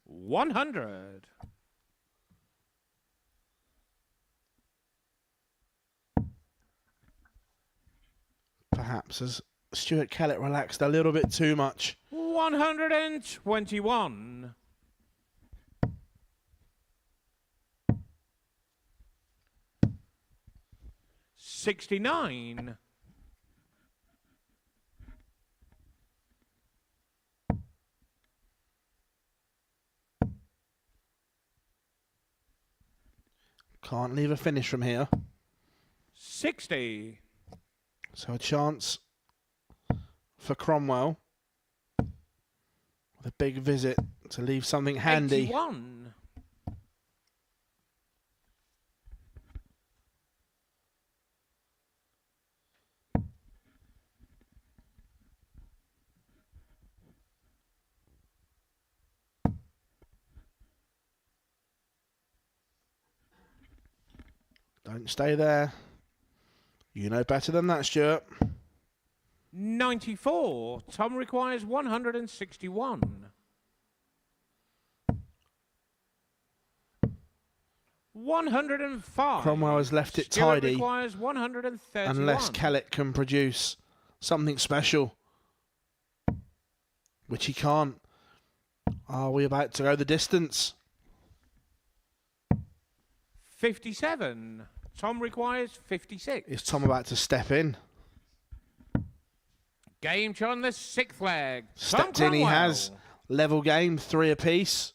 100. Perhaps as Stuart Kellet relaxed a little bit too much. 121. 69. 'Can't leave a finish from here. 60. So a chance for Cromwell with a big visit to leave something handy. 81. Don't stay there. You know better than that, Stuart. 94. Tom requires 161. 105. Cromwell has left it Stuart tidy. requires 131. Unless Kellet can produce something special, which he can't. Are we about to go the distance? 57. Tom requires 56. Is Tom about to step in? Game on the 6th leg. Stepped in, he has. Level game, 3 apiece.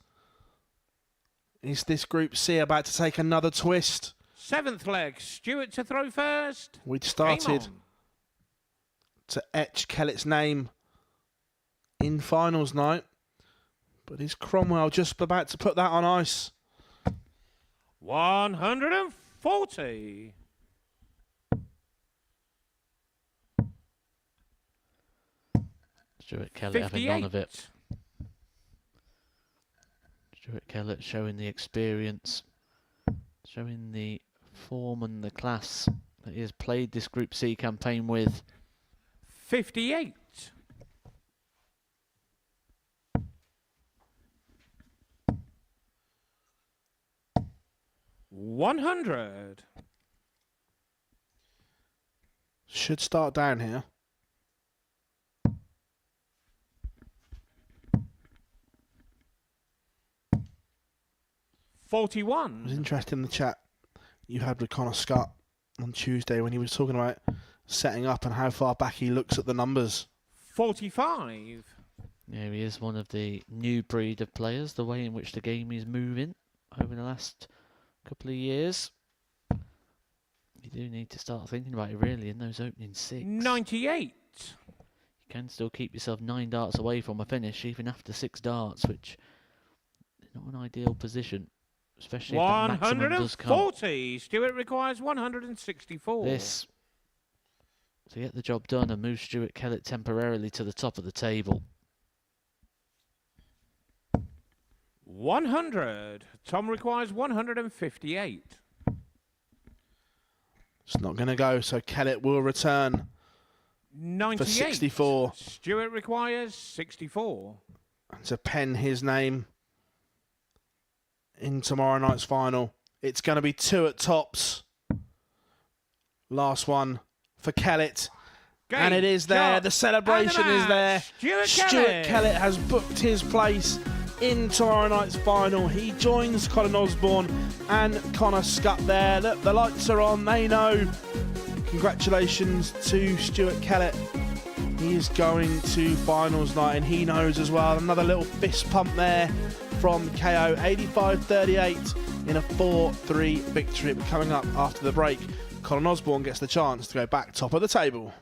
Is this Group C about to take another twist? 7th leg. Stuart to throw first. We'd started to etch Kellett's name in finals night. But is Cromwell just about to put that on ice? 140. Stuart Kellet having none of it. Stuart Kellet showing the experience, showing the form and the class that he has played this Group C campaign with. 58. 100. Should start down here. It 41. was interesting in the chat you had with Connor Scott on Tuesday when he was talking about setting up and how far back he looks at the numbers. 45. Yeah, he is one of the new breed of players, the way in which the game is moving over the last couple of years. You do need to start thinking about it really in those opening 6. 98. You can still keep yourself 9 darts away from a finish even after 6 darts, which is not an ideal position, especially if the maximum does come. 140. Stuart requires 164. This to get the job done and move Stuart Kellet temporarily to the top of the table. 100. Tom requires 158. It's not going to go, so Kellet will return 98. for 64. Stuart requires 64. And to pen his name in tomorrow night's final. It's going to be 2 at tops. Last one for Kellet. And it is there. The celebration is there. Stuart Kellet has booked his place in tomorrow night's final. He joins Colin Osborne and Connor Scott there. Look, the lights are on. They know. Congratulations to Stuart Kellet. He is going to finals night and he knows as well. Another little fist pump there from KO. 85-38 in a 4-3 victory. But coming up after the break, Colin Osborne gets the chance to go back top of the table.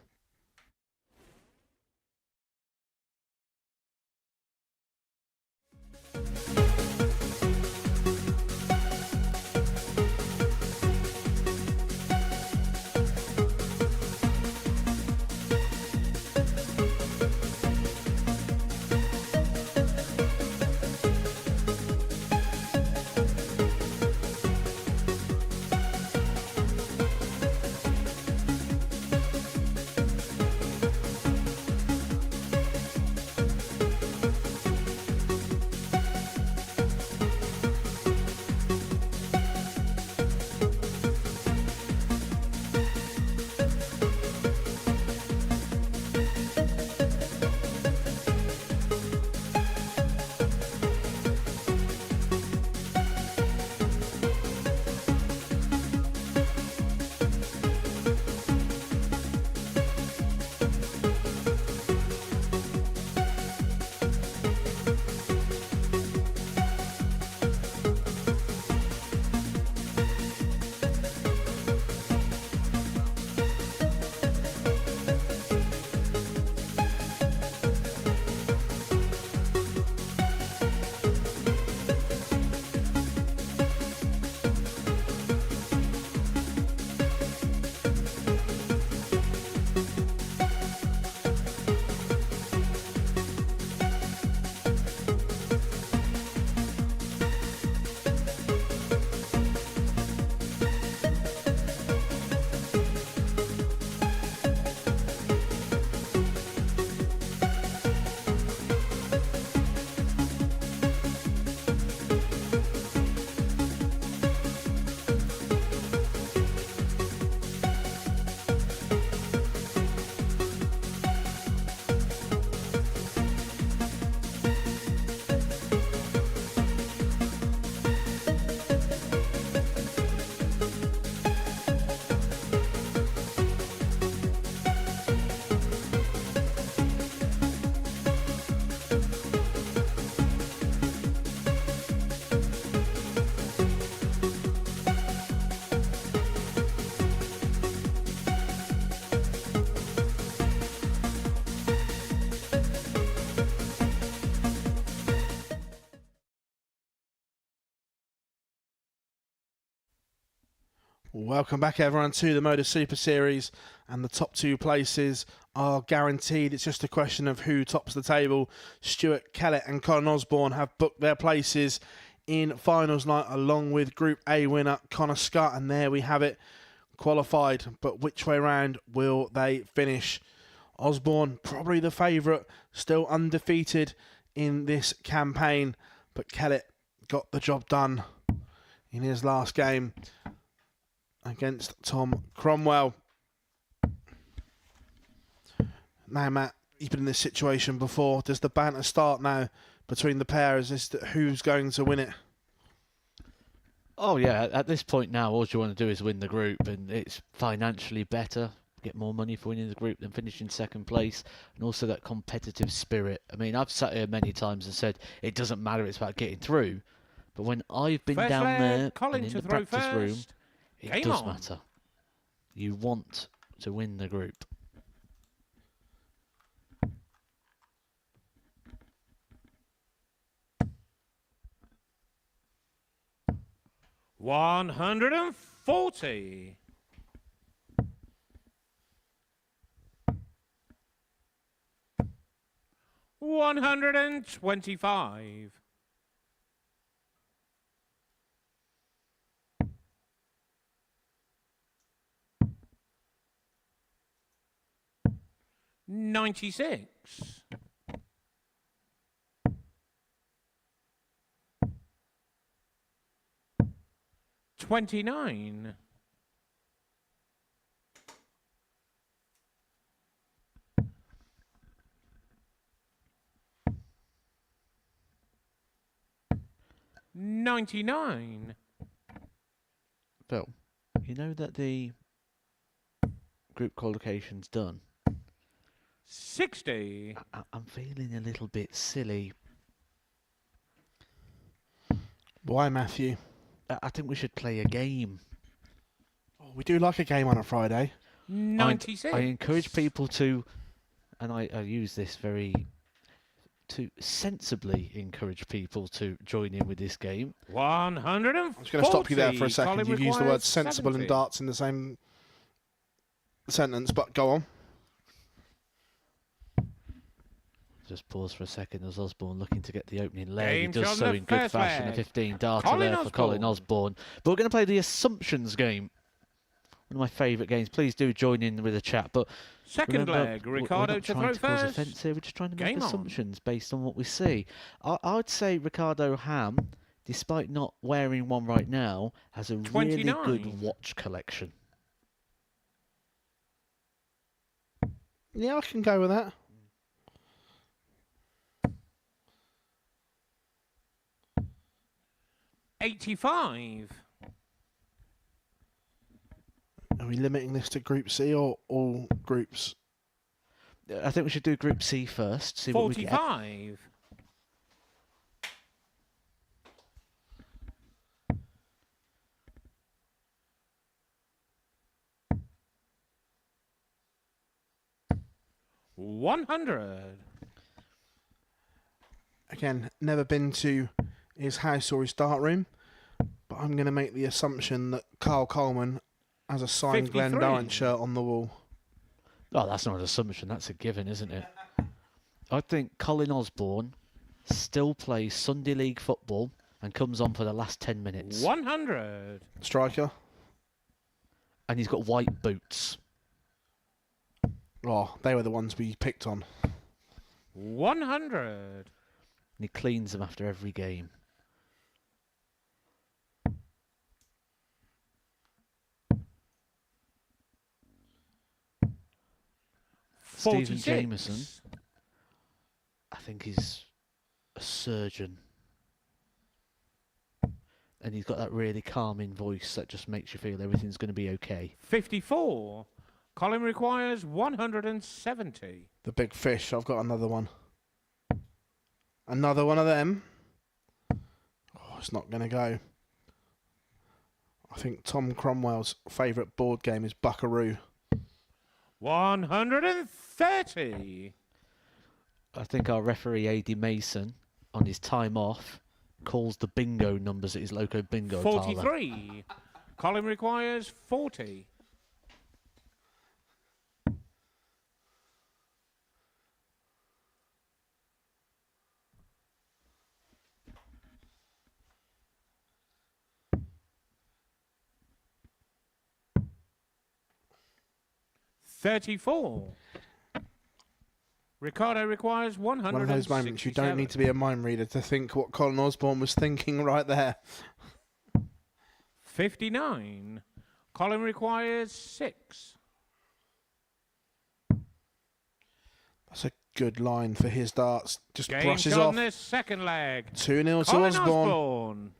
Welcome back, everyone, to the Modus Super Series, and the top 2 places are guaranteed. It's just a question of who tops the table. Stuart, Kellet and Colin Osborne have booked their places in finals night, along with Group A winner Connor Scott, and there we have it, qualified. But which way round will they finish? Osborne, probably the favourite, still undefeated in this campaign, but Kellet got the job done in his last game against Tom Cromwell. Now, Matt, you've been in this situation before. Does the banter start now between the pairs? Is that who's going to win it? Oh, yeah. At this point now, all you want to do is win the group, and it's financially better. Get more money for winning the group than finishing second place, and also that competitive spirit. I mean, I've sat here many times and said it doesn't matter, it's about getting through. But when I've been down there Colin and in to the throw practice room, first. it Game does on. matter. You want to win the group. $140. 125. 96. 29. 99. Phil, you know that the group qualification's done? 60. I'm feeling a little bit silly. Why, Matthew? I think we should play a game. Oh, we do like a game on a Friday. 96. I encourage people to, and I use this to sensibly encourage people to join in with this game. 140. I'm just going to stop you there for a second. Colin You've used the word requires sensible 70. and darts in the same sentence, but go on. Just pause for a second as Osborne looking to get the opening leg. Game He does on so the in good first fashion. A leg. 15 darter Colin there for Colin Osborne. But we're going to play the assumptions game. One of my favourite games. Please do join in with the chat. But Second remember, leg, we're Ricardo not to trying throw cause first. offence here. We're just trying to make Game on. assumptions based on what we see. I'd say Ricardo Ham, despite not wearing one right now, has a really 29. good watch collection. Yeah, I can go with that. $85. Are we limiting this to Group C or all groups? I think we should do Group C first. See what we get. 45. 100. Again, never been to his house or his start room, but I'm going to make the assumption that Karl Coleman has a signed 53. Glenn Durrant shirt on the wall. Oh, that's not an assumption. That's a given, isn't it? I think Colin Osborne still plays Sunday League football and comes on for the last 10 minutes. 100. Striker. And he's got white boots. Oh, they were the ones we picked on. 100. And he cleans them after every game. Stephen 46. Jameson, I think he's a surgeon. And he's got that really calming voice that just makes you feel everything's going to be okay. 54. Colin requires 170. The big fish. I've got another one. Another one of them. Oh, it's not going to go. I think Tom Cromwell's favourite board game is Buckaroo. 130. I think our referee, Mason, on his time off, calls the bingo numbers at his local bingo parlour. 43. Colin requires 40. $34. Ricardo requires 100. One of those moments you don't need to be a mind reader to think what Colin Osborne was thinking right there. 59. Colin requires 6. That's a good line for his darts. Just Game brushes on off. this second leg. 2-0 to Colin Osborne.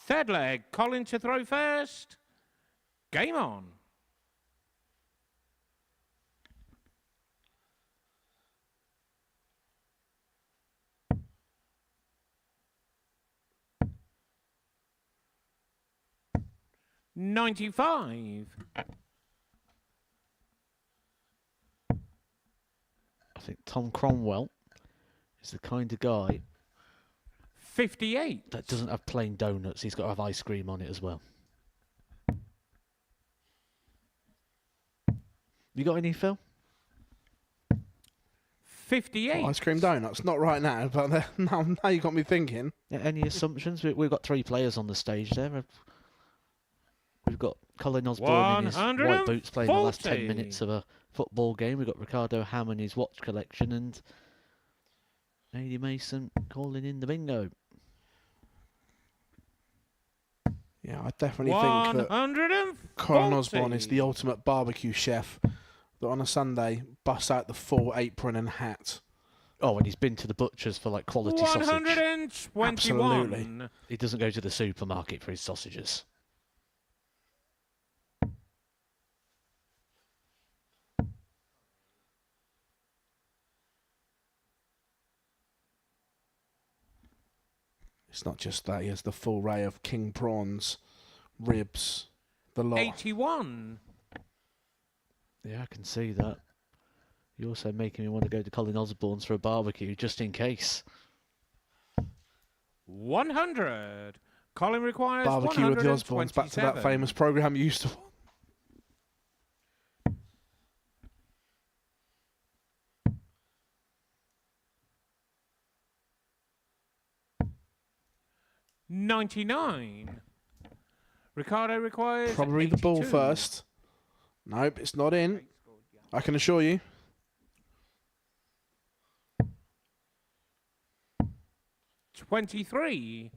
Third leg. Colin to throw first. Game on. $95. I think Tom Cromwell is the kind of guy 58. that doesn't have plain donuts. He's got to have ice cream on it as well. You got any, Phil? 58. Ice cream donuts, not right now, but now you got me thinking. Yeah, any assumptions? We've got 3 players on the stage there. We've got Colin Osborne in his white boots playing the last 10 minutes of a football game. We've got Ricardo Ham and his watch collection, and Jameson calling in the bingo. Yeah, I definitely think that Colin Osborne is the ultimate barbecue chef that on a Sunday busts out the full apron and hat. Oh, and he's been to the butcher's for like quality sausage. 121. Absolutely. He doesn't go to the supermarket for his sausages. It's not just that, he has the full array of king prawns, ribs, the lot. 81. Yeah, I can see that. You're also making me want to go to Colin Osborne's for a barbecue, just in case. 100. Colin requires Barbecue with the Osbornes, back to that famous programme you used to watch. $99. Ricardo requires Probably 82. the ball first. Nope, it's not in. I can assure you. $23.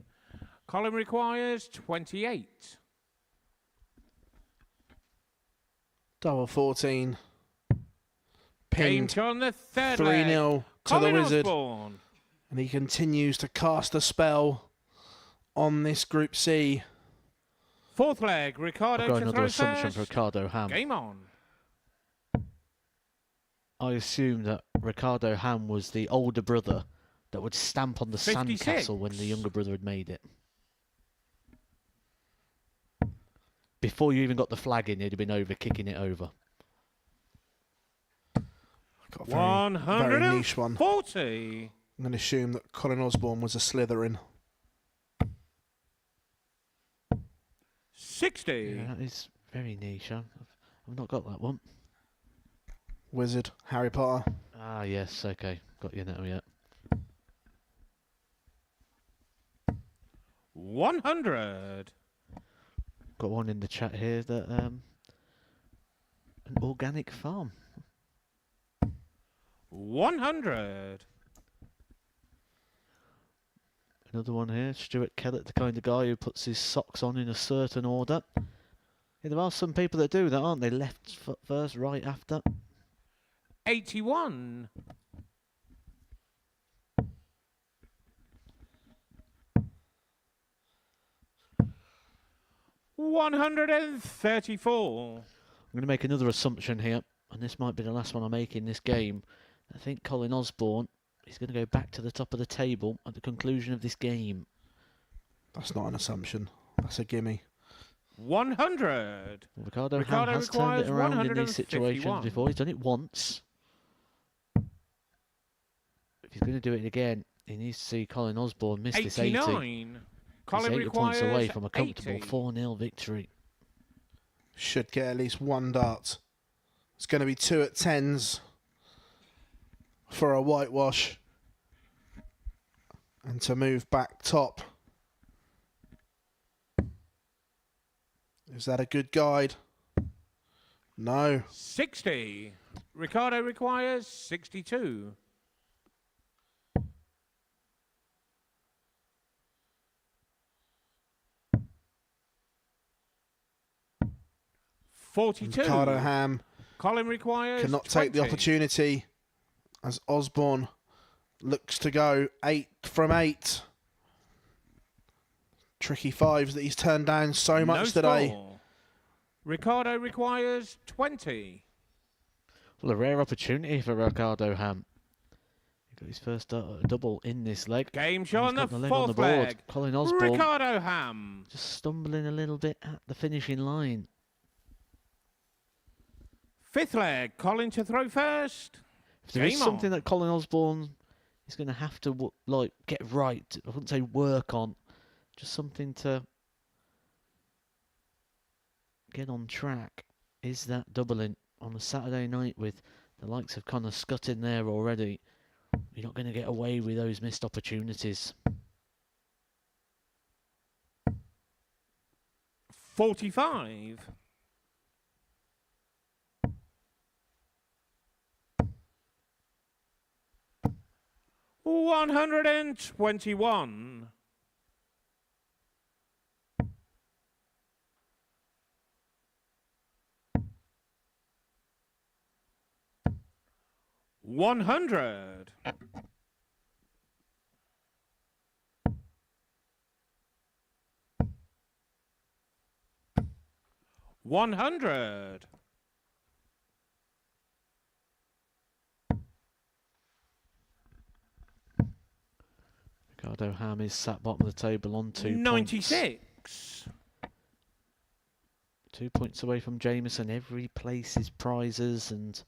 Colin requires 28. Double 14. Pinned. On the third 3-0 to the Wizard. Osborne. And he continues to cast a spell on this Group C. Fourth leg, Ricardo I've got to another throw assumption first. for Ricardo Ham. Game on. I assume that Ricardo Ham was the older brother that would stamp on the 56. sandcastle when the younger brother had made it. Before you even got the flag in, he'd have been over kicking it over. Got a very niche one. 140. I'm going to assume that Colin Osborne was a Slytherin. 60. Yeah, that is very niche. I've not got that one. Wizard, Harry Potter. Ah, yes, okay. Got you now, yeah. 100. Got one in the chat here that an organic farm. 100. Another one here, Stuart Kellet, the kind of guy who puts his socks on in a certain order. Yeah, there are some people that do that, aren't they? Left foot first, right after. 81. $134. I'm going to make another assumption here, and this might be the last one I make in this game. I think Colin Osborne is going to go back to the top of the table at the conclusion of this game. That's not an assumption. That's a gimme. 100. Well, Ricardo Ham has turned it around in these situations 151. before. He's done it once. If he's going to do it again, He needs to see Colin Osborne miss this 80. 89. Colin He's 8 points away requires from a comfortable 80. 4-0 victory. Should get at least one dart. It's going to be 2 at 10s for a whitewash. And to move back top. Is that a good guide? No. 60. Ricardo requires 62. Ricardo Ham Colin requires cannot 20. take the opportunity as Osborne looks to go 8 from 8. Tricky fives that he's turned down so much today. Score. Ricardo requires 20. Well, a rare opportunity for Ricardo Ham. He got his first double in this leg. Game shot on the leg fourth on the board. leg. Colin Osborne Ricardo Ham. just stumbling a little bit at the finishing line. Fifth leg. Colin to throw first. If there is something that Colin Osborne is going to have to get right, I wouldn't say work on, just something to get on track, is that doubling on a Saturday night with the likes of Connor Scott in there already. You're not going to get away with those missed opportunities. 45. $121. $100. $100. Ricardo Ham is sat bottom of the table on 2 96. points. 2 points away from Jameson. Every place is prizes, and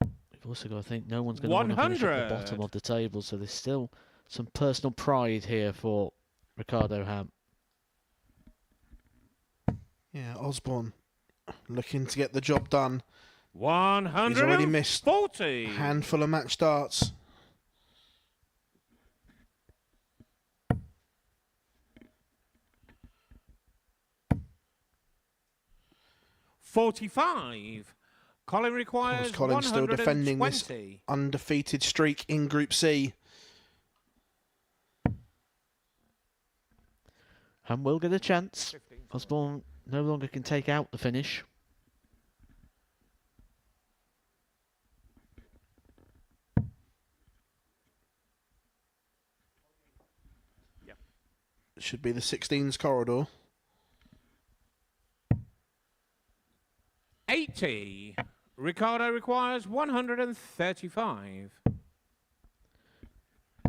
we've also got to think no one's going to want to finish at the bottom of the table, so there's still some personal pride here for Ricardo Ham. Yeah, Osborne looking to get the job done. 140. He's already missed a handful of match darts. $45. Colin requires Colin's still defending this 120. undefeated streak in Group C. Ham will get a chance. Osborne no longer can take out the finish. Should be the 16s corridor. 80. Ricardo requires 135.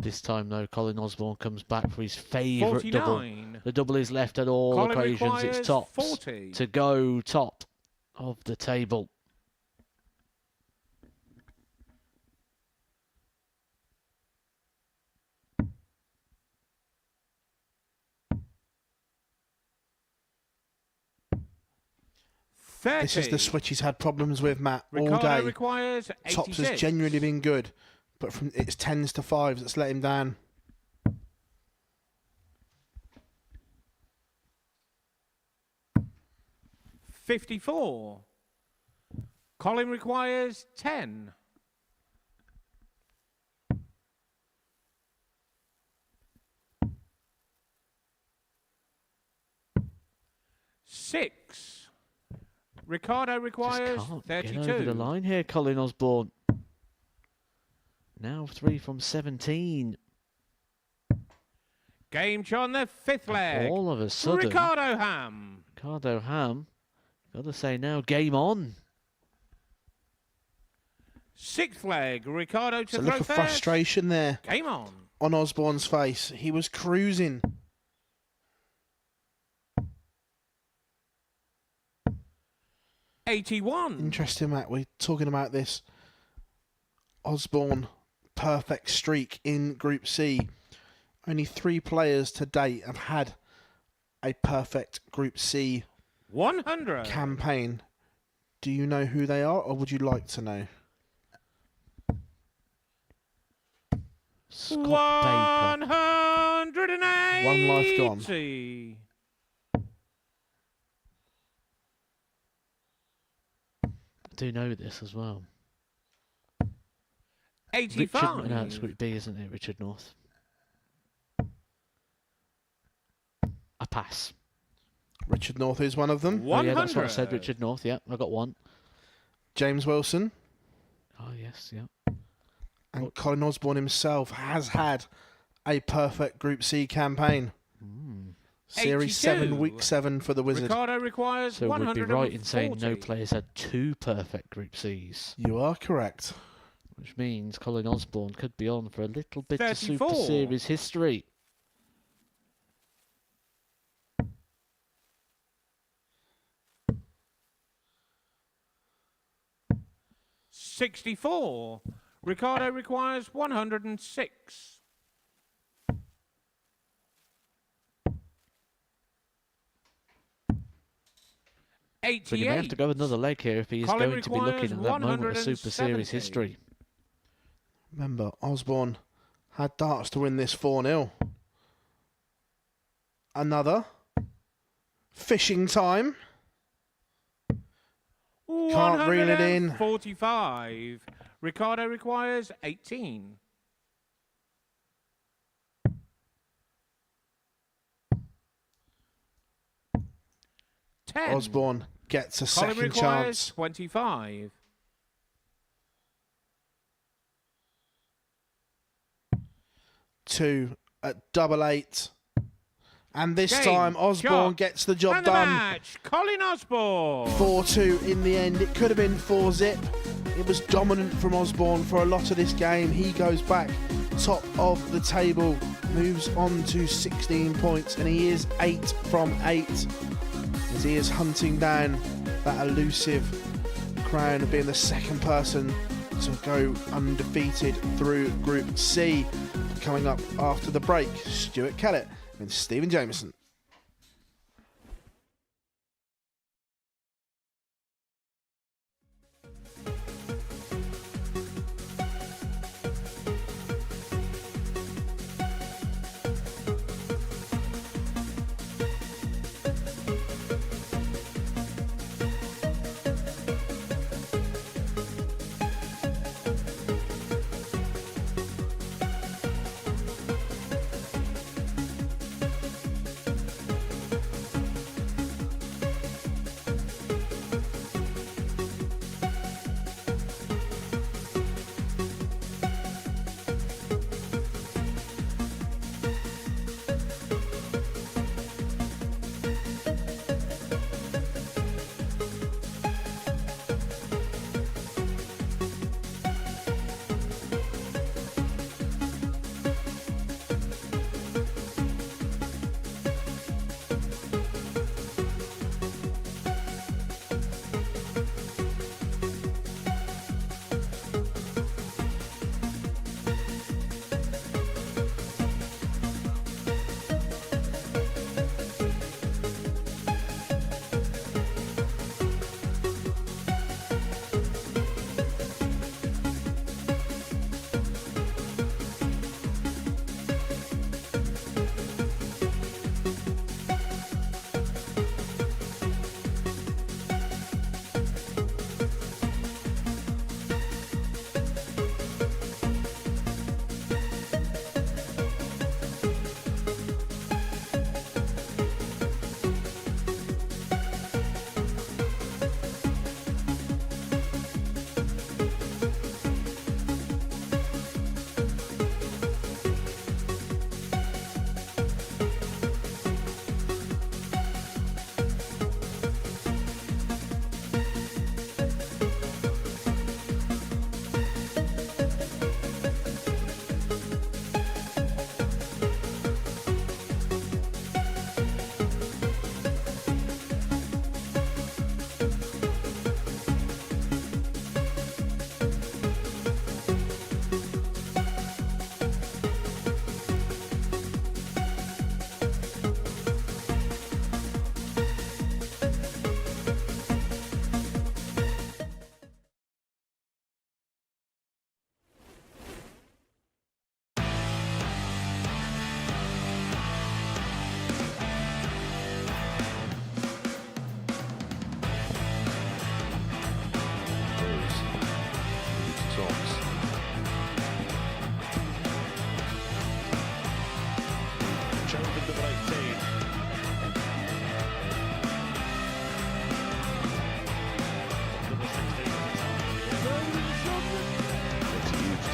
This time, though, Colin Osborne comes back for his favourite double. 49. The double is left at all Colin occasions. requires It's tops 40. to go top of the table. This is the switch he's had problems with, Matt, all Ricardo day. requires 86. Tops has genuinely been good, but from it's 10s to 5s that's let him down. $54. Colin requires 10. $6. Ricardo requires Just can't 32. get over the line here, Colin Osborne. Now 3 from 17. Game on the fifth leg. All of a sudden, Ricardo Ham. Ricardo Ham, got to say now, game on. Sixth leg. Ricardo It's to a throw look of first. frustration there Game on. Osborne's face. He was cruising. $81. Interesting, Matt. We're talking about this. Osborne perfect streak in Group C. Only 3 players to date have had a perfect Group C 100 campaign. Do you know who they are, or would you like to know? Scott 180. 1 life gone. I do know this as well. 85. No, it's Group B, isn't it? Richard North. I pass. Richard North is one of them. Oh, yeah, that's what I said, Richard North. Yeah, I got one. James Wilson. Oh, yes, yeah. And Colin Osborne himself has had a perfect Group C campaign. Series 7, Week 7 for the Wizard. Ricardo requires So 140. we'd be right in saying no players had 2 perfect Group Cs. You are correct. Which means Colin Osborne could be on for a little bit 34. of Super Series history. $64. Ricardo requires 106. So you may have to go another leg here if he is Colin going to be looking at that moment of Super 170. Series history. Remember, Osborne had darts to win this 4-0. Another. Fishing time. Can't reel it in. 45. Ricardo requires 18. Osborne gets a Colin second requires chance. 25. Two at double 8. And this Game, time Osborne shot, gets the job and the done. match, Colin Osborne. 4-2 in the end. It could have been 4-zip. It was dominant from Osborne for a lot of this game. He goes back top of the table, moves on to 16 points, and he is 8 from 8 as he is hunting down that elusive crown of being the second person to go undefeated through Group C. Coming up after the break, Stuart Kellet and Stephen Jameson.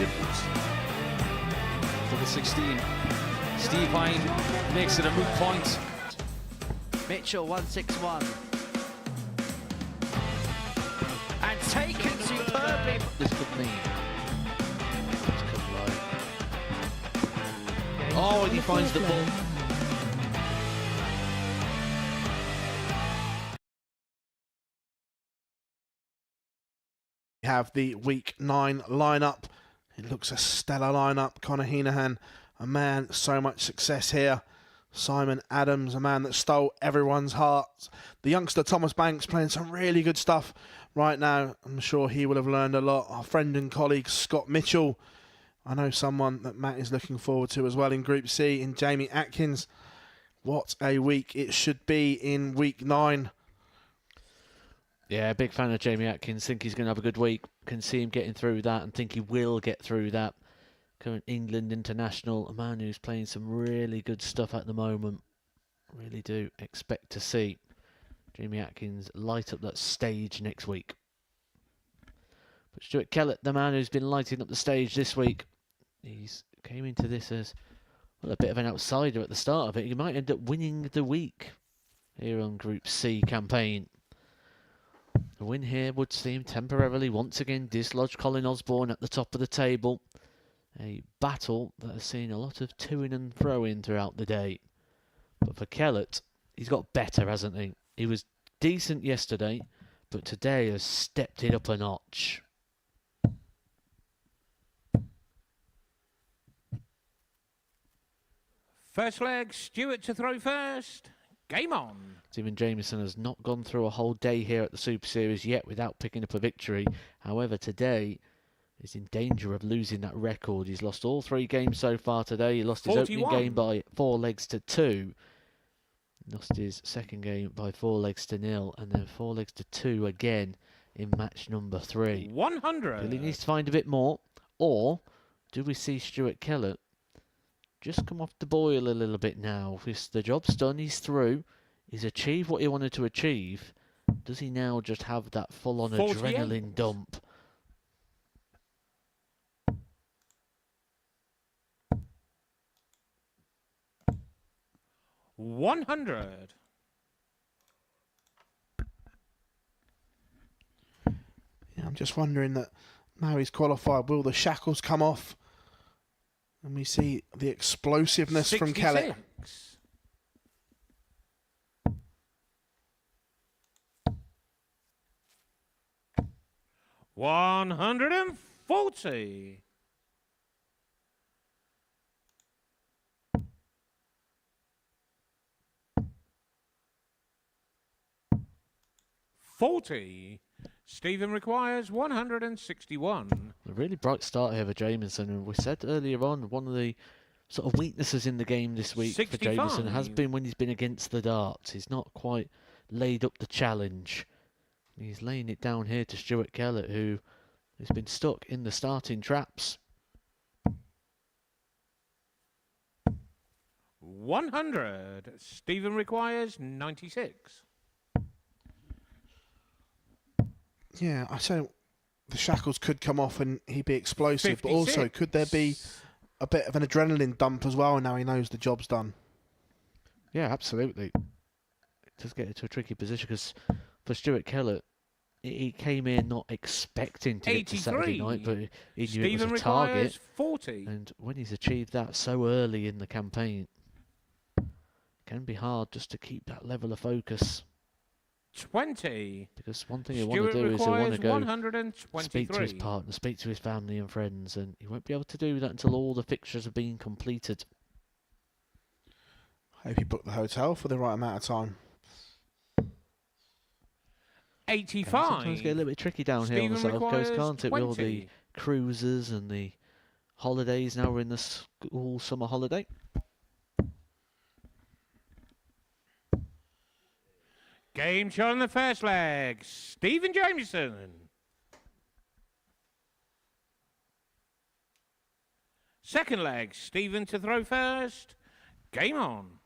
difference. Double 16. Steve Hine makes it a moot point. Mitchell 161. And taken superbly. This could mean. Oh, and he finds the ball. We have the week 9 lineup. It looks a stellar lineup. Conor Heenahan, a man, so much success here. Simon Adams, a man that stole everyone's hearts. The youngster Thomas Banks playing some really good stuff right now. I'm sure he will have learned a lot. Our friend and colleague Scott Mitchell. I know someone that Matt is looking forward to as well in Group C, in Jamie Atkins. What a week it should be in week 9. Yeah, big fan of Jamie Atkins. Think he's going to have a good week. Can see him getting through that and think he will get through that. Current England international, a man who's playing some really good stuff at the moment. Really do expect to see Jamie Atkins light up that stage next week. But Stuart Kellet, the man who's been lighting up the stage this week, he's came into this as well a bit of an outsider at the start of it. He might end up winning the week here on Group C campaign. A win here would see him temporarily once again dislodge Colin Osborne at the top of the table. A battle that has seen a lot of to-ing and throw-in throughout the day. But for Kellet, he's got better, hasn't he? He was decent yesterday, but today has stepped it up a notch. First leg, Stuart to throw first. Game on. Stephen Jameson has not gone through a whole day here at the Super Series yet without picking up a victory. However, today is in danger of losing that record. He's lost all 3 games so far today. He lost his 41. opening game by 4 legs to 2. Lost his second game by 4 legs to 0. And then 4 legs to 2 again in match number 3. 100. He needs to find a bit more. Or do we see Stuart Kellet just come off the boil a little bit now? If the job's done, he's through. He's achieved what he wanted to achieve. Does he now just have that full-on 48. adrenaline dump? $100. Yeah, I'm just wondering that now he's qualified, will the shackles come off? And we see the explosiveness from Kellet. 140. Stephen requires 161. A really bright start here for Jameson, and we said earlier on one of the sort of weaknesses in the game this week 65. for Jameson has been when he's been against the darts. He's not quite laid up the challenge. He's laying it down here to Stuart Kellet, who has been stuck in the starting traps. 100. Stephen requires 96. Yeah, I say the shackles could come off and he'd be explosive, 56. but also could there be a bit of an adrenaline dump as well, and now he knows the job's done? Yeah, absolutely. It does get into a tricky position because for Stuart Kellet, he came in not expecting to get to Saturday night, but he knew it was a target. 40. And when he's achieved that so early in the campaign, it can be hard just to keep that level of focus. 20. Because one thing he want to do is he want to go speak to his 123. partner, speak to his family and friends, and he won't be able to do that until all the fixtures have been completed. Hope he booked the hotel for the right amount of time. 85. Sometimes get a little bit tricky down here on the South Coast, can't it? With all the cruises and the holidays. Now we're in the school summer holiday. Game shot in the first leg. Stephen Jameson. Second leg. Stephen to throw first. Game on.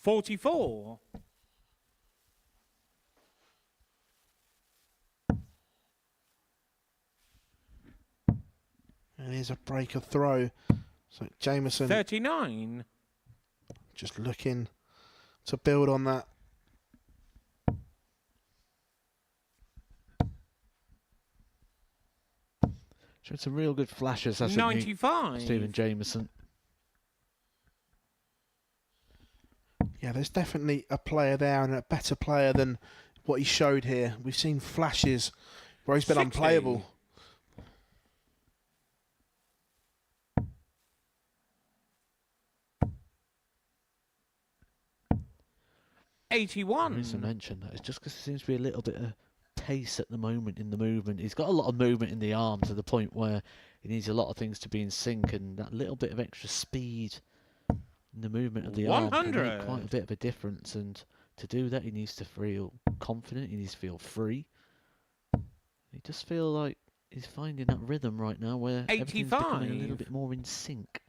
44. And here's a breaker throw. So Jameson 39. just looking to build on that. Showed some real good flashes, hasn't 95. he, Stephen Jameson? Yeah, there's definitely a player there and a better player than what he showed here. We've seen flashes where he's been 60. unplayable. The 81. reason I mentioned that is just because there seems to be a little bit of pace at the moment in the movement. He's got a lot of movement in the arm to the point where he needs a lot of things to be in sync, and that little bit of extra speed in the movement of the arm can make quite a bit of a difference. And to do that, he needs to feel confident. He needs to feel free. He just feel like he's finding that rhythm right now where everything's becoming a little bit more in sync.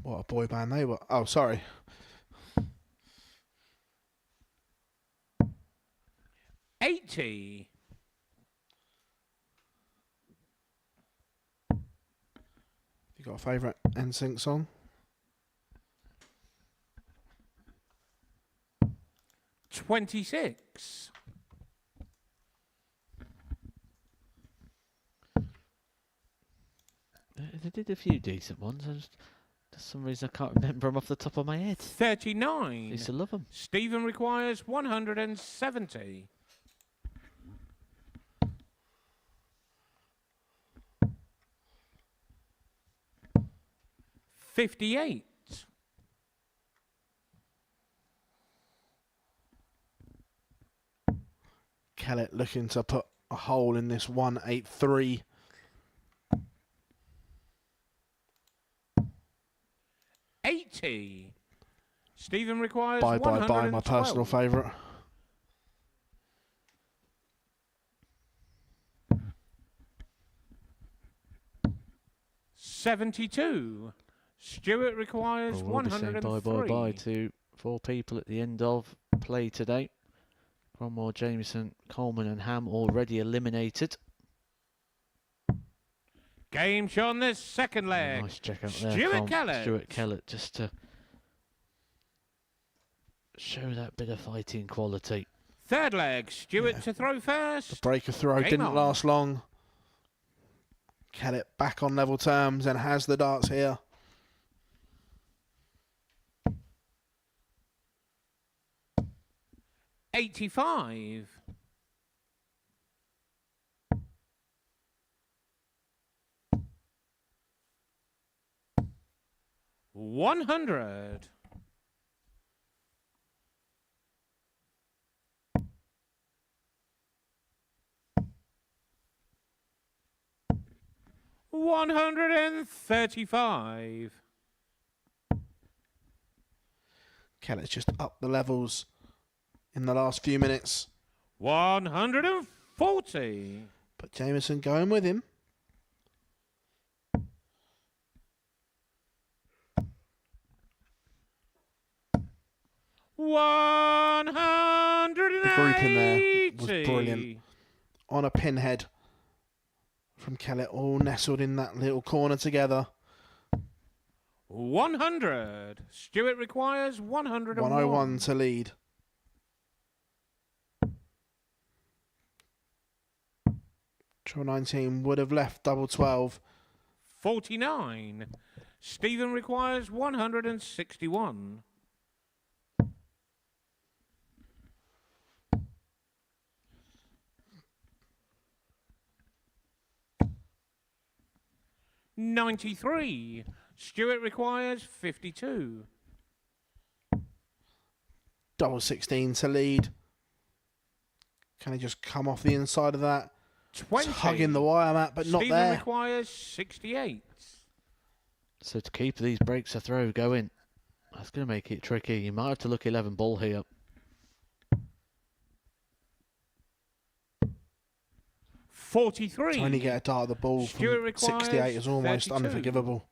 What a boy band they were. Oh, sorry. $80. You got a favourite NSYNC song? $26. They did a few decent ones. For some reason, I can't remember them off the top of my head. 39. I used to love them. Stephen requires 170. $58. Kellet looking to put a hole in this 183. $80. Stephen requires Bye, 112. my personal favourite. $72. Stuart requires We'll be saying 103. bye to 4 people at the end of play today. Cromwell, Jameson, Coleman and Ham already eliminated. Game shot on the second leg. Nice check out there Stuart from Kellet. Stuart Kellet, just to show that bit of fighting quality. Third leg. Stuart to throw first. The breaker throw Game didn't on. last long. Kellet back on level terms and has the darts here. $85. $100. $135. Kellet's just up the levels in the last few minutes. 140. But Jameson going with him. The group in there was brilliant. On a pinhead from Kellet, all nestled in that little corner together. 100. Stuart requires 101. 101 to lead. Triple 19 would have left double 12. 49. Stephen requires 161. $93. Stuart requires 52. Double 16 to lead. Can he just come off the inside of that? 20. It's hugging the wire mat, but not Stephen there. requires 68. So to keep these breaks a throw going, that's going to make it tricky. You might have to look 11 ball here. $43. To only get a dart of the ball Stuart from requires 68 is almost 32. unforgivable.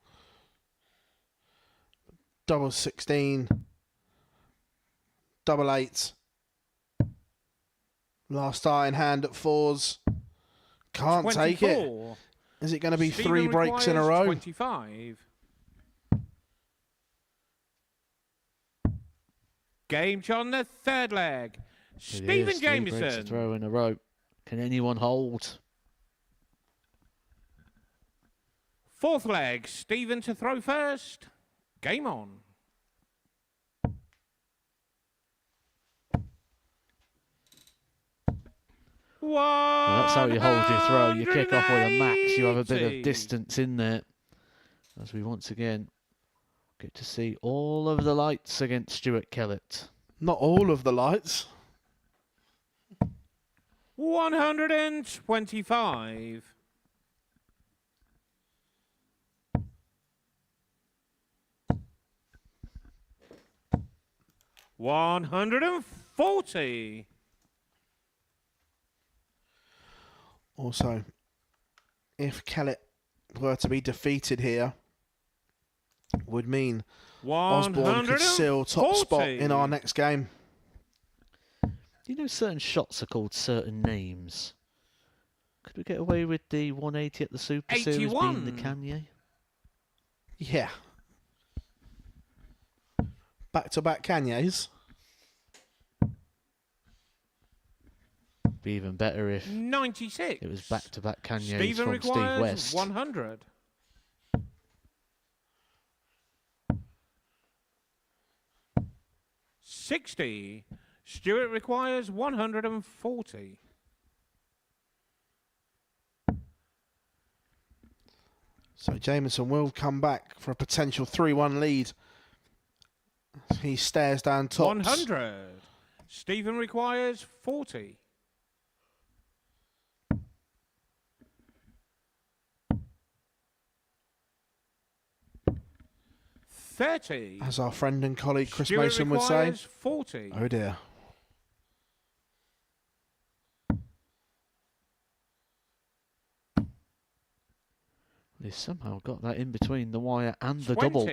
Double 16. Double 8. Last dart in hand at fours. Can't 24. take it. Is it going to be Stephen 3 breaks in a requires row? 25. Game on the third leg. Stephen Jameson. Throw in a row. Can anyone hold? Fourth leg. Stephen to throw first. Game on. Well, that's how you hold your throw. You kick off with a max. You have a bit of distance in there. As we once again get to see all of the lights against Stuart Kellet. Not all of the lights. 125. $140. Also, if Kellet were to be defeated here, would mean Osborne could seal top spot in our next game. You know certain shots are called certain names. Could we get away with the 180 at the Super Series being the Kanye? Yeah. Back-to-back Kanyes. Be even better if 96. it was back-to-back Kanyes Stephen from Steve requires West. 100. $60. Stuart requires 140. So Jameson will come back for a potential 3-1 lead. He stares down tops. 100. Stephen requires 40. $30. As our friend and colleague Chris Stuart Mason would say. requires 40. Oh dear. They somehow got that in between the wire and the 20. double.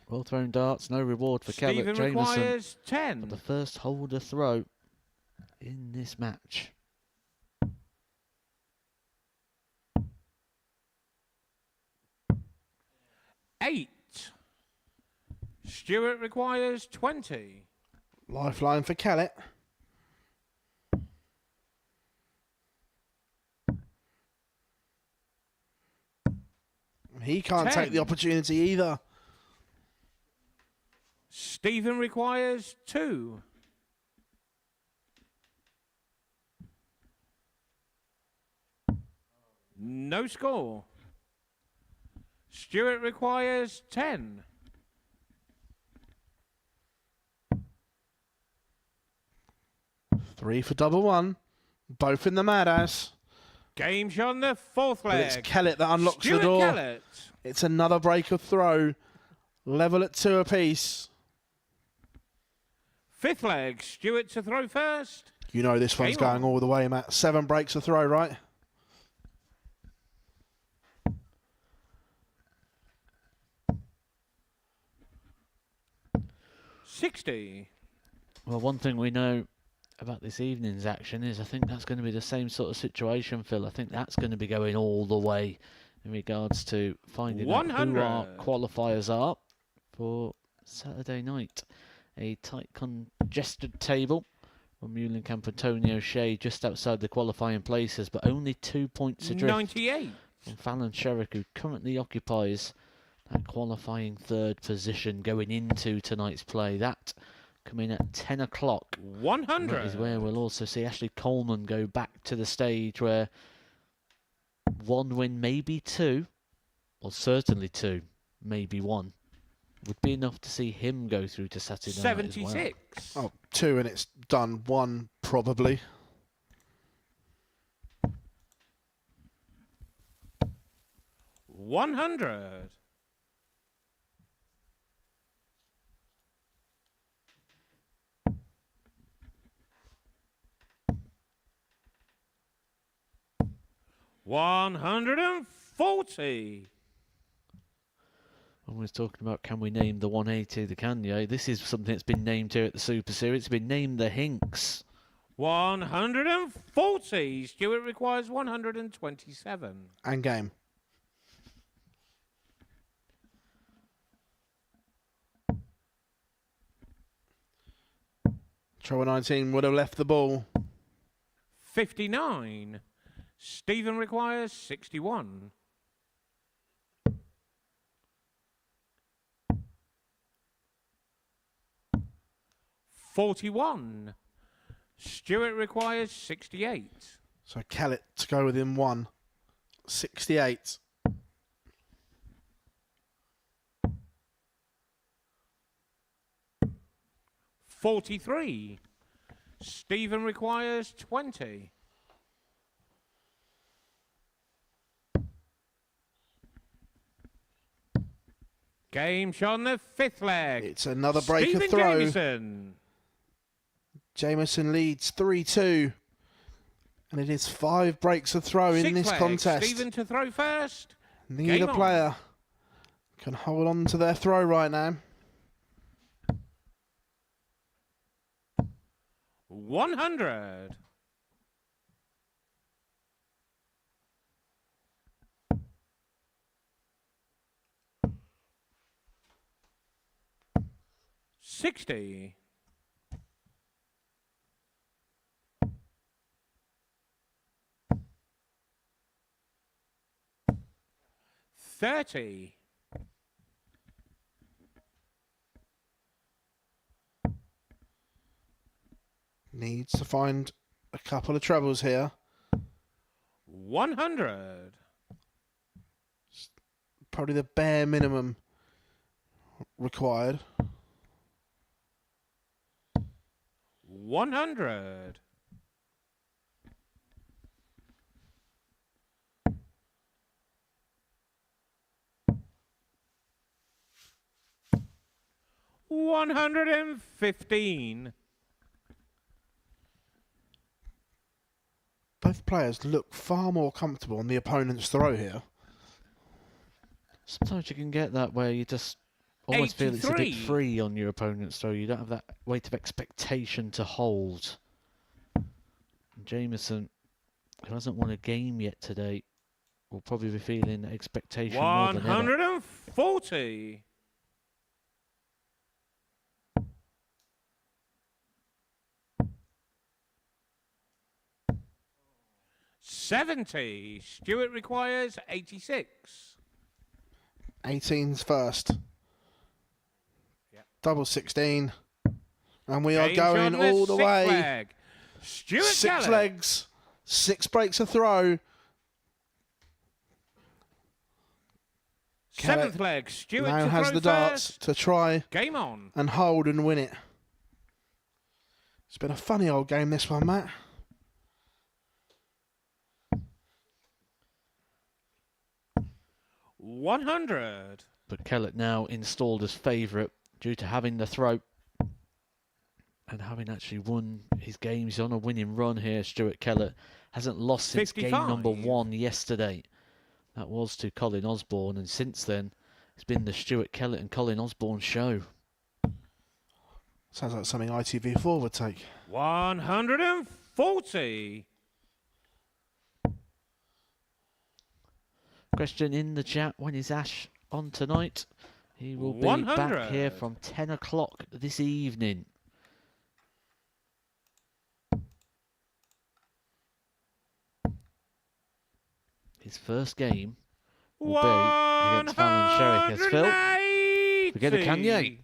Well thrown darts, no reward for Kellet. Stephen Jameson requires 10. for the first holder throw in this match. $8. Stuart requires 20. Lifeline for Kellet. He can't 10. take the opportunity either. Stephen requires 2. No score. Stuart requires 10. Three for double one. Both in the madhouse. Game's on the fourth But leg. it's Kellet that unlocks Stuart the door. Kellet. It's another break of throw. Level at 2 apiece. Fifth leg. Stuart to throw first. You know this one's Game on. going all the way, Matt. 7 breaks of throw, right? $60. Well, one thing we know about this evening's action is I think that's going to be the same sort of situation, Phil. I think that's going to be going all the way in regards to finding out who our 100. qualifiers are for Saturday night. A tight, congested table. Mullen Camp Antonio Shea just outside the qualifying places, but only 2 points adrift 98. from Fallon Sherrick, who currently occupies that qualifying third position going into tonight's play. That coming at 10 o'clock. 100. That is where we'll also see Ashley Coleman go back to the stage where 1 win, maybe 2, or certainly 2, maybe 1, would be enough to see him go through to Saturday night as well. 76. Oh, 2 and it's done. 1 probably. $100. $140. When we're talking about can we name the 180 the Kanye, this is something that's been named here at the Super Series. It's been named the Hinks. 140. Stuart requires 127. And game. Treble 19 would have left the ball. 59. Stephen requires 61. 41. Stuart requires 68. So Kellet to go within 1. 68. 43. Stephen requires 20. Game shot on the 5th leg. It's another break Stephen of throw. Jameson. Jameson leads 3-2. And it is 5 breaks of throw in 6th this leg. contest. Stephen to throw first. Neither Game player can hold on to their throw right now. 100. $60. 30. Needs to find a couple of trebles here. 100. Probably the bare minimum required. 100. 115. Both players look far more comfortable on the opponent's throw here. Sometimes you can get that where you just almost feel it's a bit 83. free on your opponent's throw. You don't have that weight of expectation to hold. And Jameson, who hasn't won a game yet today, will probably be feeling expectation more than ever. 140. 70. Stuart requires 86. 18's first. Yep. Double 16. And we are Game going on all the 6th way. leg. Stuart 6 Kellet. legs. 6 breaks a throw. 7th leg. Stuart now to has throw the darts first. to try Game on. and hold and win it. It's been a funny old game, this one, Matt. $100. But Kellet now installed as favourite due to having the throw and having actually won his games on a winning run here. Stuart Kellet hasn't lost since 55. game number 1 yesterday. That was to Colin Osborne, and since then it's been the Stuart Kellet and Colin Osborne show. Sounds like something ITV4 would take. 140. Question in the chat, when is Ash on tonight? He will be 100. back here from 10 o'clock this evening. His first game will be against Fallon Sherrick as Phil. We get a Kanye.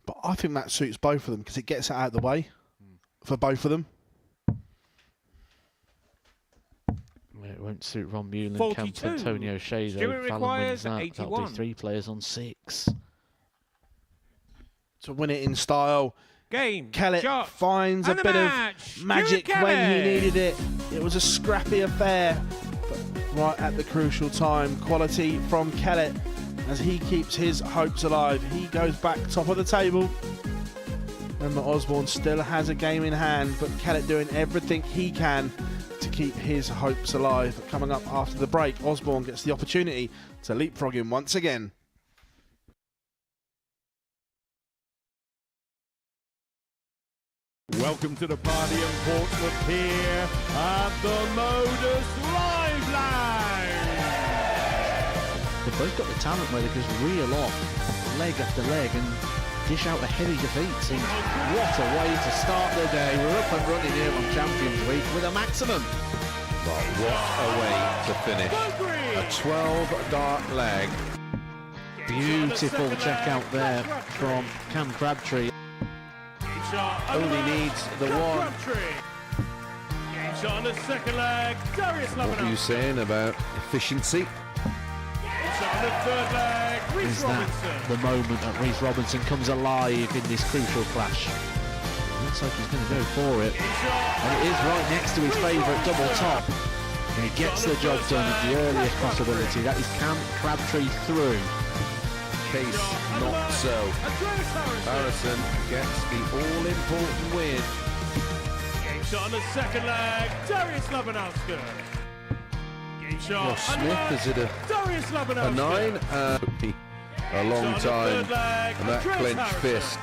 But I think that suits both of them because it gets it out of the way for both of them. It won't suit Ron Mulan, 42. Camp Antonio Shea, though. Stuart Fallon wins requires that. That'll 81. be 3 players on 6. To win it in style. Game. Kellet shot, finds a and the bit match. of magic Stuart when he Kellet. needed it. It was a scrappy affair, but right at the crucial time. Quality from Kellet as he keeps his hopes alive. He goes back top of the table. Remember, Osborne still has a game in hand, but Kellet doing everything he can to keep his hopes alive. Coming up after the break, Osborne gets the opportunity to leapfrog him once again. Welcome to the party in Portsmouth here at the Modus Live Lounge. They've both got the talent where they just reel off leg after leg and dish out a heavy defeat. What a way to start the day. We're up and running here on Champions Week with a maximum. Well, what a way to finish. A 12-dart leg. Beautiful check out there from Cam Crabtree. Only needs the one. On the second leg, Darius What were you saying about efficiency? on the third leg, Is that the moment that Reece Robinson comes alive in this crucial clash? Looks like he's going to go for it. And it is right next to his favourite double top. And he gets the job done at the earliest possibility. That is Cam Crabtree through. Case not so. Harrison gets the all-important win. On the second leg, Darius Labanowski. Well, Smith, is it a 9? A long time, and that clenched fist.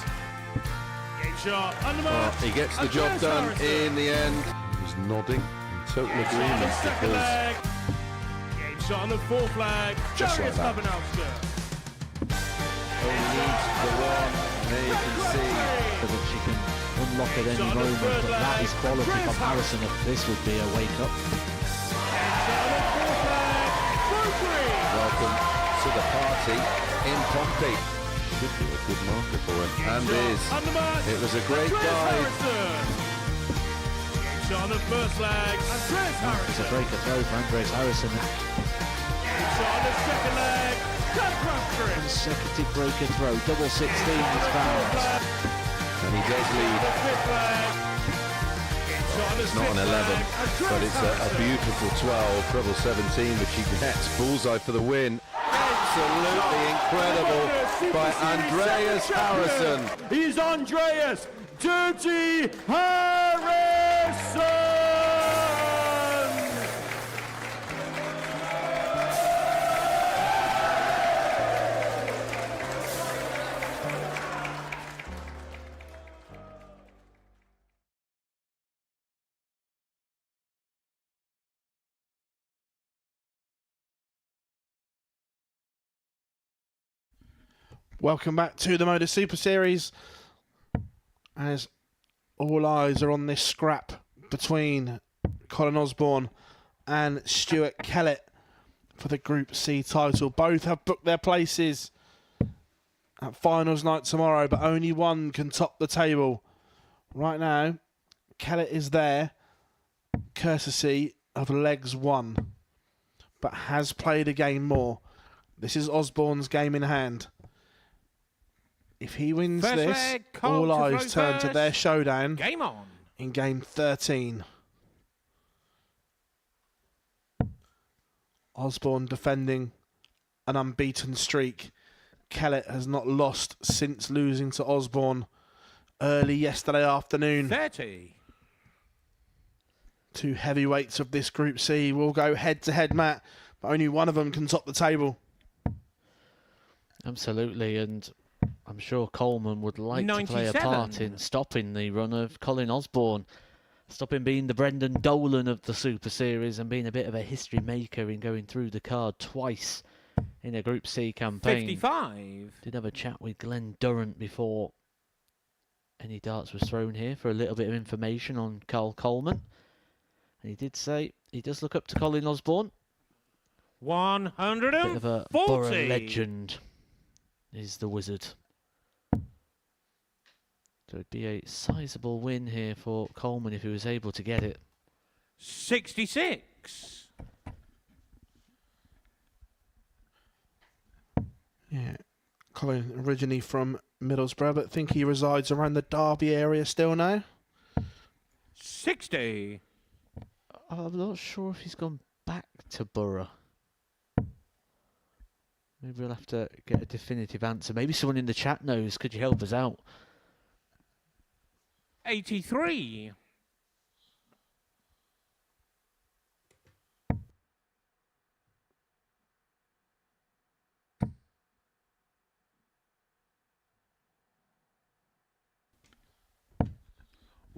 He gets the job done in the end. He's nodding in total agreement because on the fourth leg, just like that. Only needs the one. There you can see that she can unlock at any moment, but that is quality from Harrison. This would be a wake-up. Welcome to the party in Pompey. Should be a good marker for him, and is. It was a great dive. On the first leg, Andreas Harrison. It's a breaker throw for Andreas Harrison. On the second leg, Cam Crabtree. Consecutive breaker throw, double 16 is found. And he does lead. It's not an 11, but it's a beautiful 12, treble 17, which he gets. Bullseye for the win. Absolutely incredible by Andreas Harrison. He's Andreas Dirty Harrison! Welcome back to the Modus Super Series, as all eyes are on this scrap between Colin Osborne and Stuart Kellet for the Group C title. Both have booked their places at finals night tomorrow, but only one can top the table. Right now, Kellet is there, courtesy of legs one, but has played a game more. This is Osborne's game in hand. If he wins First this, leg, Karl all to eyes throw turn to first. their showdown Game on. in game 13. Osborne defending an unbeaten streak. Kellet has not lost since losing to Osborne early yesterday afternoon. 30. Two heavyweights of this Group C will go head-to-head, Matt, but only one of them can top the table. Absolutely, and I'm sure Coleman would like to play a 97. part in stopping the run of Colin Osborne, stopping being the Brendan Dolan of the Super Series and being a bit of a history maker in going through the card twice in a Group C campaign. 55. Did have a chat with Glenn Durrant before any darts was thrown here for a little bit of information on Karl Coleman. And he did say he does look up to Colin Osborne. 140. Bit of a Borough legend is the wizard. So it'd be a sizable win here for Coleman if he was able to get it. 66. Yeah, Colin originally from Middlesbrough, but think he resides around the Derby area still now. 60. I'm not sure if he's gone back to Borough. Maybe we'll have to get a definitive answer. Maybe someone in the chat knows. Could you help us out? 83.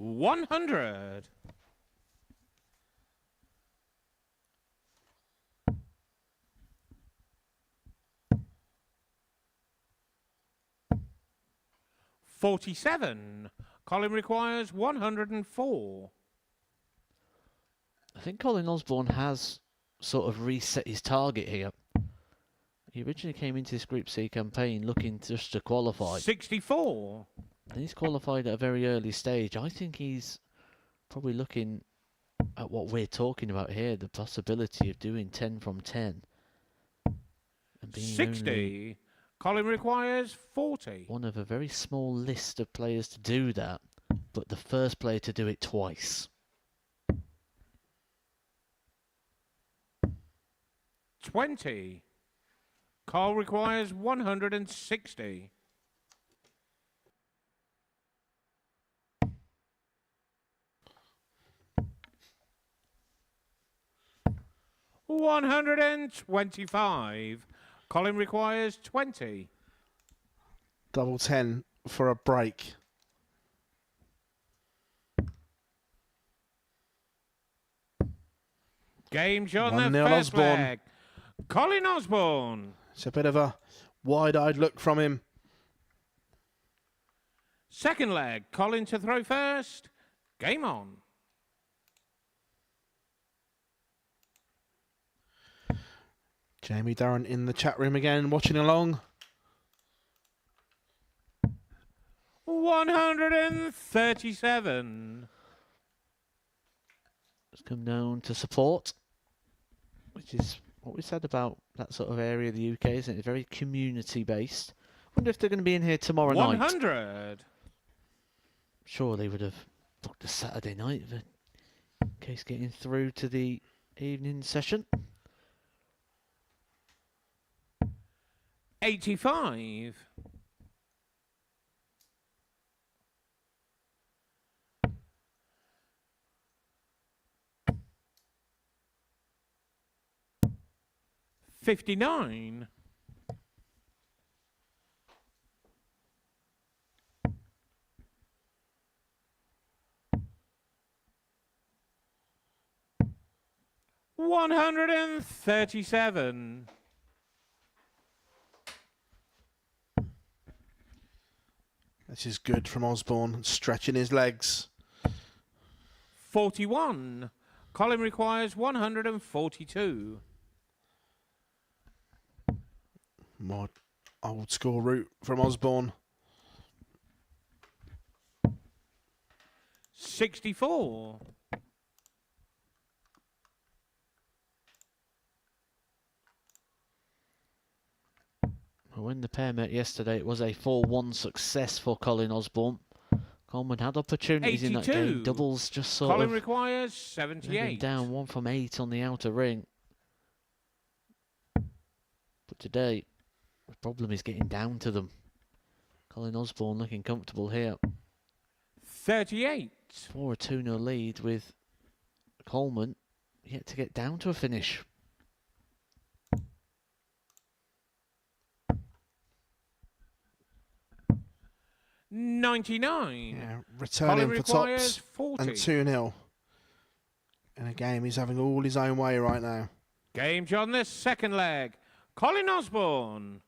100. $47. Colin requires 104. I think Colin Osborne has sort of reset his target here. He originally came into this Group C campaign looking just to qualify. 64. And he's qualified at a very early stage. I think he's probably looking at what we're talking about here, the possibility of doing 10 from 10. And being 60. Colin requires 40. one of a very small list of players to do that, but the first player to do it twice. 20. Karl requires 160. $125. Colin requires 20. Double 10 for a break. Game shot on the 1-0 first Osborne. leg. Colin Osborne. It's a bit of a wide-eyed look from him. Second leg. Colin to throw first. Game on. Jamie Durran in the chat room again, watching along. 137. It's come down to support, which is what we said about that sort of area of the UK, isn't it? It's very community-based. Wonder if they're going to be in here tomorrow night. 100. Sure, they would have booked a Saturday night in case getting through to the evening session. 85. $59. $137. This is good from Osborne, stretching his legs. 41. Colin requires 142. More old school route from Osborne. 64. When the pair met yesterday, it was a 4-1 success for Colin Osborne. Coleman had opportunities in that 82. game. Doubles just sort Colin of requires dragging 78. down 1 from 8 on the outer ring. But today, the problem is getting down to them. Colin Osborne looking comfortable here. 38. For a 2-0 lead with Coleman yet to get down to a finish. $99. Yeah, returning Colin for tops requires 40. and 2-0. In a game he's having all his own way right now. Game on the second leg. Colin Osborne.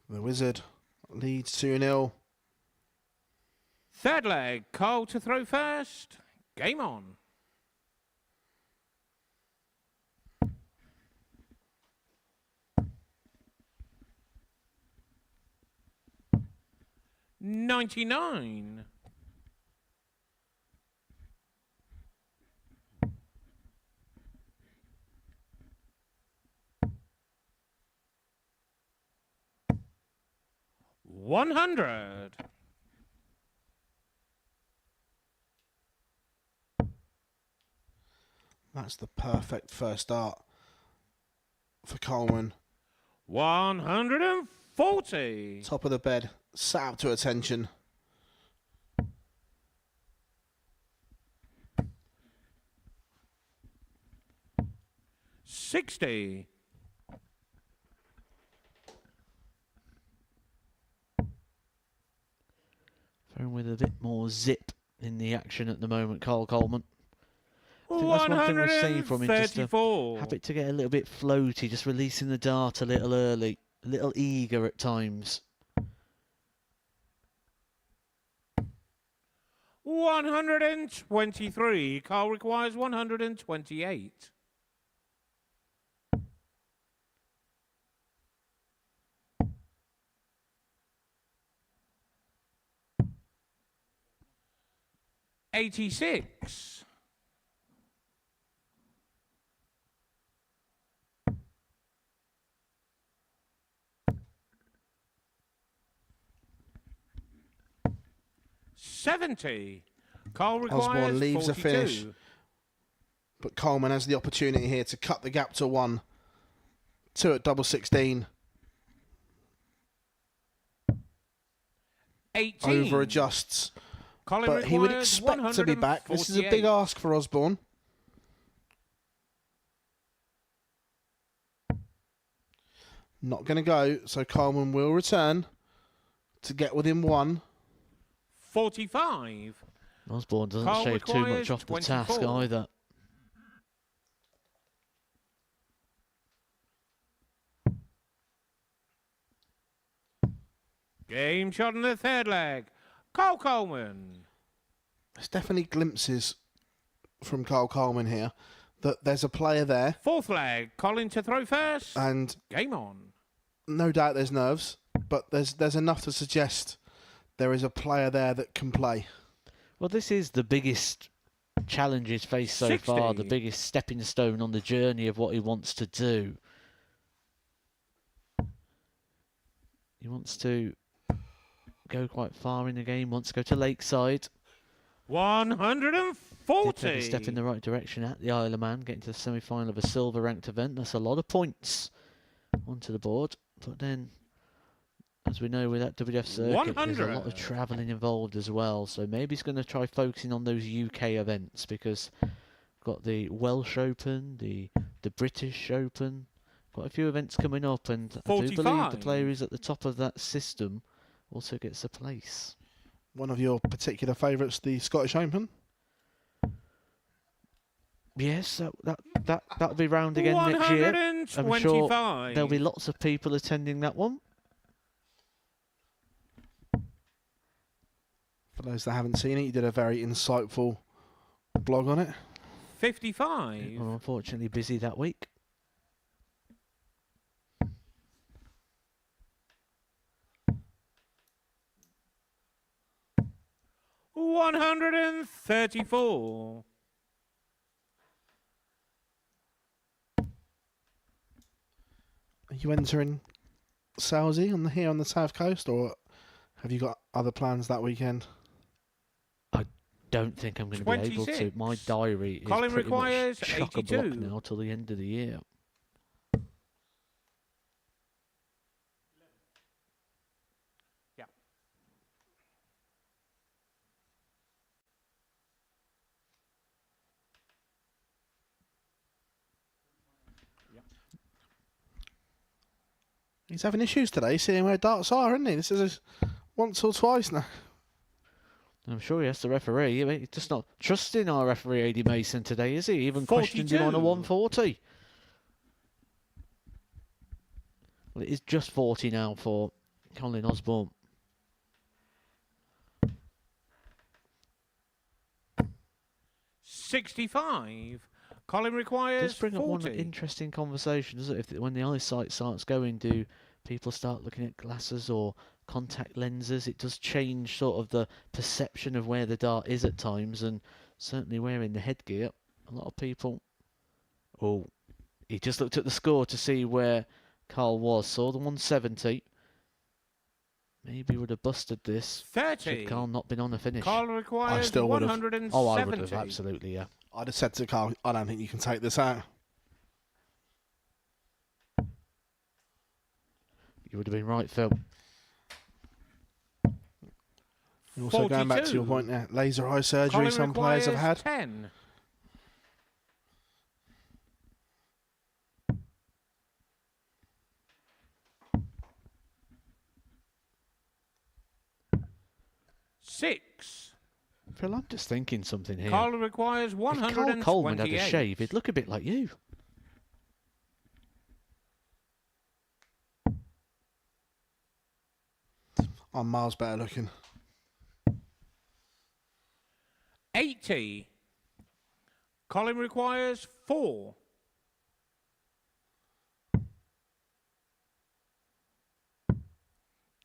The Wizard leads 2-0. Third leg. Karl to throw first. Game on. $99. $100. That's the perfect first start for Coleman. 140. Top of the bed, sat up to attention. $60. Throwing with a bit more zip in the action at the moment, Karl Coleman. I think that's one thing we've seen from him, just a habit to get a little bit floaty, just releasing the dart a little early, a little eager at times. 123. Karl requires 128. $86. 70. Karl requires Osborne leaves 42. a finish, but Coleman has the opportunity here to cut the gap to 1. 2 at double 16. 18. Over adjusts. Colin But he would requires expect to be back. This is a big 148. ask for Osborne. Not going to go, so Coleman will return to get within 1. 45. Osborne doesn't Karl shave too requires much off the 24. task either. Game shot in the third leg. Karl Coleman. There's definitely glimpses from Karl Coleman here that there's a player there. Fourth leg. Colin to throw first. And game on. No doubt there's nerves, but there's enough to suggest there is a player there that can play. Well, this is the biggest challenge he's faced so far, the 60. biggest stepping stone on the journey of what he wants to do. He wants to go quite far in the game, wants to go to Lakeside. 140. Take a step in the right direction at the Isle of Man, getting to the semi-final of a silver-ranked event. That's a lot of points onto the board. But then, as we know with that WF circuit, there's a lot of travelling involved as well. So maybe he's going to try focusing on those UK events, because we've got the Welsh Open, the British Open, quite a few events coming up, and I do believe the player who's at the top of that system also gets a place. One of your particular favourites, the Scottish Open? Yes, that'll be round again next year. I'm sure there'll be lots of people attending that one. For those that haven't seen it, you did a very insightful blog on it. 55. I'm unfortunately busy that week. $134. Are you entering Salesy here on the south coast, or have you got other plans that weekend? I don't think I'm going to be able to. My diary is Colin pretty requires much chock-a-block 82. now till the end of the year. Yeah. He's having issues today, seeing where darts are, isn't he? This is once or twice now. I'm sure he has to referee. I mean, he's just not trusting our referee, A.D. Mason, today, is he? He even questioned him on a 140. Well, it is just 40 now for Colin Osborne. $65. Colin requires Does bring up 40. one interesting conversation, doesn't it? When the eyesight starts going, do people start looking at glasses or contact lenses? It does change sort of the perception of where the dart is at times, and certainly wearing the headgear, a lot of people... Oh, he just looked at the score to see where Karl was, saw the 170. Maybe would have busted this 30. should Karl not been on the finish. Karl requires I still would have. 170. Oh, I would have, absolutely, yeah. I'd have said to Karl, I don't think you can take this out. You would have been right, Phil. Also going back to your point there, laser eye surgery Colin some players have had. 10. $6. Phil, I'm just thinking something here. Karl requires If 128. Carl Coleman had a shave, he'd look a bit like you. I'm miles better looking. 80. Colin requires 4.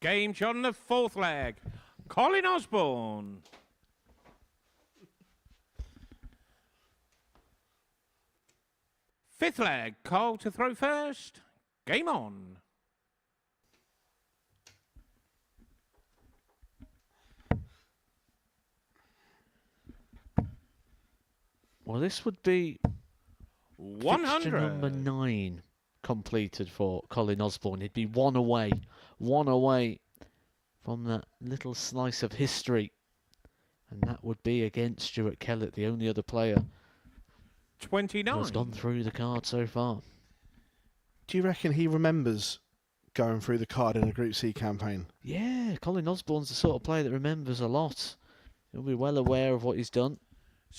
Game shot on the 4th leg. Colin Osborne. Fifth leg. Karl to throw first. Game on. Well, this would be 100. fixture number 9 completed for Colin Osborne. He'd be one away from that little slice of history. And that would be against Stuart Kellet, the only other player 29. who has gone through the card so far. Do you reckon he remembers going through the card in a Group C campaign? Yeah, Colin Osborne's the sort of player that remembers a lot. He'll be well aware of what he's done,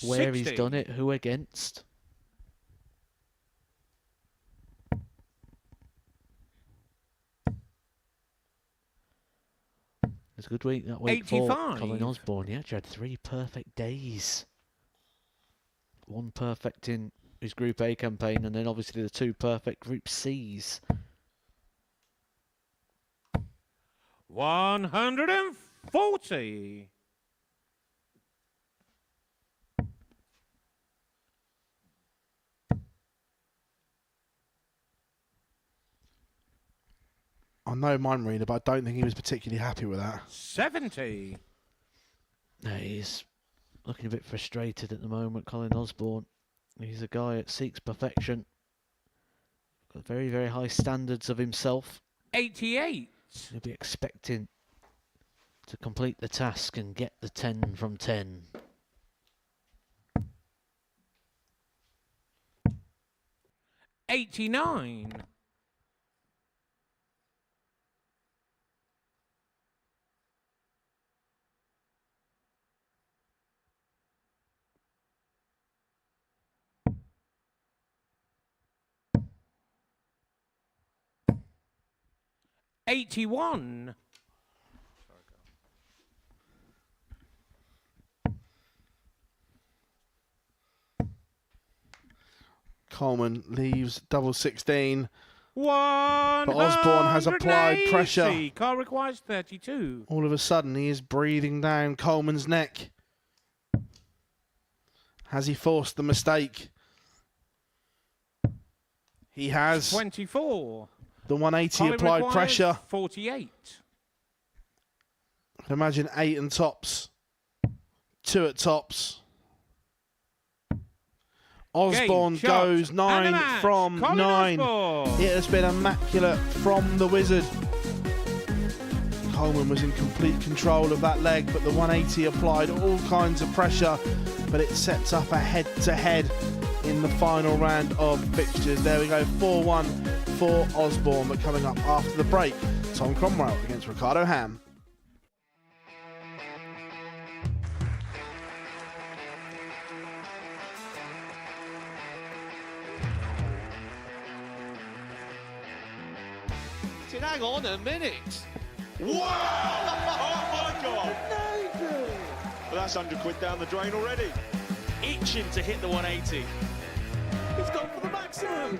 where 60. he's done it, who against. It's a good week that week 85. for Colin Osborne. He actually had 3 perfect days. 1 perfect in his Group A campaign, and then obviously the 2 perfect Group C's. 140. I know mine, Marina, but I don't think he was particularly happy with that. 70. No, he's looking a bit frustrated at the moment, Colin Osborne. He's a guy that seeks perfection. Got very, very high standards of himself. 88. He'll be expecting to complete the task and get the 10 from 10. $89. $81. Coleman leaves double 16. 180. But Osborne has applied pressure. Karl requires 32. All of a sudden, he is breathing down Coleman's neck. Has he forced the mistake? He has. 24. The 180 Colin applied requires pressure. 48. I can imagine 8 and tops. 2 at tops. Osborne Game, shot, goes 9 and a match. from Colin 9. Osborne. It has been immaculate from the Wizard. Coleman was in complete control of that leg, but the 180 applied all kinds of pressure, but it sets up a head-to-head in the final round of fixtures. There we go, 4-1 for Osborne, but coming up after the break, Tom Cromwell against Ricardo Ham. Hang on a minute. Wow! Oh my God! Well, that's 100 quid down the drain already. Itching to hit the 180. It's gone for the maximum.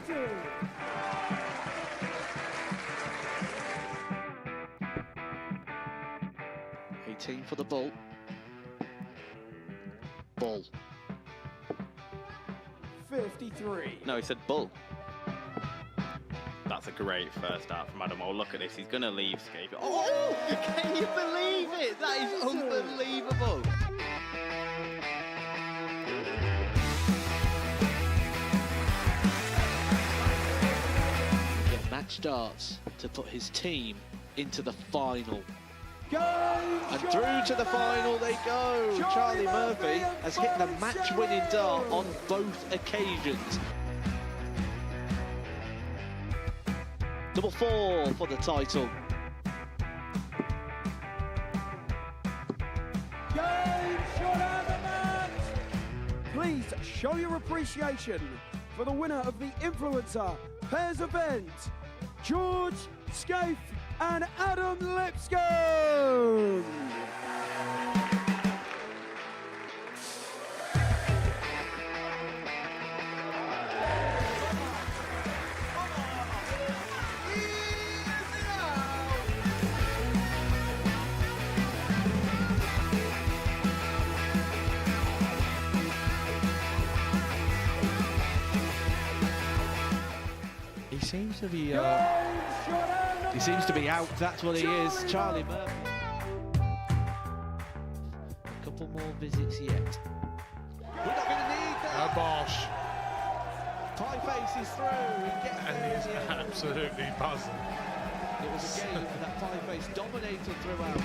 Team for the ball. Ball. 53. No, he said bull. That's a great first out from Adam. Oh, look at this. He's going to leave Scaife. Oh, can you believe it? That is unbelievable. Get match starts to put his team into the final. And through to the final they go. Charlie Murphy has hit the match-winning dart on both occasions. Double 4 for the title. Game shot please show your appreciation for the winner of the Influencer Pairs event, George Scaife and Adam Lipscomb. He seems to be out. That's what he is. Charlie Murphy. A couple more visits yet. We're not going to need that. Bosh. Pie face is through. He gets And there he's in the end. absolutely buzzing. It was a game that pie face dominated throughout.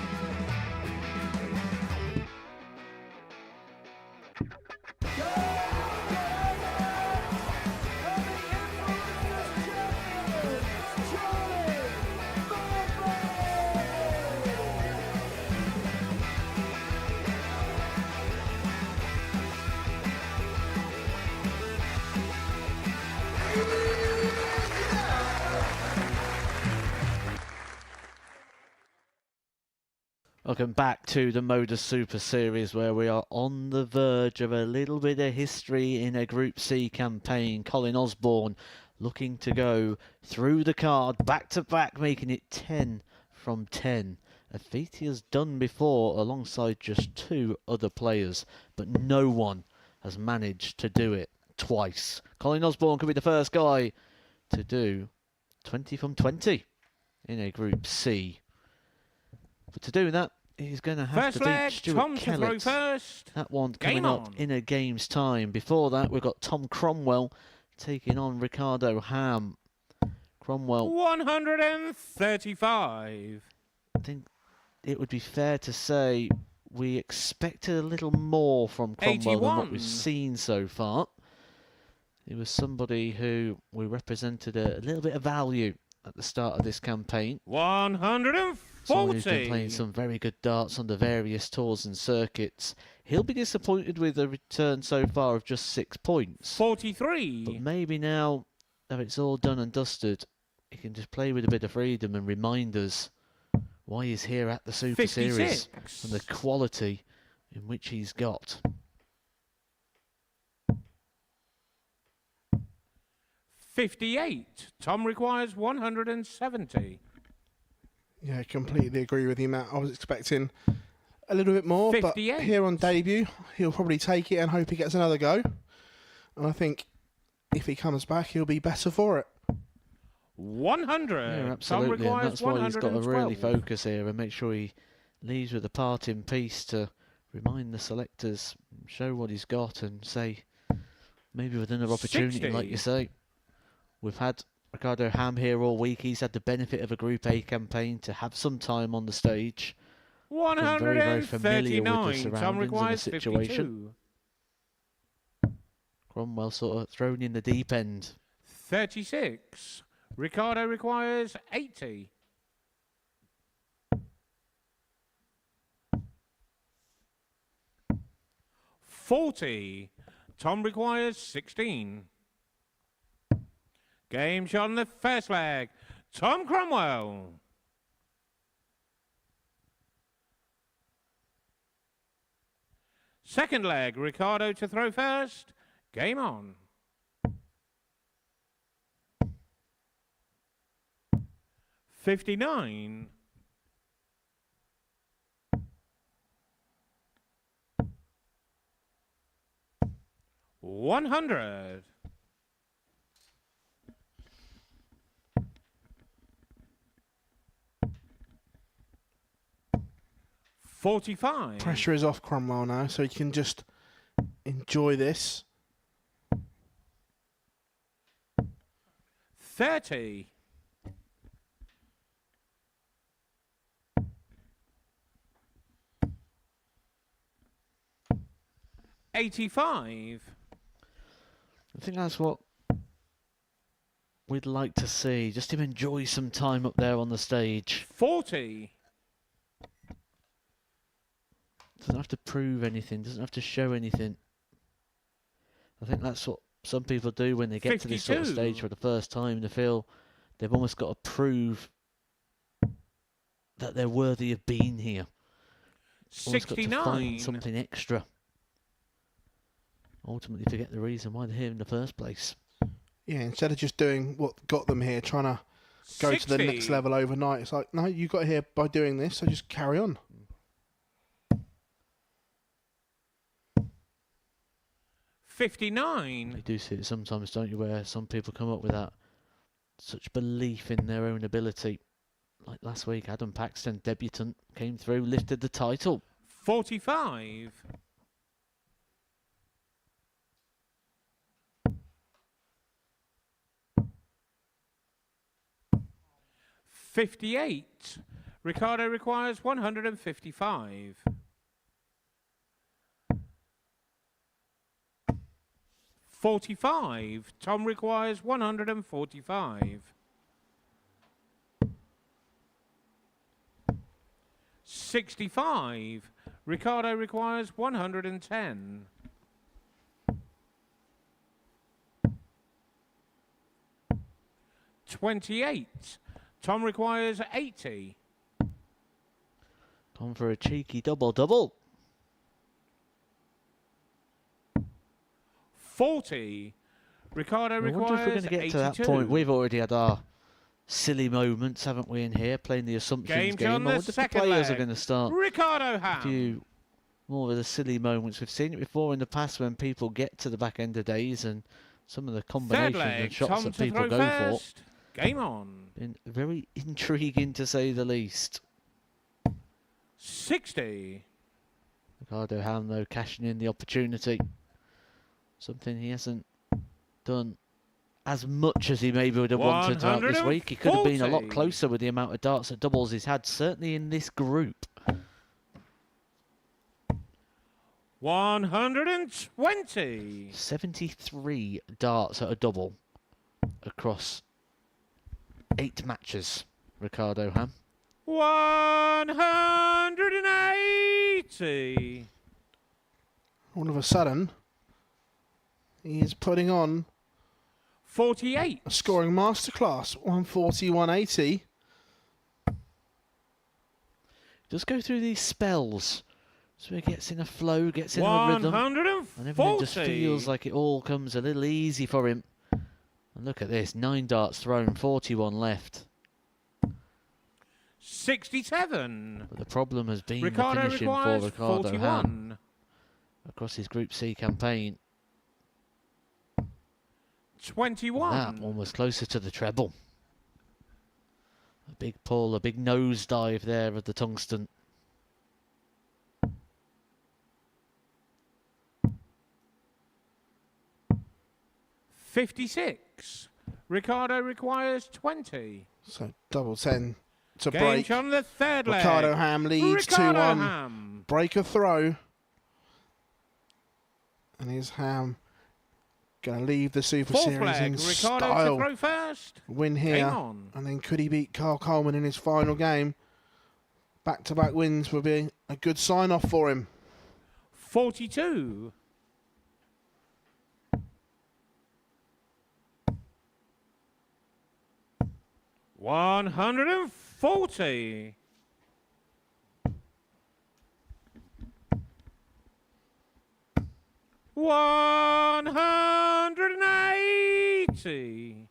Welcome back to the Modus Super Series, where we are on the verge of a little bit of history in a Group C campaign. Colin Osborne looking to go through the card back to back, making it 10 from 10. A feat he has done before alongside just 2 other players, but no one has managed to do it twice. Colin Osborne could be the first guy to do 20 from 20 in a Group C. But to do that, he's going to have First to leg, beat Stuart Tom to throw Kellet. first. That one Game coming up on. in a game's time. Before that, we've got Tom Cromwell taking on Ricardo Ham. Cromwell, 135. I think it would be fair to say we expected a little more from Cromwell than what we've 81. seen so far. He was somebody who we represented a little bit of value at the start of this campaign. 140. Someone who's been playing some very good darts on the various tours and circuits. He'll be disappointed with a return so far of just 6 points. 43. But maybe now that it's all done and dusted, he can just play with a bit of freedom and remind us why he's here at the Super 56. Series and the quality in which he's got. 58. Tom requires 170. Yeah, completely agree with you, Matt. I was expecting a little bit more, 58. but here on debut, he'll probably take it and hope he gets another go. And I think if he comes back, he'll be better for it. 100. Yeah, Tom absolutely, and requires that's why he's got to 112. really focus here and make sure he leaves with a part in peace to remind the selectors, show what he's got and say, maybe with another opportunity, 60. like you say. We've had Ricardo Ham here all week. He's had the benefit of a Group A campaign to have some time on the stage. Been very, very familiar with the 139. Tom surroundings and the requires situation. 52. Cromwell sort of thrown in the deep end. 36. Ricardo requires 80. $40. Tom requires 16. Game shot on the first leg. Tom Cromwell. Second leg, Ricardo to throw first. Game on. $59. $100. $45. Pressure is off Cromwell now, so he can just enjoy this. 30. $85. I think that's what we'd like to see. Just him enjoy some time up there on the stage. 40. Doesn't have to prove anything. Doesn't have to show anything. I think that's what some people do when they get to this sort of 52. stage for the first time. They feel they've almost got to prove that they're worthy of being here. Almost got to 69. find something extra. Ultimately forget the reason why they're here in the first place. Yeah, instead of just doing what got them here, trying to go to the 60. next level overnight, it's like, no, you got here by doing this, so just carry on. 59. You do see it sometimes, don't you, where some people come up with that such belief in their own ability. Like last week, Adam Paxton, debutant, came through, lifted the title. 45. 58. Ricardo requires 155. 45. Tom requires 145. 65. Ricardo requires 110. 28. Tom requires 80. Gone for a cheeky double-double. 40. Ricardo I requires wonder if we're going to get 82. to that point. We've already had our silly moments, haven't we, in here, playing the assumptions game. I on wonder the if the second players are leg. going to start Ricardo a Ham. few more of the silly moments. We've seen it before in the past when people get to the back end of days and some of the Third combinations leg. and shots Tom that to people throw go first. for. Game on. Been very intriguing to say the least. 60. Ricardo Ham, though, cashing in the opportunity. Something he hasn't done as much as he maybe would have wanted throughout this week. He could have been a lot 140. closer with the amount of darts at doubles he's had, certainly in this group. 120. 73 darts at a double across 8 matches, Ricardo Ham. 180. All of a sudden, he is putting on 48. a scoring masterclass. 140, 180. Does go through these spells. So he gets in a flow, gets in a rhythm. 140. And everything just feels like it all comes a little easy for him. And look at this, 9 darts thrown, 41 left. 67. But the problem has been Ricardo the finishing for requires Ricardo 41. Ham across his Group C campaign. 21. That one was closer to the treble. A big pull, a big nosedive there of the tungsten. $56. Ricardo requires 20. So double 10 to Game break. on the third leg. Ricardo Ham leads Ricardo 2-1. Ham. Break a throw. And here's Ham going to leave the Super Fourth Series leg. in Ricardo style. to throw first. Win Game here. on. And then could he beat Karl Coleman in his final game? Back-to-back wins would be a good sign-off for him. 42. 140. 180.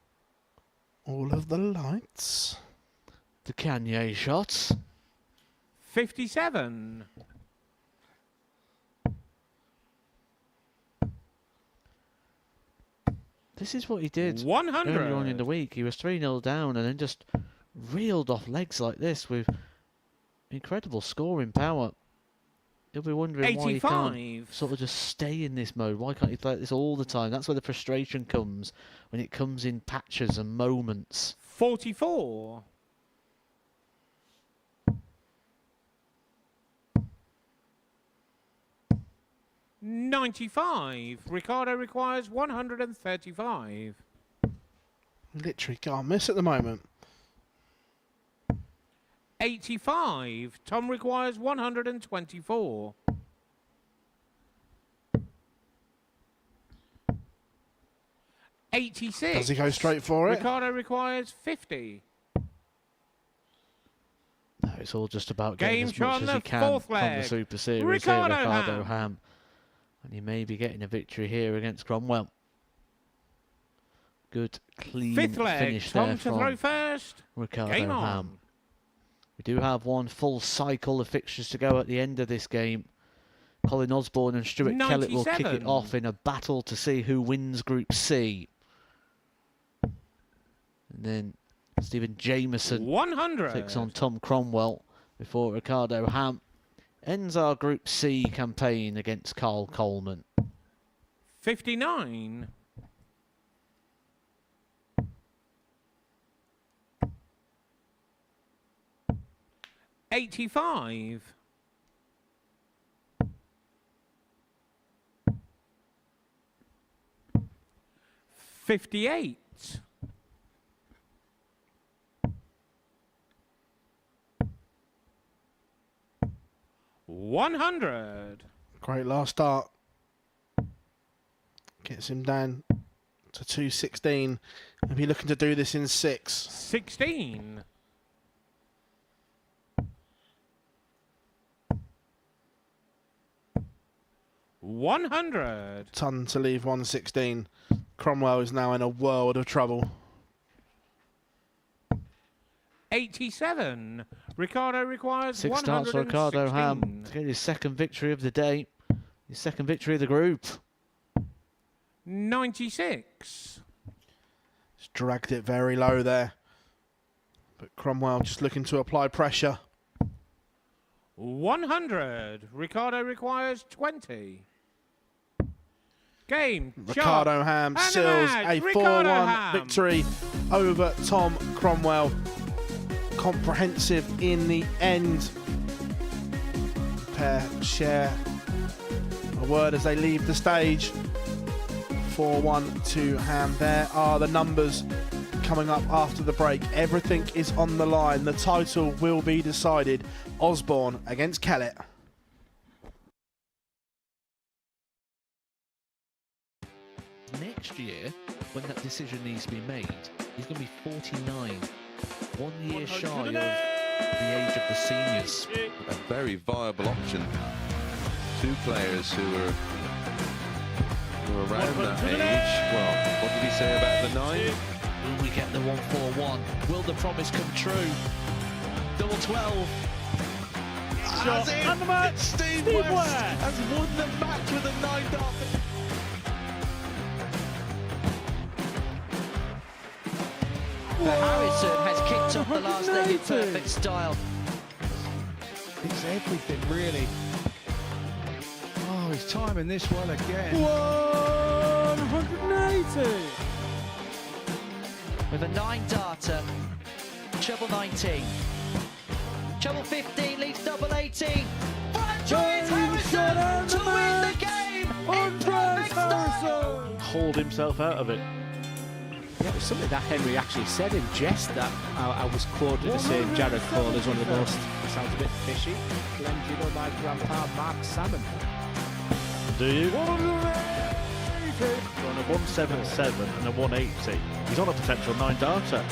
All of the lights. The Kanye shots. 57. This is what he did 100. earlier on in the week. He was 3-0 down and then just reeled off legs like this with incredible scoring power. He'll be wondering why he 85. can't sort of just stay in this mode. Why can't he play like this all the time? That's where the frustration comes, when it comes in patches and moments. 44. 95. Ricardo requires 135. Literally can't miss at the moment. 85. Tom requires 124. 86. Does he go straight for it? Ricardo requires 50. No, it's all just about getting Game as much shot as on he the can fourth from the leg. Super Series Ricardo here, Ricardo Ham. Ham. And he may be getting a victory here against Cromwell. Good, clean Fifth leg. finish Tom there to throw from first. Ricardo Game on. Ham. We do have one full cycle of fixtures to go at the end of this game. Colin, Osborne and Stuart Kellet will kick it 97. off in a battle to see who wins Group C. And then Stephen Jameson 100. takes on Tom Cromwell before Ricardo Ham ends our Group C campaign against Karl Coleman. 59. $85. 58. 100. Great last start. Gets him down to 216. He'll be looking to do this in 6. 16. 100. Ton to leave 116. Cromwell is now in a world of trouble. 87. Ricardo requires 6 starts for Ricardo Ham to get his second victory of the day, his second victory of the group. 96. He's dragged it very low there. But Cromwell just looking to apply pressure. 100. Ricardo requires 20. Game. Ricardo shot, Ham and seals match. a Ricardo 4-1 Ham. victory over Tom Cromwell. Comprehensive in the end. Pair share a word as they leave the stage. 4-1 to Ham. There are the numbers coming up after the break. Everything is on the line. The title will be decided. Osborne against Kellet. Next year, when that decision needs to be made, he's going to be 49. 1 year shy of the age of the seniors. A very viable option. 2 players who are around that age. Well, what did he say about the 9? Will we get the 141? Will the promise come true? Double 12. Shot and the match. Steve West has won the match with a 9-dart. Harrison has kicked off the last leg in perfect style. It's everything, really. Oh, he's timing this well again. 180. With a 9-darter, treble 19. Treble 15 leaves double 18. Franchise Harrison to win the game in perfect style. Hauled himself out of it. Yeah, it was something that Henry actually said in jest that I was quoted as saying Jared Cole is one of the most, sounds a bit fishy. Glenn, do you know my grandpa Mark Salmon? Do you? On a 177 and a 180. He's on a potential 9-darter.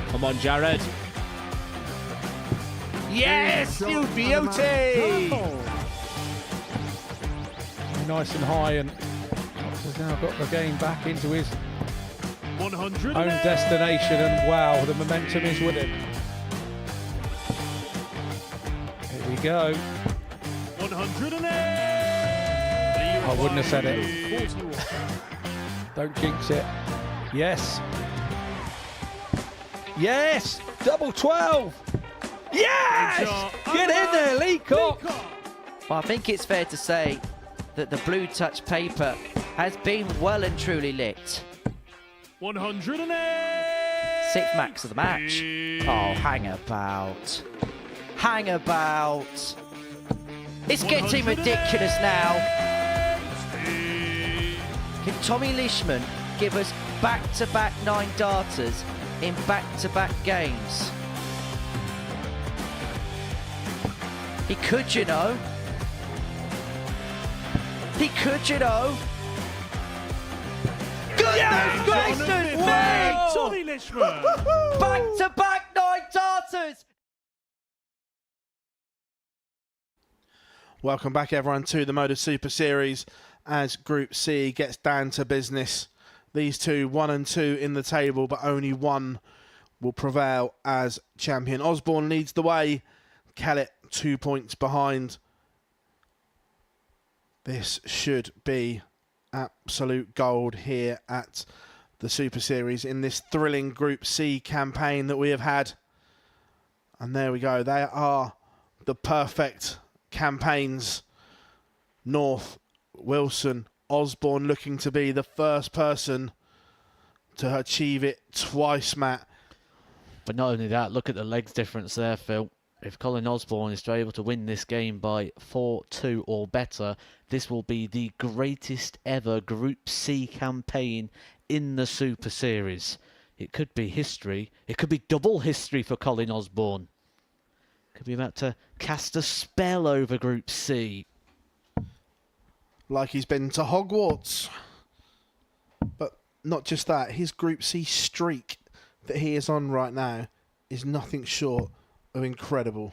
Come on, Jared. Yes, you beauty! Nice and high, and Cox has now got the game back into his 100 own destination, and wow, the momentum is with him. Here we go. 108. I wouldn't have said it. Don't jinx it. Yes. Yes! Double 12! Yes! Get in there, Lee Cox! Well, I think it's fair to say that the blue touch paper has been well and truly lit. 108. 6th max of the match. Oh, hang about. Hang about. It's getting ridiculous now. Can Tommy Lishman give us back-to-back 9-darters in back-to-back games? He could, you know. He could, you know. Good! Yes, Grayson! Wow! Tommy Lishman. Back-to-back 9 darters. Welcome back, everyone, to the Modus Super Series as Group C gets down to business. These two, 1 and 2 in the table, but only one will prevail as champion. Osborne leads the way. Kellet 2 points behind. This should be absolute gold here at the Super Series in this thrilling Group C campaign that we have had. And there we go. They are the perfect campaigns. North, Wilson, Osborne looking to be the first person to achieve it twice, Matt. But not only that, look at the legs difference there, Phil. If Colin Osborne is able to win this game by 4-2 or better, this will be the greatest ever Group C campaign in the Super Series. It could be history. It could be double history for Colin Osborne. Could be about to cast a spell over Group C. Like he's been to Hogwarts. But not just that, his Group C streak that he is on right now is nothing short of incredible.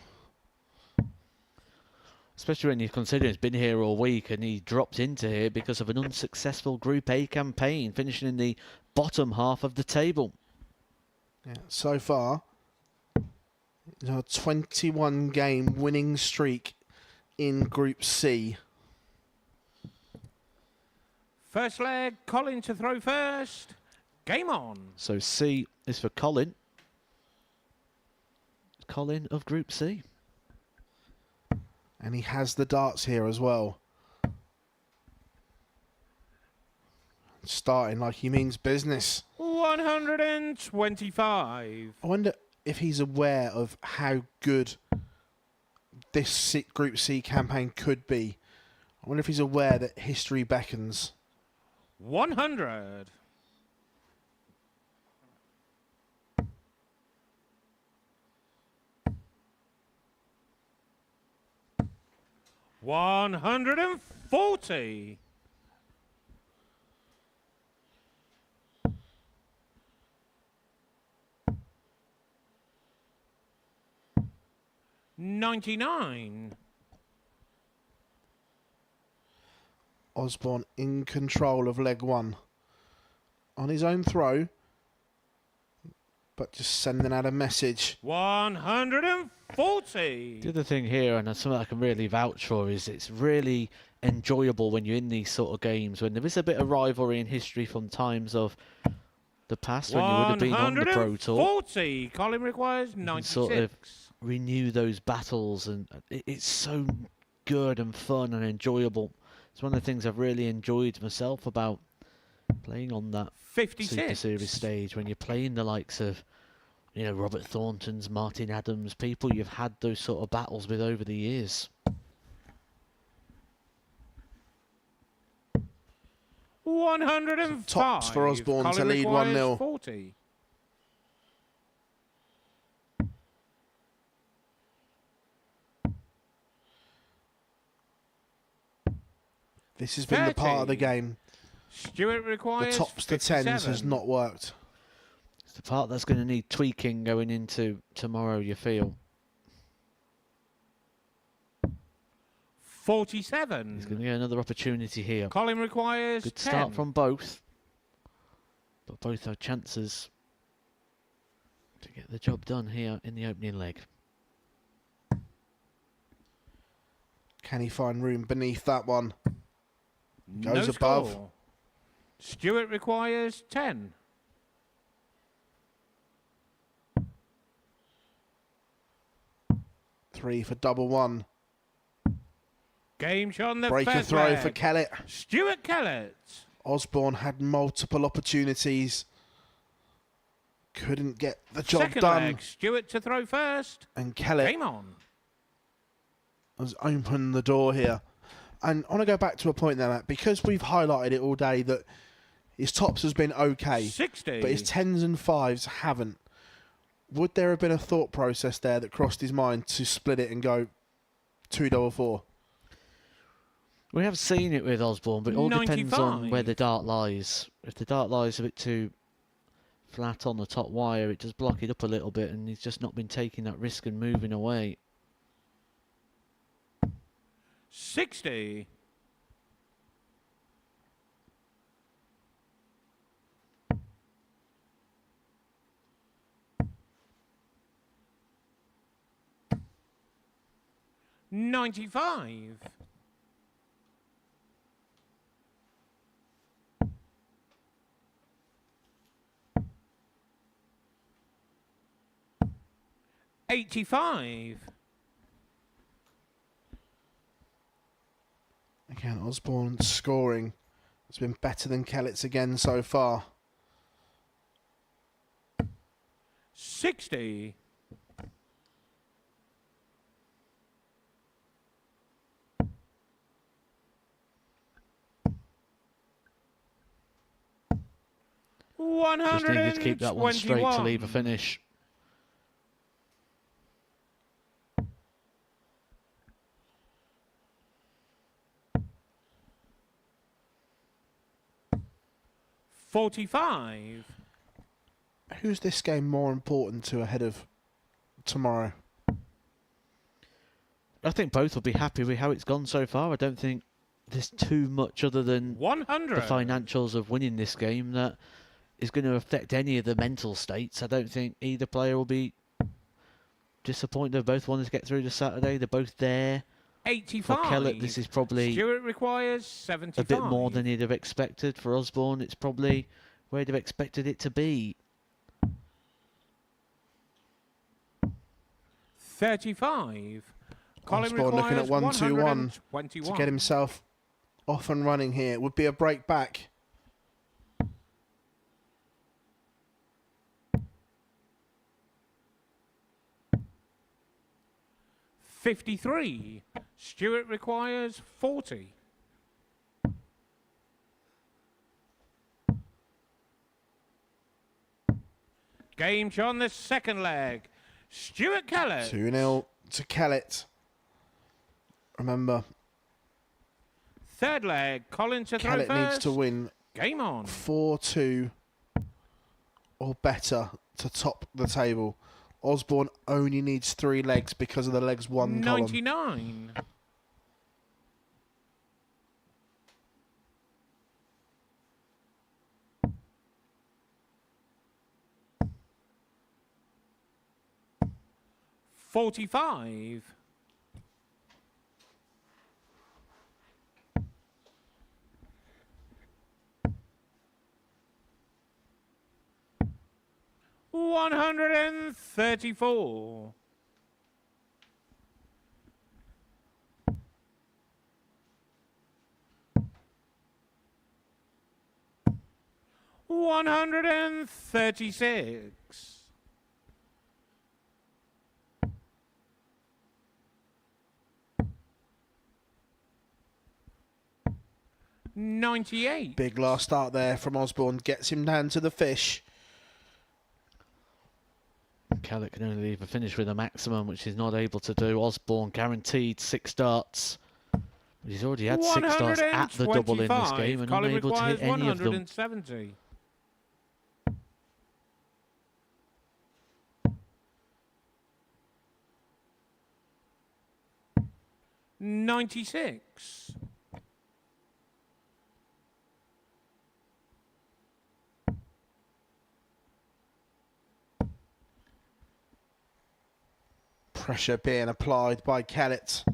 Especially when you consider he's been here all week and he dropped into here because of an unsuccessful Group A campaign, finishing in the bottom half of the table. Yeah, so far, a 21-game winning streak in Group C. First leg, Colin to throw first. Game on. So C is for Colin. Colin of Group C. And he has the darts here as well. Starting like he means business. 125. I wonder if he's aware of how good this Group C campaign could be. I wonder if he's aware that history beckons. 100. $140. $99. Osborne in control of leg one. On his own throw, but just sending out a message. 140. The other thing here, and something I can really vouch for, is it's really enjoyable when you're in these sort of games, when there is a bit of rivalry in history from times of the past when you would have been on the Pro Tour. 140. Colin requires 96. Sort of renew those battles, and it's so good and fun and enjoyable. It's one of the things I've really enjoyed myself about playing on that 56. Super Series stage, when you're playing the likes of, you know, Robert Thornton's, Martin Adams, people you've had those sort of battles with over the years. $105. Tops for Osborne Colin to lead requires 1-0. 40. This has been the part of the game. Stuart The requires tops to 10s 57. has not worked. It's the part that's going to need tweaking going into tomorrow, you feel. 47. He's going to get another opportunity here. Colin requires Good 10. start from both. But both have chances to get the job done here in the opening leg. Can he find room beneath that one? Goes No above. score. Stuart requires 10. Three for double one. Game shot on the Breaker first throw leg. for Kellet. Stuart Kellet. Osborne had multiple opportunities. Couldn't get the job Second done. leg. Stuart to throw first. And Kellet Game on. has opened the door here. And I want to go back to a point there, Matt, because we've highlighted it all day that his tops has been okay, 60. but his 10s and 5s haven't. Would there have been a thought process there that crossed his mind to split it and go 2-4-4? We have seen it with Osborne, but it all depends on 95. where the dart lies. If the dart lies a bit too flat on the top wire, it does block it up a little bit, and he's just not been taking that risk and moving away. 60. $95. $85. Again, Osborne scoring has been better than Kellett's again so far. 60. Just needed to keep that one straight to leave a finish. $45. Who's this game more important to ahead of tomorrow? I think both will be happy with how it's gone so far. I don't think there's too much other than 100. the financials of winning this game that is going to affect any of the mental states. I don't think either player will be disappointed. They both want to get through to Saturday. They're both there. 85. For Kellet, this is probably Stuart requires 75. a bit more than he'd have expected. For Osborne, it's probably where he'd have expected it to be. 35. Colin Osborne looking at requires 1-2-1 to get himself off and running here. It would be a break back. $53. Stuart requires 40. Game on the second leg. Stuart Kellet. 2-0 to Kellet. Remember, Third leg. Colin to throw Kellet first. needs to win Game on. 4-2 or better to top the table. Osborne only needs 3 legs because of the legs 1 column. 99. $45. $134. $136. $98. Big last start there from Osborne. Gets him down to the fish. Kellet can only leave a finish with a maximum, which he's not able to do. Osborne guaranteed 6 darts. But he's already had 6 darts at the double in this game and Colin unable to hit any of them. 170. 96. Pressure being applied by Kellet.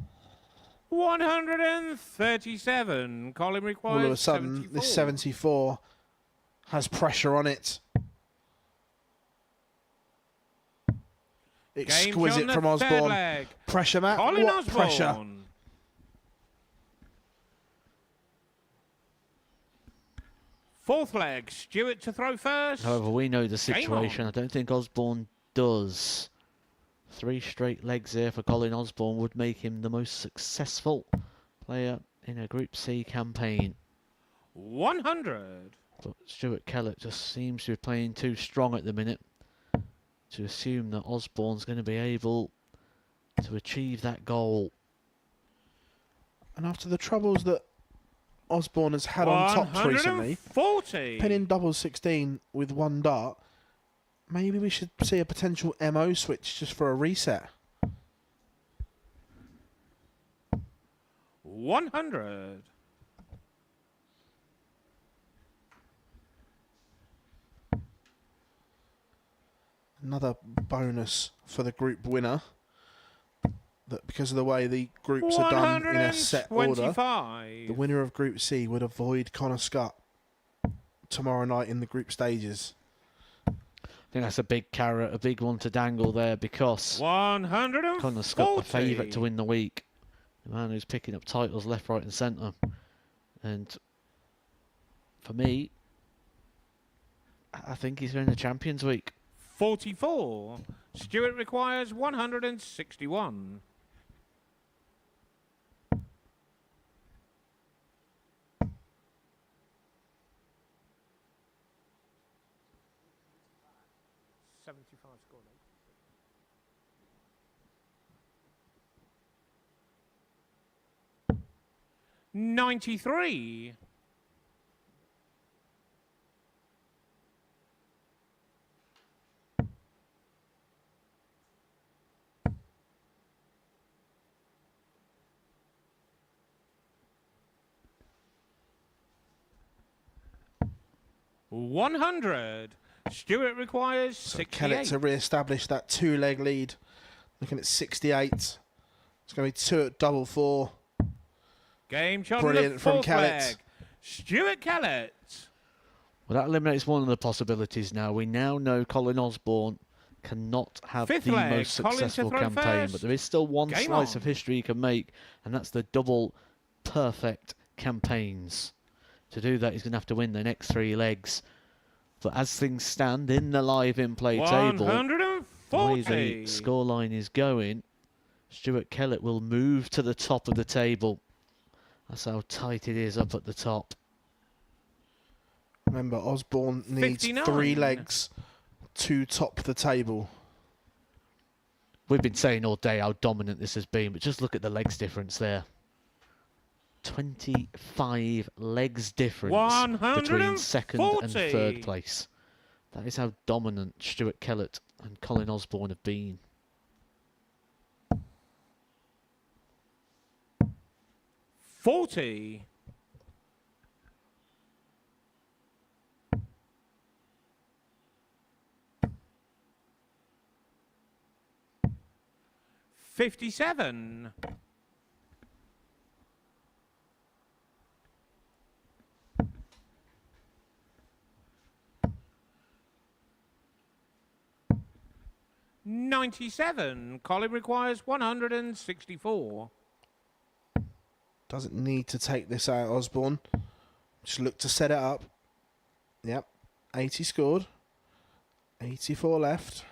137. Colin requires All of a sudden, 74. this 74 has pressure on it. Exquisite from Osborne. Pressure, Matt. Colin What Osborne. pressure? Fourth leg. Stuart to throw first. However, we know the Game situation. I don't think Osborne does. 3 straight legs here for Colin Osborne would make him the most successful player in a Group C campaign. 100. But Stuart Kellet just seems to be playing too strong at the minute to assume that Osborne's going to be able to achieve that goal. And after the troubles that Osborne has had on tops recently. 140. Pinning double 16 with one dart. Maybe we should see a potential MO switch just for a reset. 100. Another bonus for the group winner. That because of the way the groups are done in a set order, the winner of Group C would avoid Connor Scott tomorrow night in the group stages. I think that's a big carrot, a big one to dangle there, because 140. Connor Scott, the favourite to win the week. The man who's picking up titles left, right and centre. And for me, I think he's in the Champions Week. 44. Stuart requires 161. Score 93. $100. Stuart requires 68. Kellet to re-establish that 2-leg lead. Looking at 68. It's going to be 2 at double 4. Game shot. Brilliant from Kellet. Stuart Kellet. Well, that eliminates one of the possibilities now. We now know Colin Osborne cannot have Fifth the leg, most successful Colin to throw campaign, first. but there is still one Game slice on. of history he can make, and that's the double perfect campaigns. To do that, he's going to have to win the next 3 legs. But as things stand in the live in-play table, the way the scoreline is going, Stuart Kellet will move to the top of the table. That's how tight it is up at the top. Remember, Osborne needs 59. 3 legs to top the table. We've been saying all day how dominant this has been, but just look at the legs difference there. 25 legs difference between second and third place. That is how dominant Stuart Kellet and Colin Osborne have been. $40. $57. $97. Colin requires 164. Doesn't need to take this out, Osborne. Just look to set it up. Yep. 80 scored. 84 left.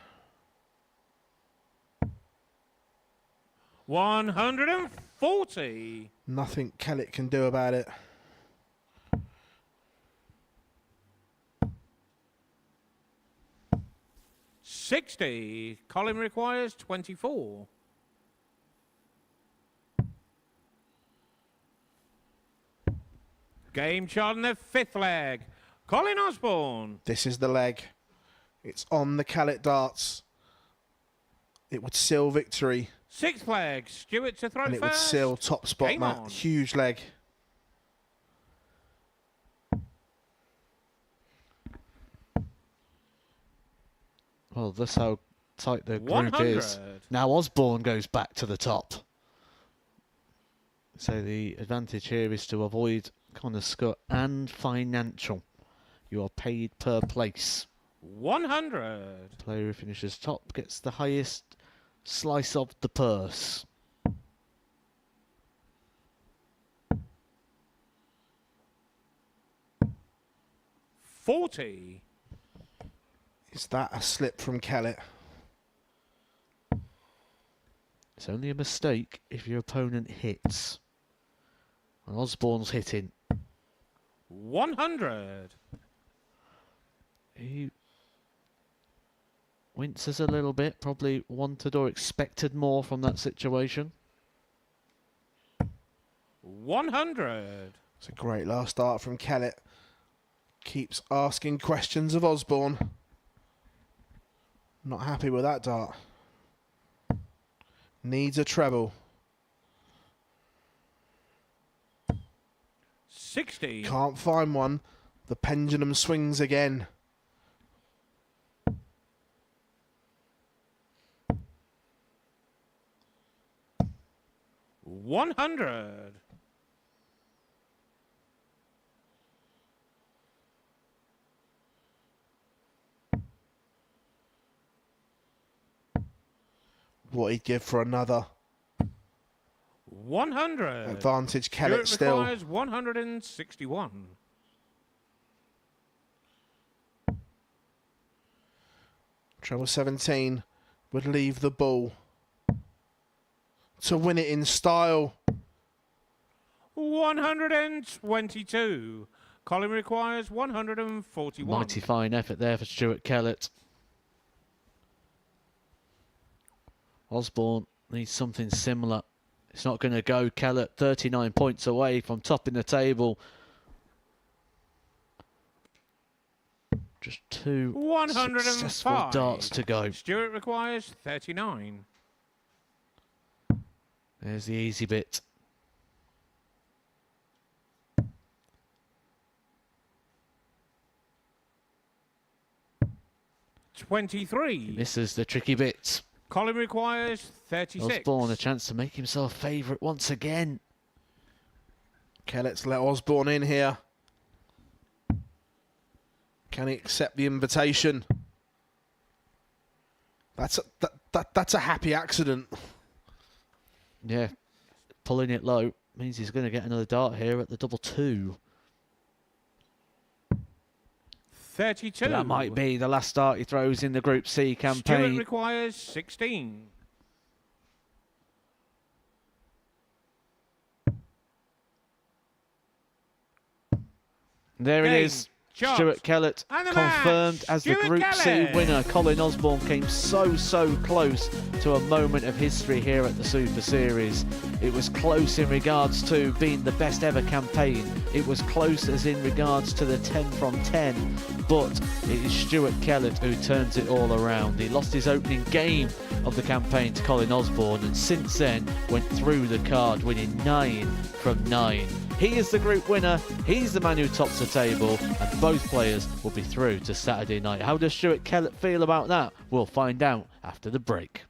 140. Nothing Kellet can do about it. $60. Colin requires 24. Game shot in the 5th leg. Colin Osborne. This is the leg. It's on the Kellet darts. It would seal victory. 6th leg. Stuart to throw And it first. would seal top spot, Game Matt. on. Huge leg. Well, that's how tight the group 100. is. Now Osborne goes back to the top. So the advantage here is to avoid Connor Scott and financial. You are paid per place. 100. Player who finishes top gets the highest slice of the purse. $40. Is that a slip from Kellet? It's only a mistake if your opponent hits. And Osborne's hitting. 100. He winces a little bit, probably wanted or expected more from that situation. 100. It's a great last start from Kellet. Keeps asking questions of Osborne. Not happy with that dart. Needs a treble. 60. Can't find one. The pendulum swings again. $100. What he'd give for another. 100. Advantage Kellet still. Requires 161. Treble 17 would leave the ball to win it in style. 122. Colin requires 141. Mighty fine effort there for Stuart Kellet. Osborne needs something similar. It's not going to go. Kellet 39 points away from topping the table. Just two 105. successful darts to go. Stuart requires 39. There's the easy bit. $23. This is the tricky bit. Colin requires 36. Osborne a chance to make himself favourite once again. Kellet's let Osborne in here. Can he accept the invitation? That's a happy accident. Yeah, pulling it low means he's going to get another dart here at the double two. 32. But that might be the last dart he throws in the Group C Stuart campaign. requires 16. There it is. Shot. Stuart Kellet And the confirmed match. as the Stuart Group Kellet. C winner. Colin Osborne came so close to a moment of history here at the Super Series. It was close in regards to being the best ever campaign. It was close as in regards to the 10 from 10. But it is Stuart Kellet who turns it all around. He lost his opening game of the campaign to Colin Osborne and since then went through the card, winning 9 from 9. He is the group winner, he's the man who tops the table, and both players will be through to Saturday night. How does Stuart Kellet feel about that? We'll find out after the break.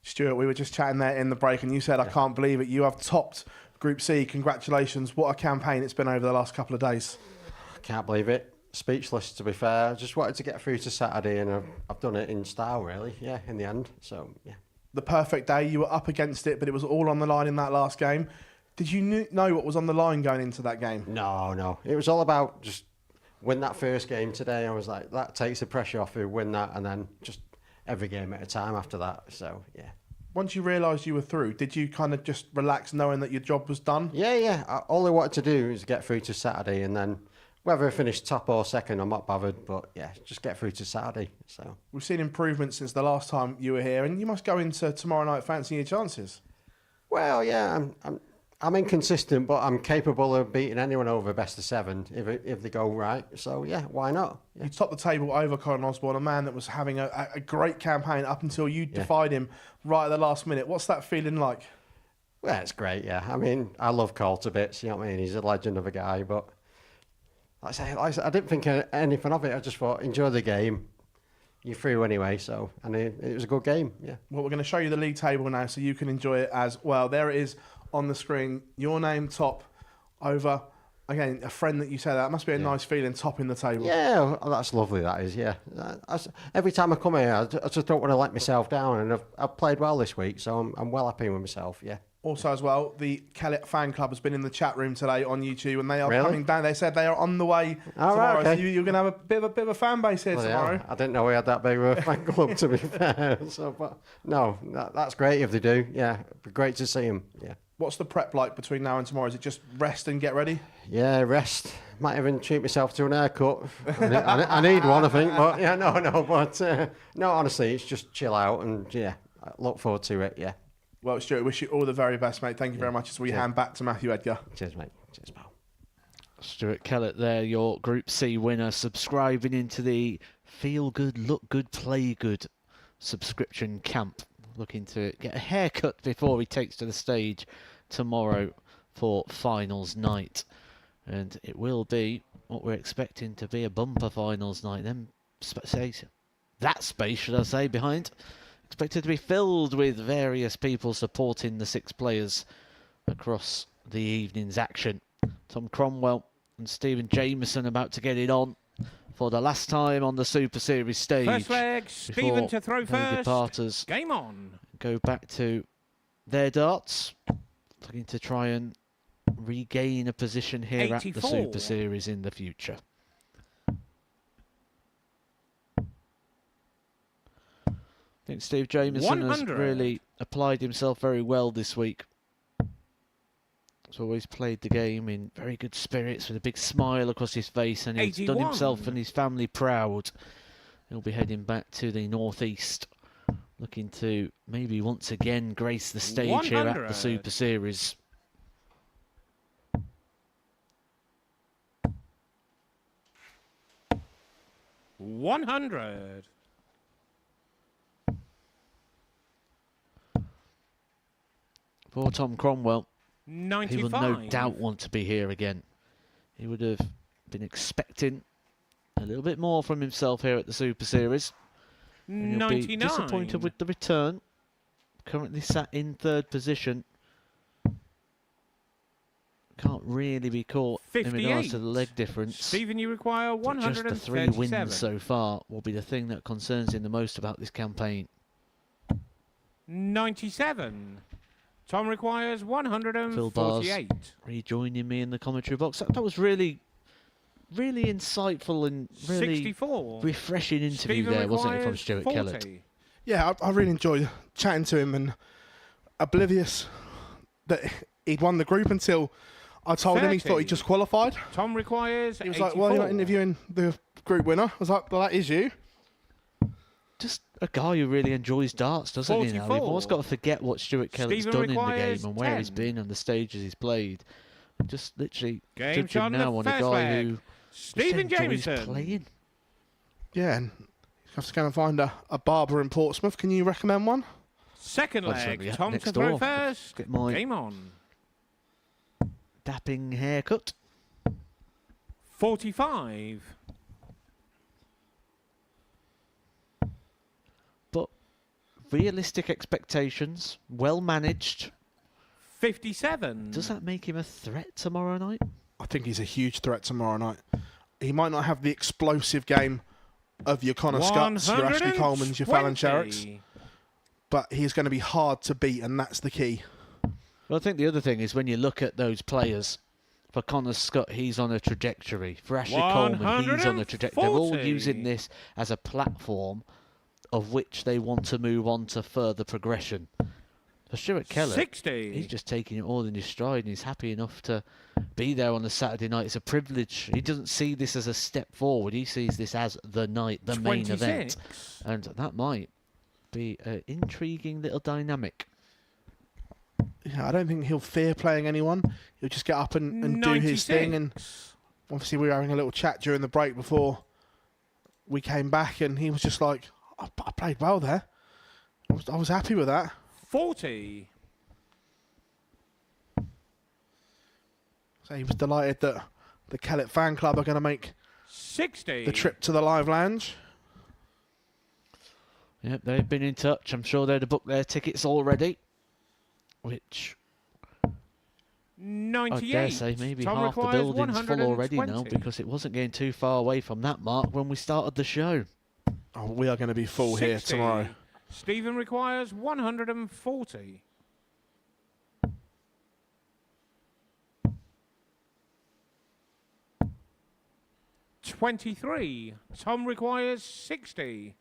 Stuart, we were just chatting there in the break, and you said, I can't believe it. You have topped Group C. Congratulations. What a campaign it's been over the last couple of days. I can't believe it. Speechless, to be fair. I just wanted to get through to Saturday, and I've done it in style, really. Yeah, in the end. So, yeah. The perfect day. You were up against it, but it was all on the line in that last game. Did you know what was on the line going into that game? No. It was all about just win that first game today. I was like, that takes the pressure off you, win that, and then just every game at a time after that. So, yeah. Once you realised you were through, did you kind of just relax knowing that your job was done? Yeah. All I wanted to do is get through to Saturday, and then whether I finish top or second, I'm not bothered. But yeah, just get through to Saturday. So we've seen improvements since the last time you were here, and you must go into tomorrow night fancying your chances. Well, yeah, I'm inconsistent, but I'm capable of beating anyone over best of 7 if they go right. So yeah, why not? Yeah. You topped the table over Colin Osborne, a man that was having a great campaign up until you defied him right at the last minute. What's that feeling like? Well, it's great. Yeah, I mean, I love Karl to bits. You know what I mean? He's a legend of a guy, but. Like I said, I didn't think anything of it. I just thought, enjoy the game. You're through anyway, so, and it was a good game, yeah. Well, we're going to show you the league table now so you can enjoy it as well. There it is on the screen. Your name top over, again, a friend that you say that. It must be a nice feeling topping the table. Yeah, well, that's lovely, that is, yeah. Every time I come here, I just don't want to let myself down, and I've played well this week, so I'm well happy with myself, yeah. Also, as well, the Kellet fan club has been in the chat room today on YouTube, and they are Really? coming down. They said they are on the way tomorrow. Right, okay. So you're going to have a bit of a fan base here tomorrow. Yeah, I didn't know we had that big of a fan club, to be fair. So, but no, that's great if they do. Yeah, it'd be great to see them. Yeah. What's the prep like between now and tomorrow? Is it just rest and get ready? Yeah, rest. Might even treat myself to an haircut. I need one, I think. But yeah, no. But no, honestly, it's just chill out and yeah, I look forward to it. Yeah. Well, Stuart, wish you all the very best, mate. Thank you very much as we hand back to Matthew Edgar. Cheers, mate. Cheers, pal. Stuart Kellet there, your Group C winner, subscribing into the Feel Good, Look Good, Play Good subscription camp. Looking to get a haircut before he takes to the stage tomorrow for finals night. And it will be what we're expecting to be a bumper finals night. Then that space, should I say, behind. Expected to be filled with various people supporting the 6 players across the evening's action. Tom Cromwell and Stephen Jameson about to get it on for the last time on the Super Series stage. First leg, Stephen to throw first. Departers Game on. Go back to their darts, looking to try and regain a position here 84. at the Super Series in the future. I think Steve Jameson 100. has really applied himself very well this week. He's always played the game in very good spirits with a big smile across his face, and he's 81. done himself and his family proud. He'll be heading back to the northeast, looking to maybe once again grace the stage 100. here at the Super Series. $100. For Tom Cromwell, 95. he will no doubt want to be here again. He would have been expecting a little bit more from himself here at the Super Series. And he'll 99. be disappointed with the return. Currently sat in 3rd position. Can't really be caught in regards to the leg difference. Stephen, you require But 137. just the 3 wins so far will be the thing that concerns him the most about this campaign. 97. Tom requires Phil Bars 148. rejoining me in the commentary box. That was really insightful and really 64. refreshing interview Stephen there, wasn't it, from requires Stuart 40. Kellet? Yeah, I really enjoyed chatting to him, and oblivious that he'd won the group until I told him he thought he just qualified. Tom requires He was 84. like, well, you're not interviewing the group winner. I was like, well, that is you. Just a guy who really enjoys darts, doesn't he? Now? We've 44. always got to forget what Stuart Kellett's Stephen done in the game requires and where he's 10. been and the stages he's played. Just literally Game judging shot in now the on a first guy leg. who Stephen just enjoys Jameson. playing. Yeah, and you have to go and find a barber in Portsmouth. Can you recommend one? Second Well, certainly, leg, yeah, Tom next to throw door. first. Get my Game on. dapping haircut. 45. But realistic expectations, well managed. 57. Does that make him a threat tomorrow night? I think he's a huge threat tomorrow night. He might not have the explosive game of your Connor Scutts, your Ashley Colemans, your Fallon Sherricks, but he's going to be hard to beat, and that's the key. Well, I think the other thing is when you look at those players, for Connor Scott, he's on a trajectory. For Ashley Coleman, he's on a trajectory. They're all using this as a platform of which they want to move on to further progression. For Stuart Kellet, 60. He's just taking it all in his stride, and he's happy enough to be there on a Saturday night. It's a privilege. He doesn't see this as a step forward. He sees this as the night, the 26. main event. And that might be an intriguing little dynamic. Yeah, I don't think he'll fear playing anyone. He'll just get up and do his thing. And obviously we were having a little chat during the break before we came back, and he was just like, I played well there. I was happy with that. 40. So he was delighted that the Kellet fan club are going to make 60. the trip to the live lounge. Yep, they've been in touch. I'm sure they'd have booked their tickets already. Which 98. I dare say maybe Tom half the building's full already now, 120. because it wasn't getting too far away from that mark when we started the show. Oh, we are going to be full 60. here tomorrow. Stephen requires 140. $23. Tom requires 60.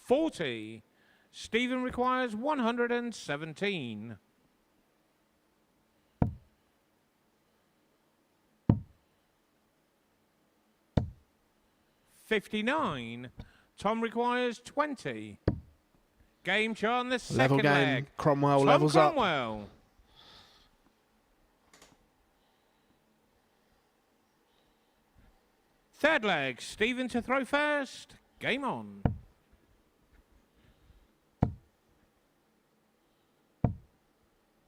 $40. Stephen requires 117. $59. Tom requires 20. Game chart on the second Level game. leg. Cromwell Tom levels Cromwell. up. Third leg. Stephen to throw first. Game on.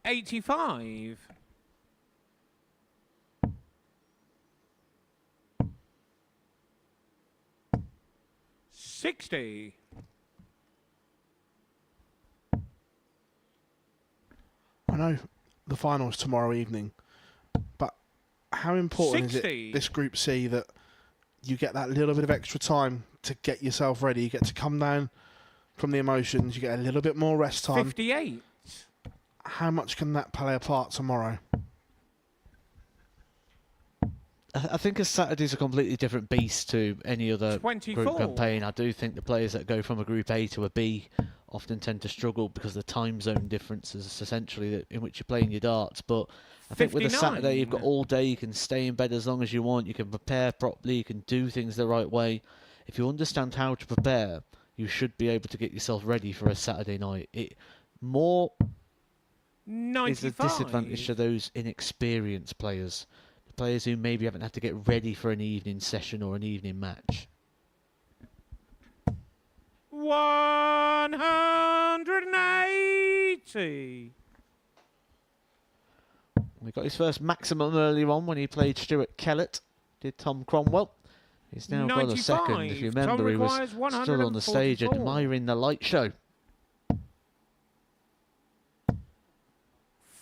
$85. $60. I know the final's tomorrow evening, but how important is 60. it, this Group C, that you get that little bit of extra time to get yourself ready? You get to come down from the emotions, you get a little bit more rest time. 58. How much can that play a part tomorrow? I think a Saturday's a completely different beast to any other 24. group campaign. I do think the players that go from a Group A to a B often tend to struggle because of the time zone differences, essentially, in which you're playing your darts. But I think with a 59. Saturday, you've got all day. You can stay in bed as long as you want. You can prepare properly. You can do things the right way. If you understand how to prepare, you should be able to get yourself ready for a Saturday night. It more 95. is a disadvantage to those inexperienced players. The players who maybe haven't had to get ready for an evening session or an evening match. 180. We got his first maximum earlier on when he played Stuart Kellet. Did Tom Cromwell. He's now got a 95. second. If you remember, Tom he was requires stood on the stage 144. admiring the light show.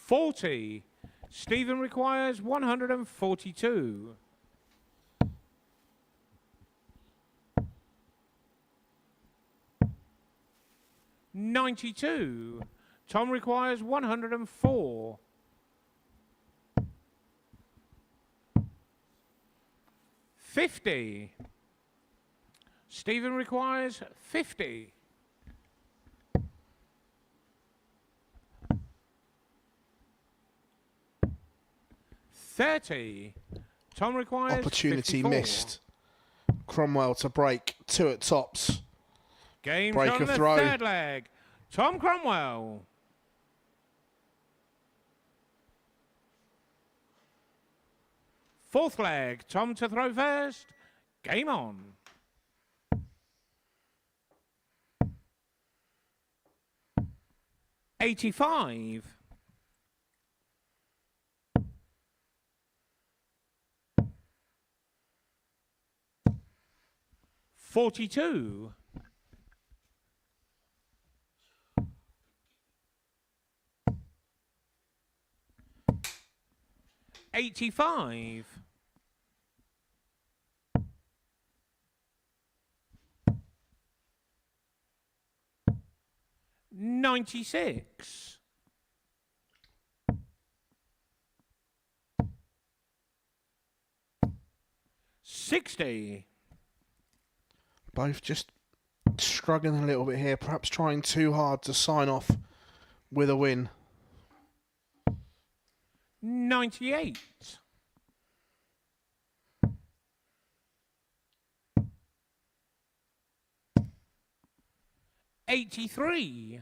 40. Stephen requires 142. $92. Tom requires 104. $50. Stephen requires 50. $30. Tom requires Opportunity 54. missed. Cromwell to break. Two at tops. Game Break on of the throw. third leg. Tom Cromwell. Fourth leg. Tom to throw first. Game on. $85. 42. 85. 96. 60. Both just struggling a little bit here, perhaps trying too hard to sign off with a win. 98. 83.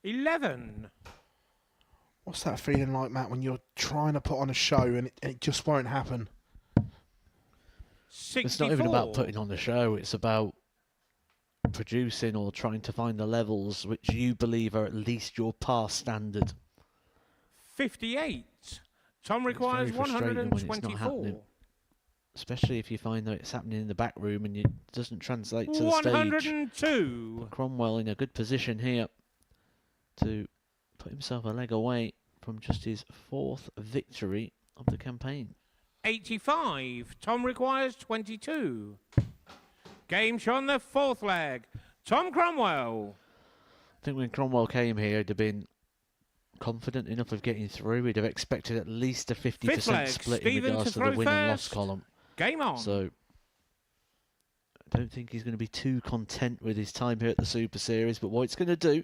11. What's that feeling like, Matt, when you're trying to put on a show and it just won't happen? 64. It's not even about putting on the show, it's about producing or trying to find the levels which you believe are at least your past standard. 58. Tom requires It's very frustrating when it's not 124. happening. Especially if you find that it's happening in the back room and it doesn't translate to the stage. 102. But Cromwell in a good position here to put himself a leg away from just his 4th victory of the campaign. 85. Tom requires 22. Game on the 4th leg. Tom Cromwell. I think when Cromwell came here, he'd have been confident enough of getting through. He'd have expected at least a 50% split in regards to the win and loss column. Game on. So I don't think he's going to be too content with his time here at the Super Series, but what it's going to do,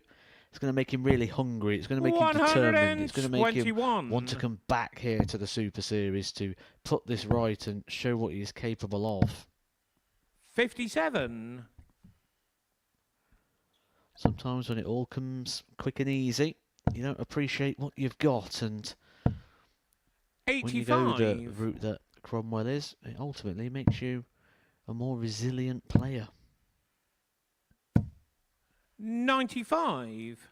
it's going to make him really hungry. It's going to make him determined. It's going to make him want to come back here to the Super Series to put this right and show what he is capable of. 57. Sometimes when it all comes quick and easy, you don't appreciate what you've got, and 85. when you go the route that Cromwell is, it ultimately makes you a more resilient player. 95.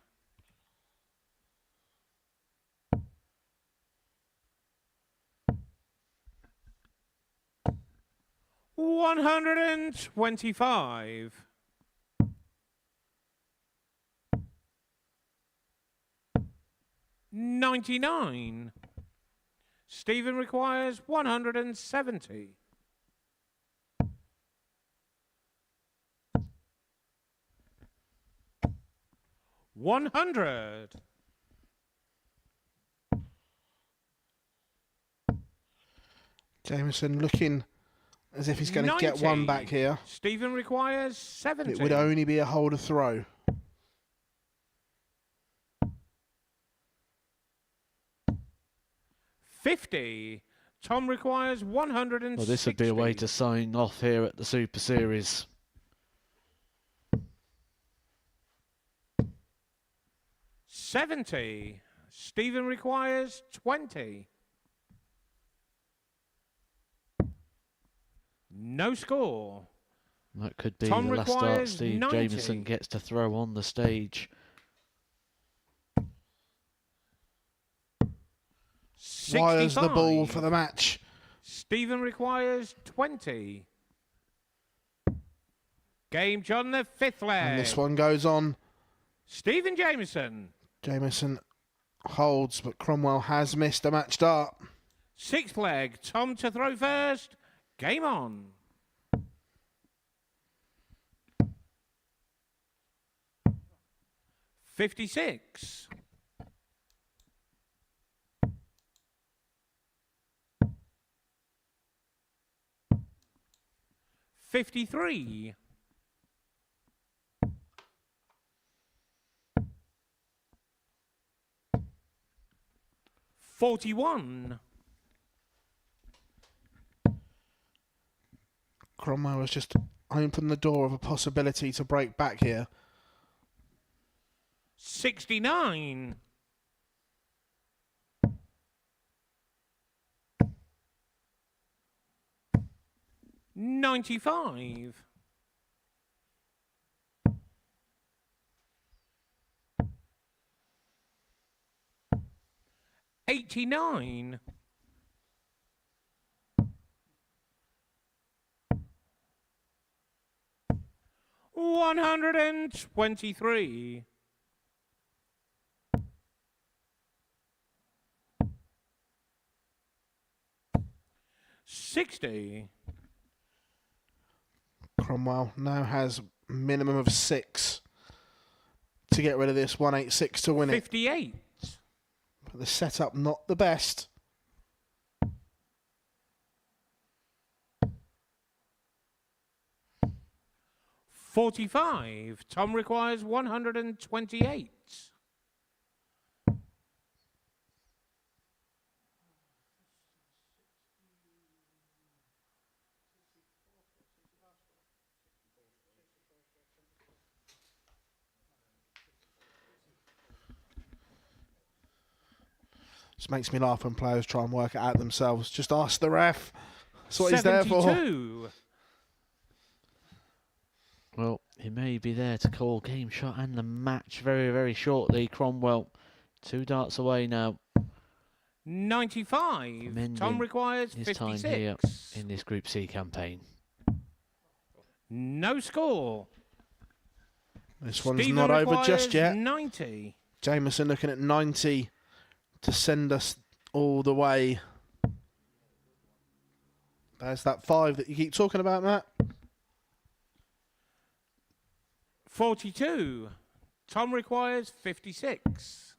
125. 99. Stephen requires 170. 100. Jameson looking as if he's going to get one back here. Stephen requires 70. It would only be a holder throw. $50. Tom requires 160. Well, this would be a way to sign off here at the Super Series. $70. Stephen requires 20. No score. That could be Tom the last start requires Steve 90. Jameson gets to throw on the stage. 65. Wires the ball for the match. Stephen requires 20. Game on the 5th leg. And this one goes on. Stephen Jameson. Jameson holds, but Cromwell has missed a match start. 6th leg. Tom to throw first. Game on. $56. 53. 41. Cromwell has just opened the door of a possibility to break back here. 69. 95. 89. $123. 60. Cromwell now has a minimum of 6 to get rid of this. 186 to win it. 58. But the setup not the best. $45. Tom requires 128. Just makes me laugh when players try and work it out themselves. Just ask the ref. That's what he's there for. 72. Well, he may be there to call game shot and the match very, very shortly. Cromwell, 2 darts away now. 95. Mending Tom requires his 56. time here in this Group C campaign. No score. This one's Stephen not over requires just yet. 90. Jameson looking at 90 to send us all the way. There's that 5 that you keep talking about, Matt. 42. Tom requires 56.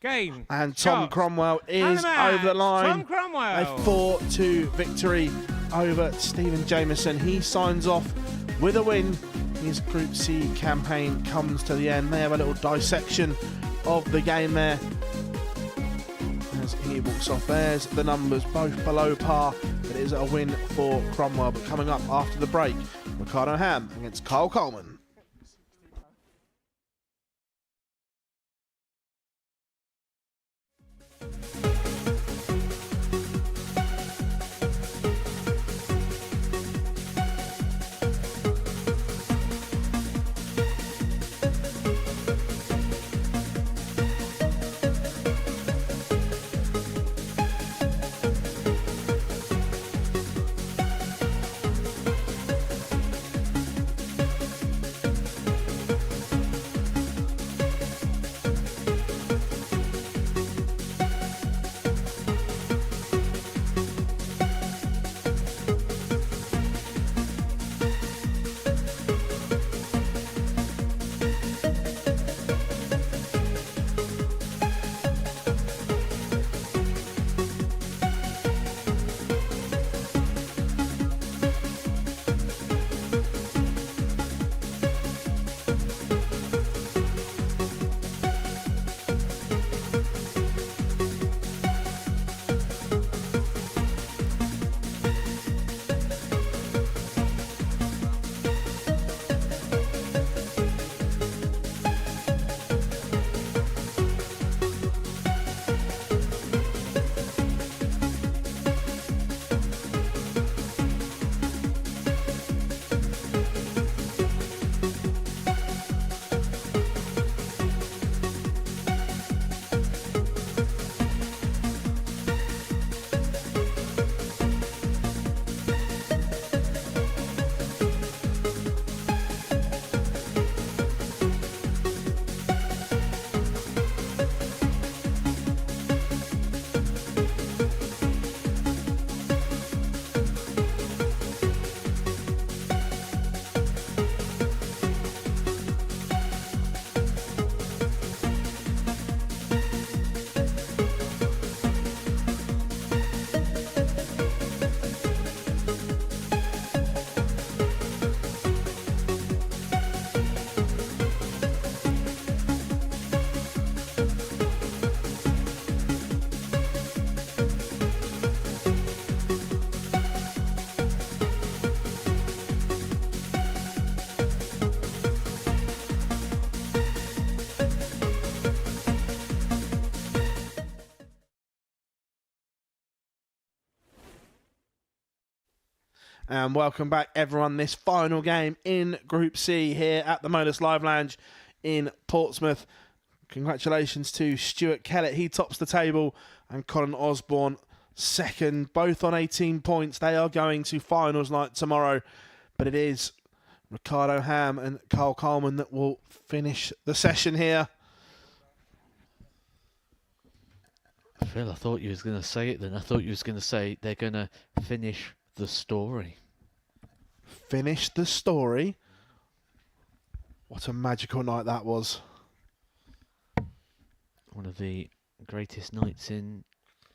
Game. And Tom Shots. Cromwell And the is match. over the line. Tom Cromwell. A 4-2 victory over Stephen Jameson. He signs off with a win. His Group C campaign comes to the end. They have a little dissection of the game there. As he walks off, there's the numbers, both below par. It is a win for Cromwell. But coming up after the break, Ricardo Ham against Karl Coleman. And welcome back, everyone. This final game in Group C here at the Modus Live Lounge in Portsmouth. Congratulations to Stuart Kellet. He tops the table, and Colin Osborne second, both on 18 points. They are going to finals night tomorrow, but it is Ricardo Ham and Karl Coleman that will finish the session here. Phil, I thought you was going to say it then. I thought you was going to say they're going to finish the story. Finish the story? What a magical night that was. One of the greatest nights in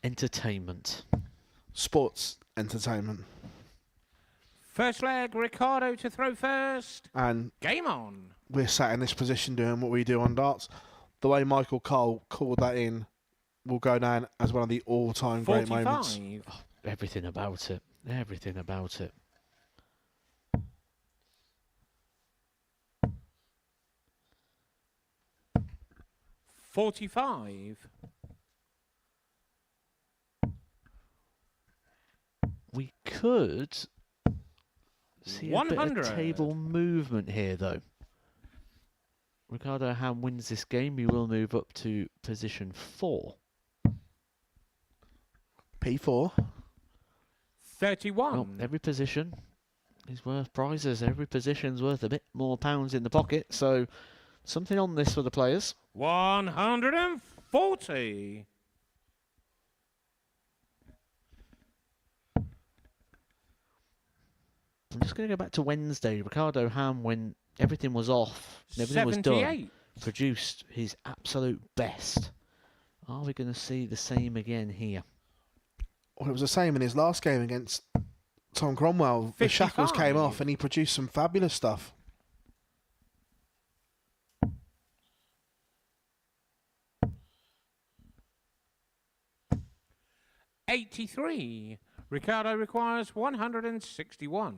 entertainment. Sports entertainment. First leg, Ricardo to throw first. And game on. We're sat in this position doing what we do on darts. The way Michael Cole called that in will go down as one of the all-time great moments. Oh, everything about it. Everything about it. $45. We could see a bit 100. of table movement here, though. Ricardo Ham wins this game. He will move up to position 4. P4. 31. Well, every position is worth prizes. Every position's worth a bit more pounds in the pocket. So something on this for the players. 140. I'm just going to go back to Wednesday. Ricardo Ham, when everything was off, everything was done, produced his absolute best. Are we going to see the same again here? Well, it was the same in his last game against Tom Cromwell. The shackles came off and he produced some fabulous stuff. $83. Ricardo requires 161.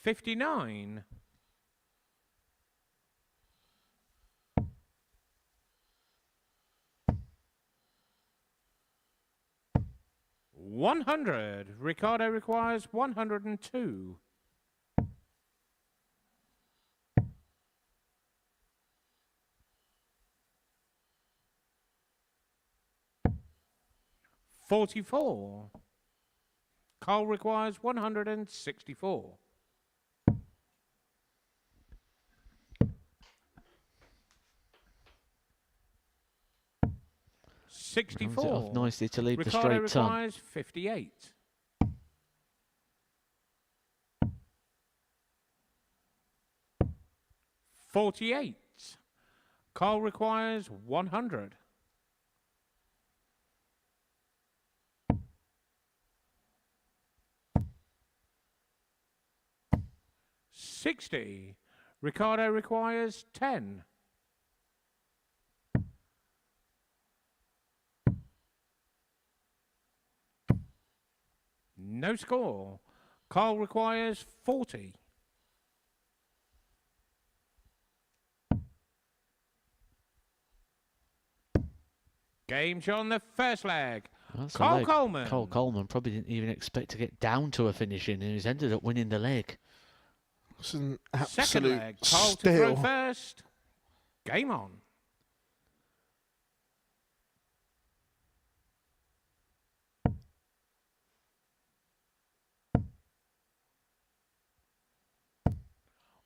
$59. $100. Ricardo requires 102. $44. Karl requires 164. $64. Rounds it off nicely to lead Ricardo the straight ton. requires 58. $48. Karl requires 100. $60. Ricardo requires 10. No score. Karl requires 40. Game shot on the first leg. That's Karl a leg. Coleman. Karl Coleman probably didn't even expect to get down to a finishing, and he's ended up winning the leg. It's an Second absolute leg. Karl to throw steal. first. Game on.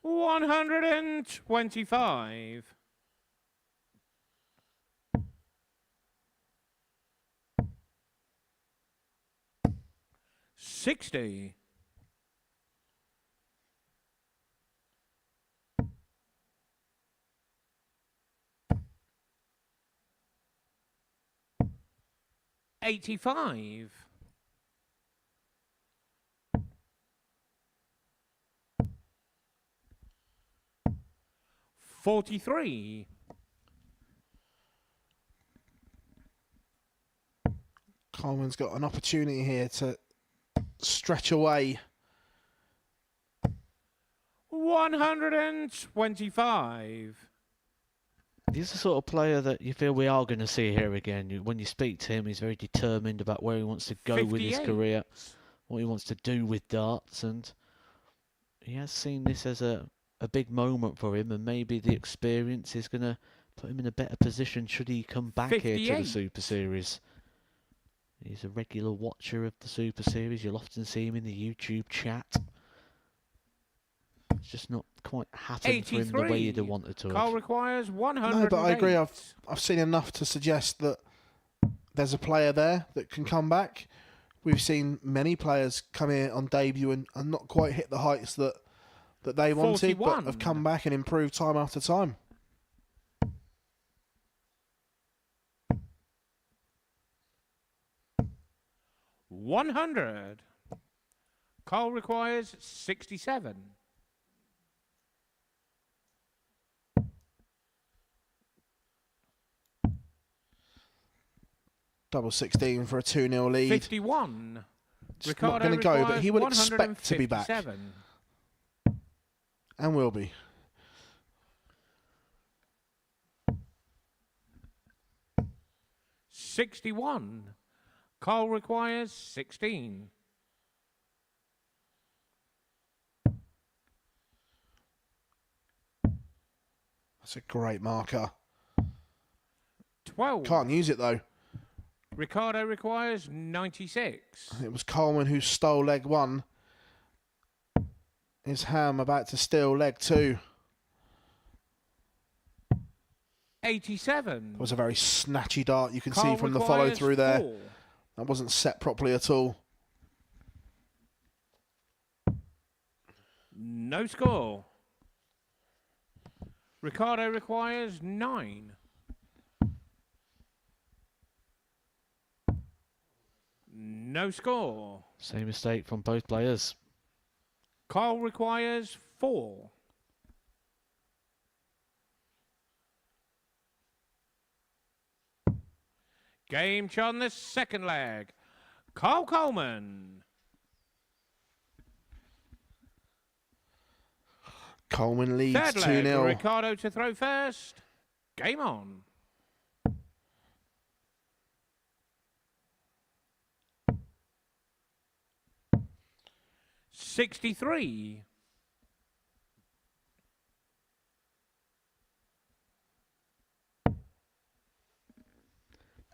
$125. $60. $85. $43. Coleman's got an opportunity here to stretch away. 125. He's the sort of player that you feel we are going to see here again. When you speak to him, he's very determined about where he wants to go with his 58. career, what he wants to do with darts, and he has seen this as a big moment for him, and maybe the experience is going to put him in a better position should he come back here to the Super Series. He's a regular watcher of the Super Series. You'll often see him in the YouTube chat. It's just not quite happened for him the way you'd have wanted to. Karl requires 100. No, but I agree. I've seen enough to suggest that there's a player there that can come back. We've seen many players come here on debut and not quite hit the heights that they wanted, 41. but have come back and improved time after time. $100. Karl requires 67. Double 16 for a 2-0 lead. 51. It's Ricardo not going to go, but he would requires expect to be back. 157. And will be. $61. Karl requires 16. That's a great marker. 12. Can't use it though. Ricardo requires 96. It was Coleman who stole leg 1. Is Ham about to steal leg 2? 87. It was a very snatchy dart. You can Karl see from the follow requires through there. 4. That wasn't set properly at all. No score. Ricardo requires 9. No score. Same mistake from both players. Karl requires 4. Game on the second leg. Karl Coleman. Coleman leads Third leg, 2-0. Ricardo to throw first. Game on. $63.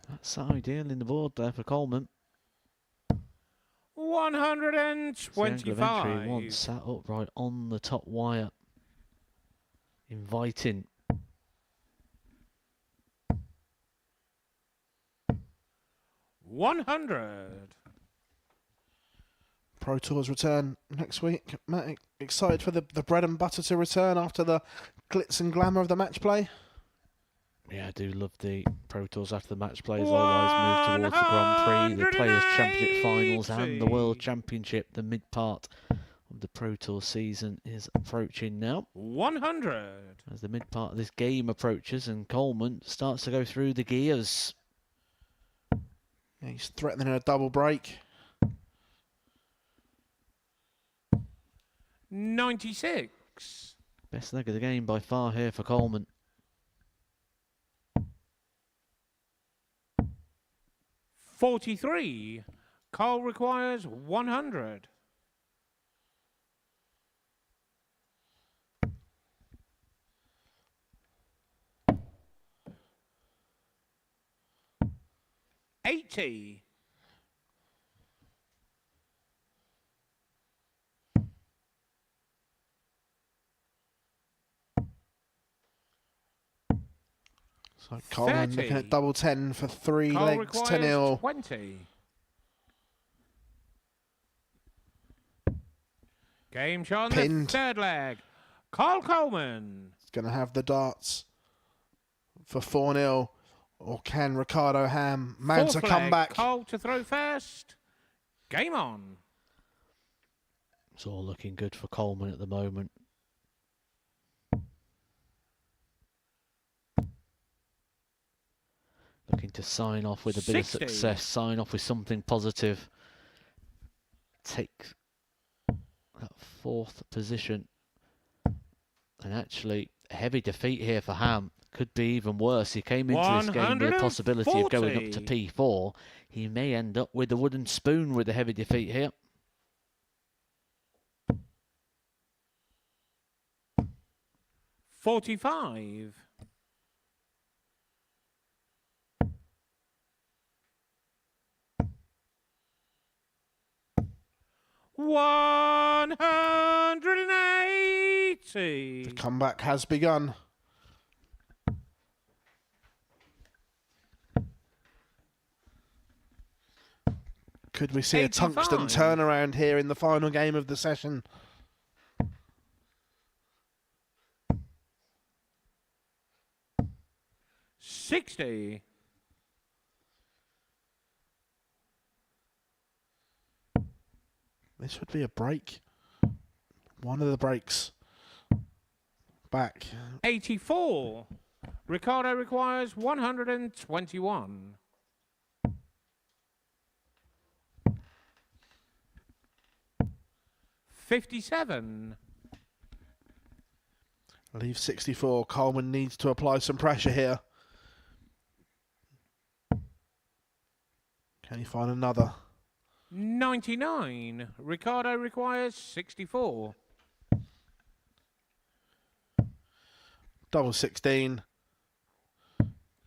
That's ideal in the board there for Coleman. 125. One sat upright on the top wire. Inviting. $100. Pro Tours return next week. Matt, excited for the bread and butter to return after the glitz and glamour of the match play? Yeah, I do love the Pro Tours after the match plays. Always move towards the Grand Prix, the Players' Championship Finals and the World Championship. The mid-part of the Pro Tour season is approaching now. 100. As the mid-part of this game approaches and Coleman starts to go through the gears. Yeah, he's threatening a double break. 96. Best leg of the game by far here for Coleman. $43. Karl requires 100. $80. So Colin looking at double 10 for 3 Karl legs, requires 10-0. 20. Game on the Pinned. third leg. Karl Coleman. He's going to have the darts for 4-0. Or can Ricardo Ham mount a Fourth leg, comeback? Karl to throw first. Game on. It's all looking good for Coleman at the moment. Looking to sign off with a bit 60. of success, sign off with something positive. Take that 4th position. And actually, a heavy defeat here for Ham. Could be even worse. He came into this game with a possibility of going up to P4. He may end up with a wooden spoon with a heavy defeat here. 45. $180. The comeback has begun. Could we see 85. a tungsten turnaround here in the final game of the session? $60. This would be a break. One of the breaks. Back. 84. Ricardo requires 121. $57. Leave 64. Coleman needs to apply some pressure here. Can he find another? 99. Ricardo requires 64. Double 16.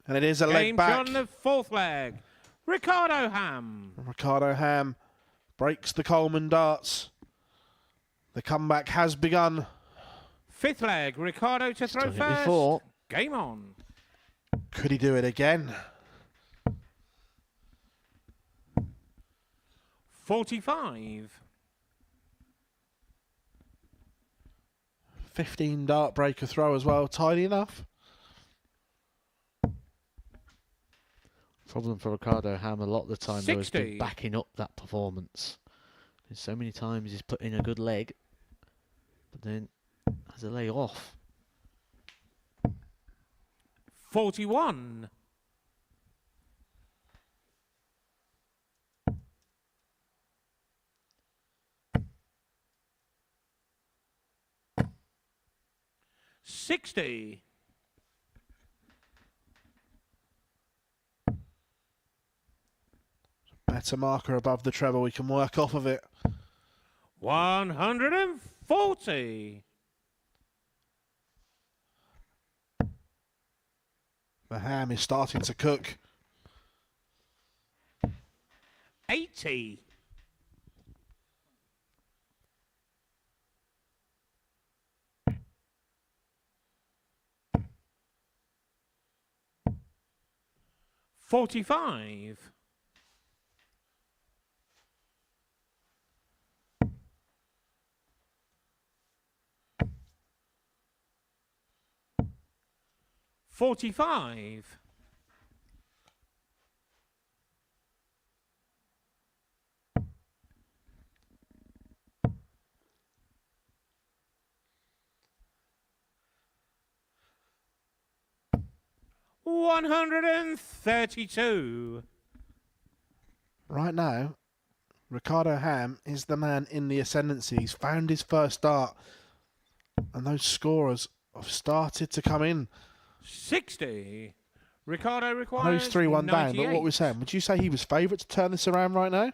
And it is a leg Game back. on the fourth leg. Ricardo Ham. Ricardo Ham breaks the Coleman darts. The comeback has begun. Fifth leg. Ricardo to throw done it first. before. Game on. Could he do it again? 45. 15 dart breaker throw as well. Tidy enough. Problem for Ricardo Ham a lot of the time though has 60. been backing up that performance. There's so many times he's put in a good leg, but then has a lay off. 41. $60. Better marker above the treble. We can work off of it. 140. The Ham is starting to cook. 80. $45. $45. $132. Right now, Ricardo Ham is the man in the ascendancy. He's found his first dart. And those scorers have started to come in. 60. Ricardo I know requires he's 3-1 down, but what 98. we're saying, would you say he was favourite to turn this around right now?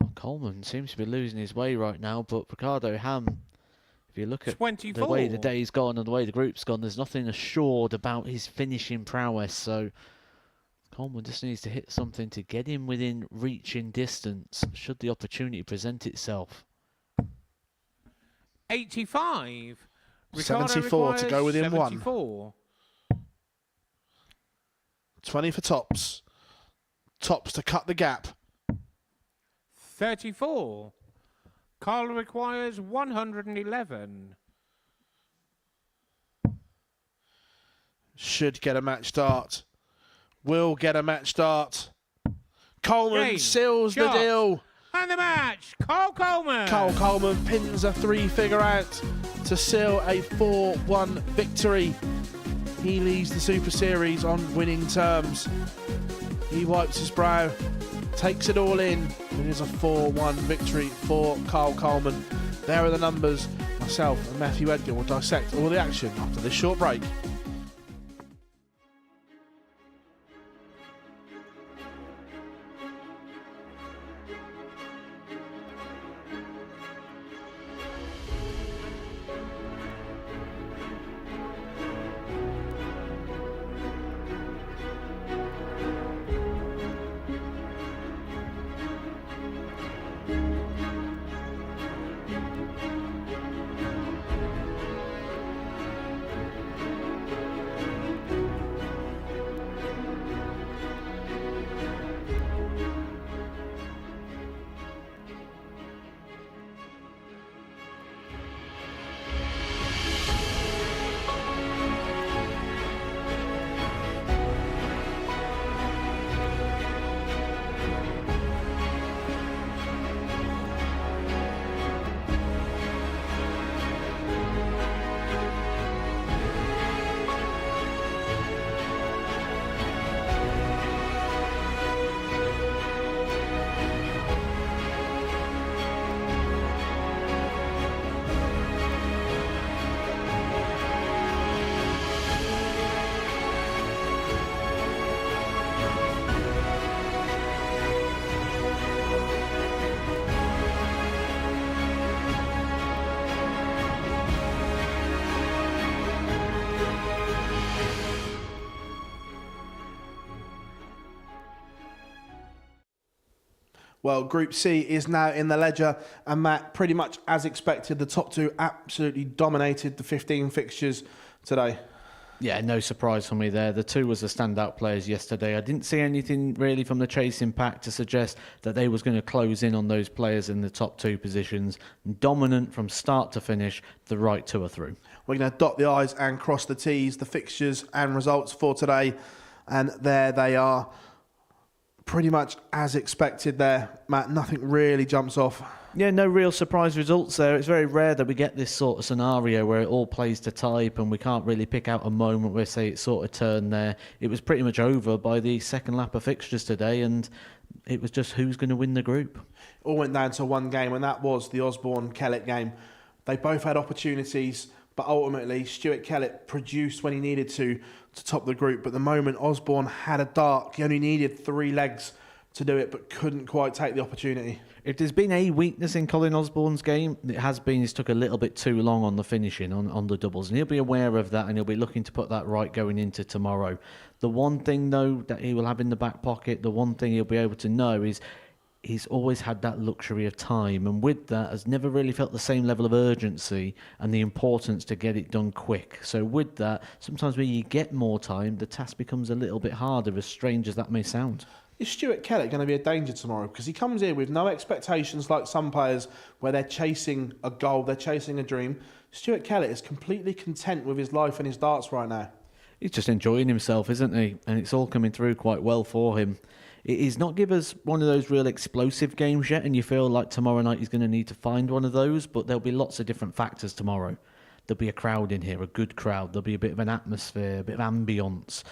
Well, Coleman seems to be losing his way right now, but Ricardo Ham, if you look at 24. the way the day's gone and the way the group's gone, there's nothing assured about his finishing prowess. So Coleman just needs to hit something to get him within reaching distance should the opportunity present itself. 85. Ricardo 74 to go within 74. 1. 20 for tops. Tops to cut the gap. 34. Karl requires 111. Should get a match start. Will get a match start. Coleman Game, seals the shot, deal. And the match, Karl Coleman. Karl Coleman pins a 3-figure out to seal a 4-1 victory. He leaves the Super Series on winning terms. He wipes his brow, takes it all in. It is a 4-1 victory for Karl Coleman. There are the numbers. Myself and Matthew Edgar will dissect all the action after this short break. Well, Group C is now in the ledger, and Matt, pretty much as expected, the top two absolutely dominated the 15 fixtures today. Yeah, no surprise for me there. The two was the standout players yesterday. I didn't see anything really from the chasing pack to suggest that they was going to close in on those players in the top two positions. Dominant from start to finish, the right two are through. We're going to dot the I's and cross the T's, the fixtures and results for today. And there they are. Pretty much as expected there, Matt. Nothing really jumps off. Yeah, no real surprise results there. It's very rare that we get this sort of scenario where it all plays to type and we can't really pick out a moment where, say, it sort of turned there. It was pretty much over by the second lap of fixtures today, and it was just who's going to win the group. All went down to one game, and that was the Osborne-Kellet game. They both had opportunities, but ultimately Stuart Kellet produced when he needed to top the group. But the moment Osborne had a dart, he only needed 3 legs to do it, but couldn't quite take the opportunity. If there's been a weakness in Colin Osborne's game, it has been he's took a little bit too long on the finishing, on the doubles. And he'll be aware of that, and he'll be looking to put that right going into tomorrow. The one thing, though, that he will have in the back pocket, the one thing he'll be able to know is he's always had that luxury of time. And with that, has never really felt the same level of urgency and the importance to get it done quick. So with that, sometimes when you get more time, the task becomes a little bit harder, as strange as that may sound. Is Stuart Kellet going to be a danger tomorrow? Because he comes in with no expectations like some players where they're chasing a goal, they're chasing a dream. Stuart Kellet is completely content with his life and his darts right now. He's just enjoying himself, isn't he? And it's all coming through quite well for him. He's not give us one of those real explosive games yet, and you feel like tomorrow night he's going to need to find one of those, but there'll be lots of different factors tomorrow. There'll be a crowd in here, a good crowd. There'll be a bit of an atmosphere, a bit of ambience.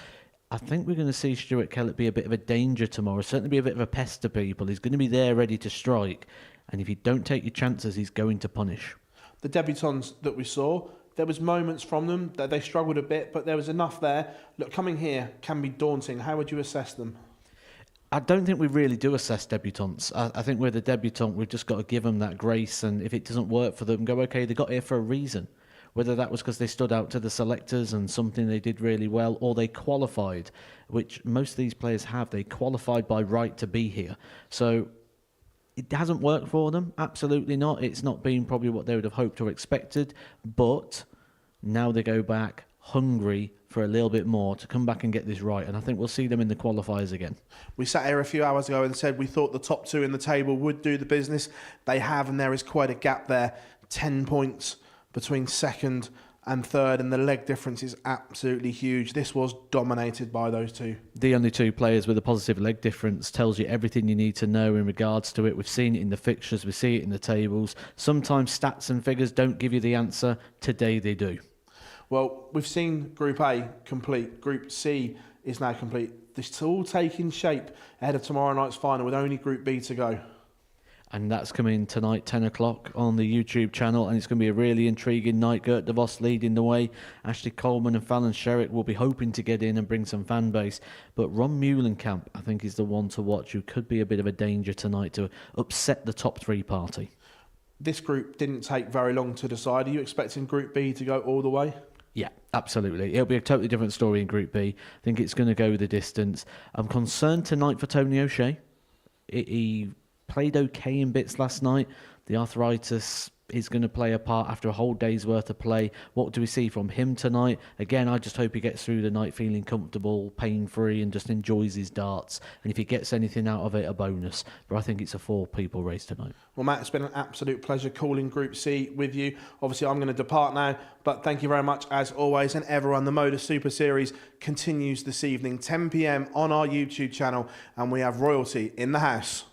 I think we're going to see Stuart Kellet be a bit of a danger tomorrow, certainly be a bit of a pest to people. He's going to be there ready to strike, and if you don't take your chances, he's going to punish. The debutants that we saw, there was moments from them that they struggled a bit, but there was enough there. Look, coming here can be daunting. How would you assess them? I don't think we really do assess debutants. I think with a debutant, we've just got to give them that grace, and if it doesn't work for them, go, okay, they got here for a reason. Whether that was because they stood out to the selectors and something they did really well, or they qualified, which most of these players have. They qualified by right to be here. So it hasn't worked for them. Absolutely not. It's not been probably what they would have hoped or expected. But now they go back hungry for a little bit more to come back and get this right. And I think we'll see them in the qualifiers again. We sat here a few hours ago and said we thought the top two in the table would do the business. They have, and there is quite a gap there. 10 points between second and third, and the leg difference is absolutely huge. This was dominated by those two. The only two players with a positive leg difference tells you everything you need to know in regards to it. We've seen it in the fixtures, we see it in the tables. Sometimes stats and figures don't give you the answer. Today they do. Well, we've seen Group A complete. Group C is now complete. This is all taking shape ahead of tomorrow night's final with only Group B to go. And that's coming tonight, 10 o'clock on the YouTube channel. And it's going to be a really intriguing night. Gert de Vos leading the way. Ashley Coleman and Fallon Sherrick will be hoping to get in and bring some fan base. But Ron Muhlenkamp, I think, is the one to watch, who could be a bit of a danger tonight to upset the top three party. This group didn't take very long to decide. Are you expecting Group B to go all the way? Yeah, absolutely. It'll be a totally different story in Group B. I think it's going to go the distance. I'm concerned tonight for Tony O'Shea. He played okay in bits last night. The arthritis is going to play a part after a whole day's worth of play. What do we see from him tonight? Again, I just hope he gets through the night feeling comfortable, pain-free, and just enjoys his darts. And if he gets anything out of it, a bonus. But I think it's a 4-people race tonight. Well, Matt, it's been an absolute pleasure calling Group C with you. Obviously, I'm going to depart now, but thank you very much as always. And everyone, the Modus Super Series continues this evening, 10 p.m. on our YouTube channel, and we have royalty in the house.